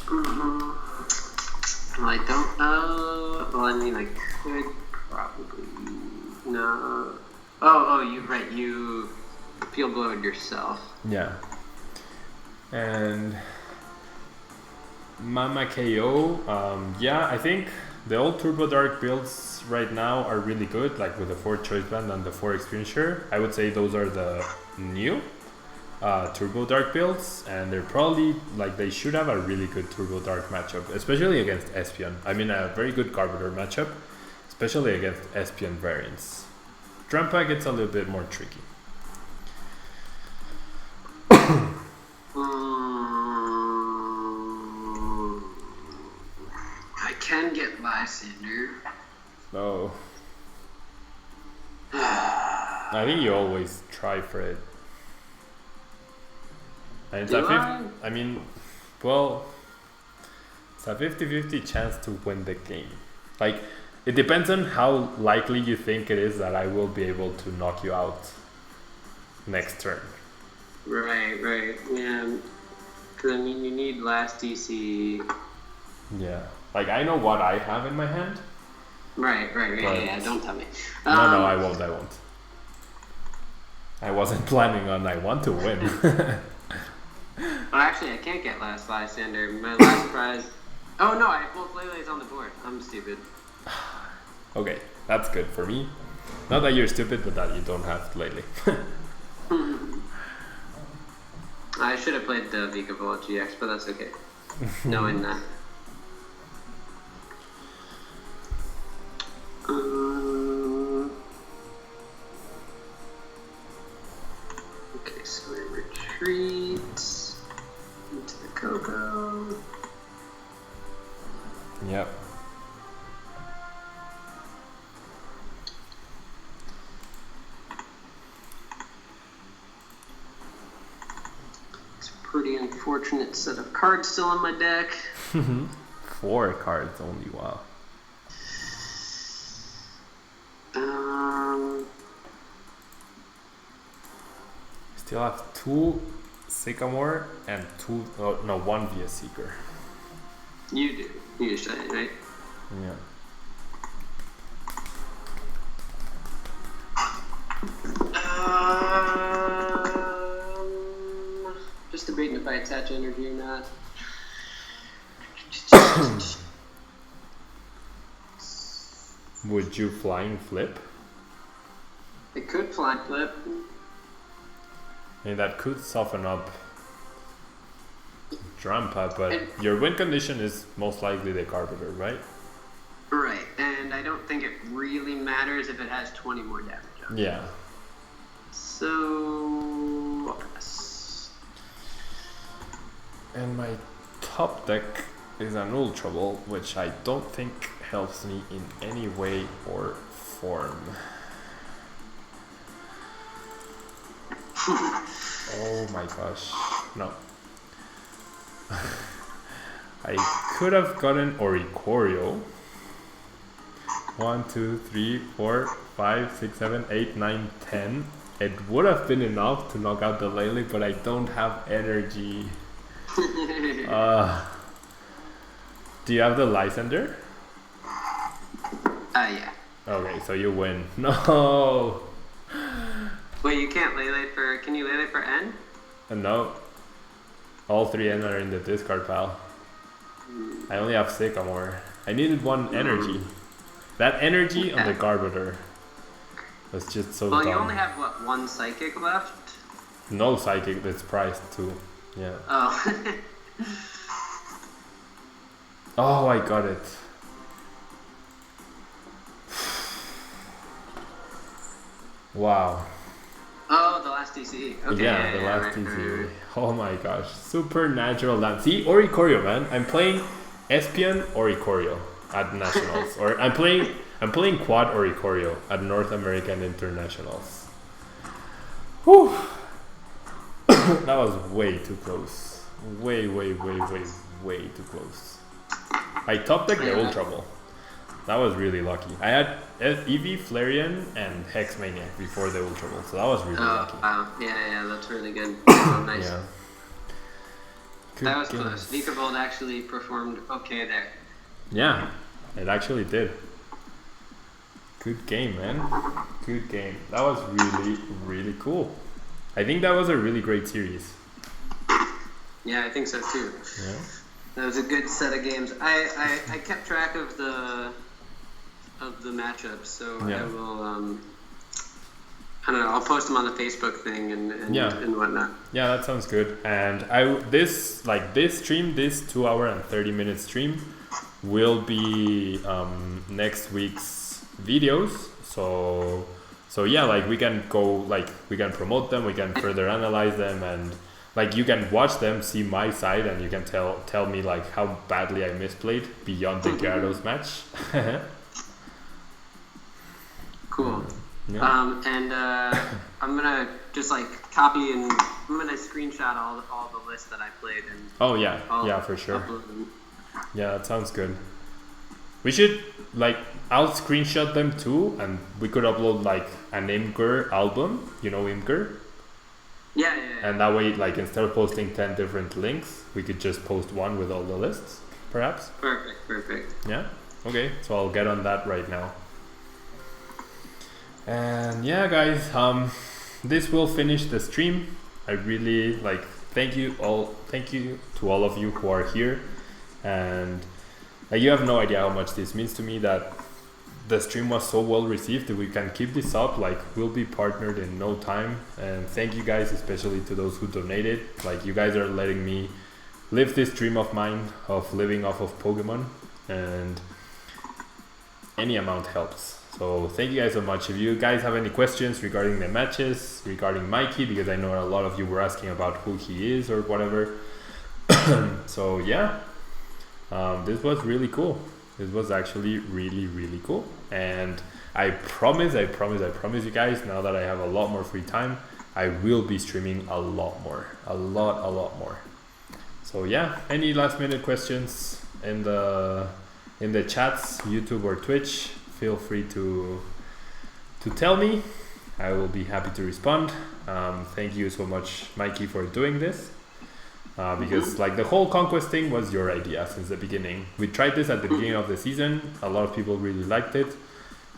Well, I don't know. Well, I mean, I could probably. No. Oh, you're right. You field blowed yourself. Yeah. And Mama KO, yeah, I think the old Turbo Dark builds right now are really good, like with the 4 choice band and the 4 experience share. I would say those are the new Turbo Dark builds, and they're probably, like, they should have a really good Turbo Dark matchup, especially against Espion. I mean, a very good Carburetor matchup, especially against Espion variants. Drampa gets a little bit more tricky. I can get Lysander. No. I think you always try for it. And it's it's a 50-50 chance to win the game. Like, it depends on how likely you think it is that I will be able to knock you out next turn. Right, yeah. Because, I mean, you need last DC. Yeah. Like, I know what I have in my hand. Right, yeah, don't tell me. No, I won't. I wasn't planning on I want to win. Well, actually, I can't get last Lysander. My last prize... Oh, no, I have both Lele's on the board. I'm stupid. Okay, that's good for me. Not that you're stupid, but that you don't have Lele. I should have played the Vika Volt GX, but that's okay. Knowing that. Okay, so I retreat into the Coco. Yep. It's a pretty unfortunate set of cards still on my deck. 4 cards only, wow. Still have 2 Sycamore and 1 Via Seeker. You do. You just said it, right? Yeah. Just debating if I attach energy or not. Would you flying flip? It could fly flip. And that could soften up Drampa, but your win condition is most likely the Carburetor, right? Right, and I don't think it really matters if it has 20 more damage on it. Yeah. So... And my top deck is an Ultra Ball, which I don't think helps me in any way or form. Oh my gosh, no. I could have gotten Oricorio. 1, 2, 3, 4, 5, 6, 7, 8, 9, 10. It would have been enough to knock out the Lele, but I don't have energy. Do you have the Lysander? Yeah. Okay, so you win. No! Wait, you can't Lele for... Can you Lele for N? No. All 3 N are in the discard pile. I only have Sycamore. I needed 1 energy. That energy on the Carburetor was just so dumb. Well, you only have, what, 1 Psychic left? No Psychic, that's priced too. Yeah. Oh. Oh, I got it. Wow. Oh, the last TCE. Okay. Yeah, the last TCE. Oh my gosh, supernatural dance. See, Oricorio, man. I'm playing Espion Oricorio at nationals, or I'm playing quad Oricorio at North American internationals. Whew. That was way too close. Way too close. I top decked the Ultra Ball. That was really lucky. I had Eevee, Flareon, and Hex Maniac before the Ultra Ball, so that was really lucky. Wow. Yeah, that's really good. Nice. Yeah. That was close. Vikavolt actually performed okay there. Yeah, it actually did. Good game, man. Good game. That was really cool. I think that was a really great series. Yeah, I think so too. Yeah. That was a good set of games. I kept track of the matchups, so yeah. I will I don't know, I'll post them on the Facebook thing and whatnot. Yeah, that sounds good. And this stream, this 2 hour and 30 minute stream will be next week's videos. So yeah, like we can promote them, we can further analyze them, and like you can watch them, see my side, and you can tell me like how badly I misplayed beyond the Gyarados match. Cool. Yeah. I'm gonna just like copy and I'm gonna screenshot all the lists that I played and. Oh yeah, for sure. Yeah, that sounds good. We should I'll screenshot them too, and we could upload like an Imgur album. You know Imgur? Yeah. And that way, like instead of posting 10 different links, we could just post one with all the lists, perhaps. Perfect. Yeah. Okay. So I'll get on that right now. And yeah, guys, this will finish the stream. I really thank you to all of you who are here, and you have no idea how much this means to me that the stream was so well received that we can keep this up. Like, we'll be partnered in no time, and thank you guys, especially to those who donated. Like, you guys are letting me live this dream of mine of living off of Pokemon, and any amount helps. So thank you guys so much. If you guys have any questions regarding the matches, regarding Mikey, because I know a lot of you were asking about who he is or whatever. So yeah, this was really cool. This was actually really cool. And I promise you guys, now that I have a lot more free time, I will be streaming a lot more. A lot more. So yeah, any last minute questions in the chats, YouTube or Twitch, feel free to tell me. I will be happy to respond. Thank you so much, Mikey, for doing this. Because like the whole Conquest thing was your idea since the beginning. We tried this at the beginning of the season. A lot of people really liked it.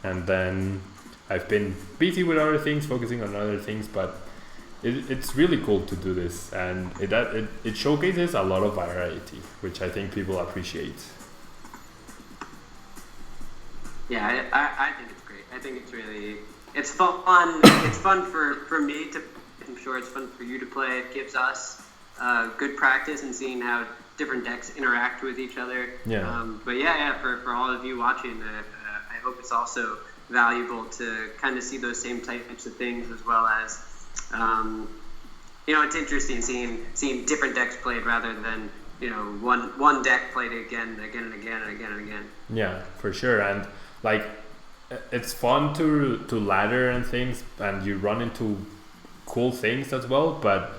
And then I've been busy with other things, focusing on other things, but it's really cool to do this. And it showcases a lot of variety, which I think people appreciate. Yeah, I think it's great. I think it's fun. It's fun for me to. I'm sure it's fun for you to play. It gives us good practice in seeing how different decks interact with each other. Yeah. But yeah, for all of you watching, I hope it's also valuable to kind of see those same types of things, as well as it's interesting seeing different decks played rather than one deck played again and again. Yeah, for sure. And like, it's fun to ladder and things, and you run into cool things as well, but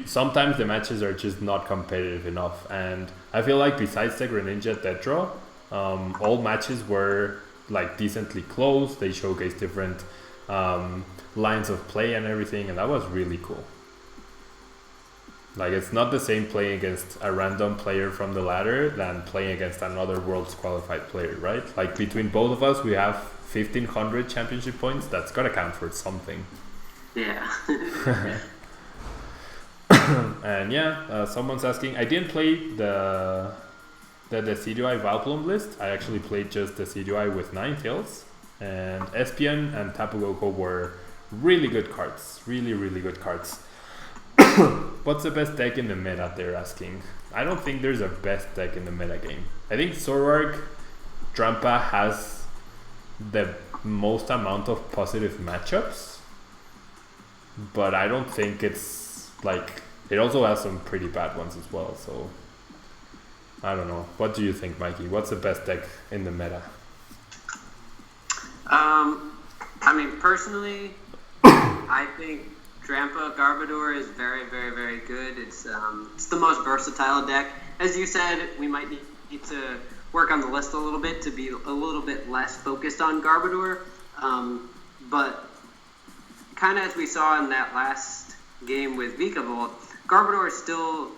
sometimes the matches are just not competitive enough. And I feel like besides the Greninja Tetra, all matches were like decently close. They showcased different lines of play and everything, and that was really cool. Like, it's not the same playing against a random player from the ladder than playing against another Worlds qualified player, right? Like, between both of us, we have 1,500 championship points. That's gotta count for something. Yeah. And yeah, someone's asking, I didn't play the CDI Valplum list. I actually played just the CDI with Ninetales, and Espion and Tapu Koko were really good cards. Really good cards. What's the best deck in the meta, they're asking. I don't think there's a best deck in the meta game. I think Zoroark Drampa has the most amount of positive matchups, but I don't think it's like, it also has some pretty bad ones as well, so I don't know. What do you think, Mikey? What's the best deck in the meta? I mean, personally, I think Drampa Garbodor is very, very, very good. It's the most versatile deck. As you said, we might need to work on the list a little bit to be a little bit less focused on Garbodor. But kind of as we saw in that last game with Vikavolt, Garbodor is still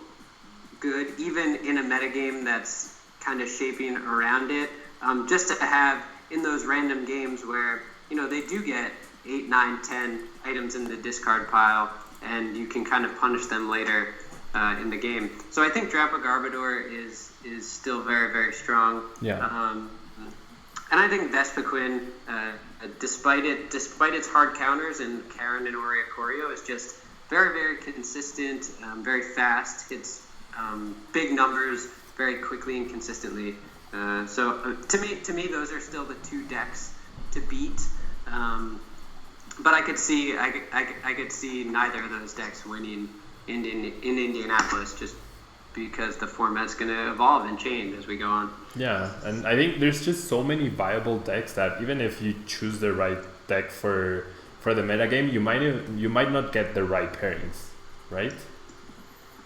good, even in a metagame that's kind of shaping around it. Just to have in those random games where, you know, they do get 8, 9, 10 items in the discard pile, and you can kind of punish them later in the game. So I think Drampa Garbodor is still very, very strong. Yeah. And I think Vespiquen, despite its hard counters and Karen and Oricorio, is just very, very consistent, very fast, hits big numbers very quickly and consistently. So to me, those are still the two decks to beat. But I could see neither of those decks winning in Indianapolis, just because the format's going to evolve and change as we go on. Yeah, and I think there's just so many viable decks that even if you choose the right deck for the metagame, you might not get the right pairings, right?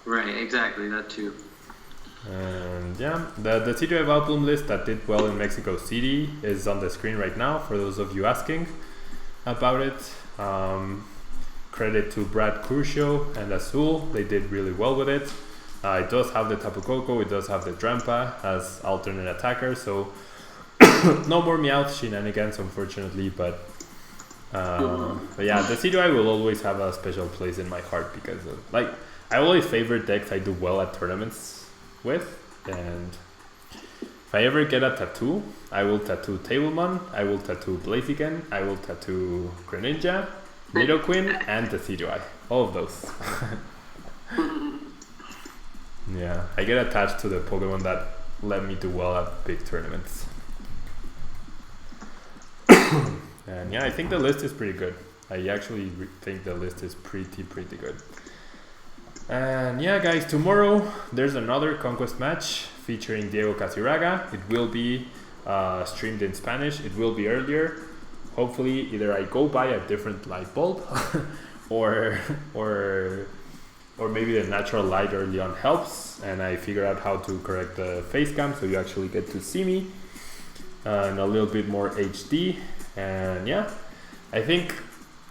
Right, exactly, that too. And yeah, the C2 album list that did well in Mexico City is on the screen right now for those of you asking about it. Credit to Brad Crucio and Azul, they did really well with it. It does have the Tapu Koko, it does have the Drampa as alternate attacker, so no more Meowth shenanigans, unfortunately, but yeah, the C2I will always have a special place in my heart because of, like, I always favorite decks I do well at tournaments with, and if I ever get a tattoo, I will tattoo Tablemon, I will tattoo Blaziken, I will tattoo Greninja, Nidoqueen, and the C2I. All of those. Yeah, I get attached to the Pokemon that let me do well at big tournaments. And yeah, I think the list is pretty good. I actually think the list is pretty good. And yeah, guys, tomorrow there's another Conquest match featuring Diego Casiraga. It will be streamed in Spanish. It will be earlier. Hopefully, either I go buy a different light bulb, or maybe the natural light early on helps, and I figure out how to correct the face cam so you actually get to see me in a little bit more HD. And yeah, I think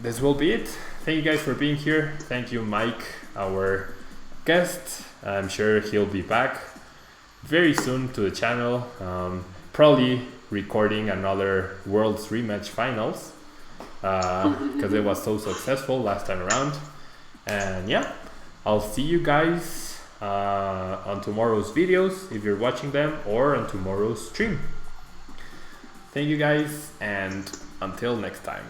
this will be it. Thank you guys for being here. Thank you, Mike, our guest. I'm sure he'll be back very soon to the channel, probably recording another Worlds Rematch Finals because it was so successful last time around. And yeah, I'll see you guys on tomorrow's videos if you're watching them, or on tomorrow's stream. Thank you guys, and until next time.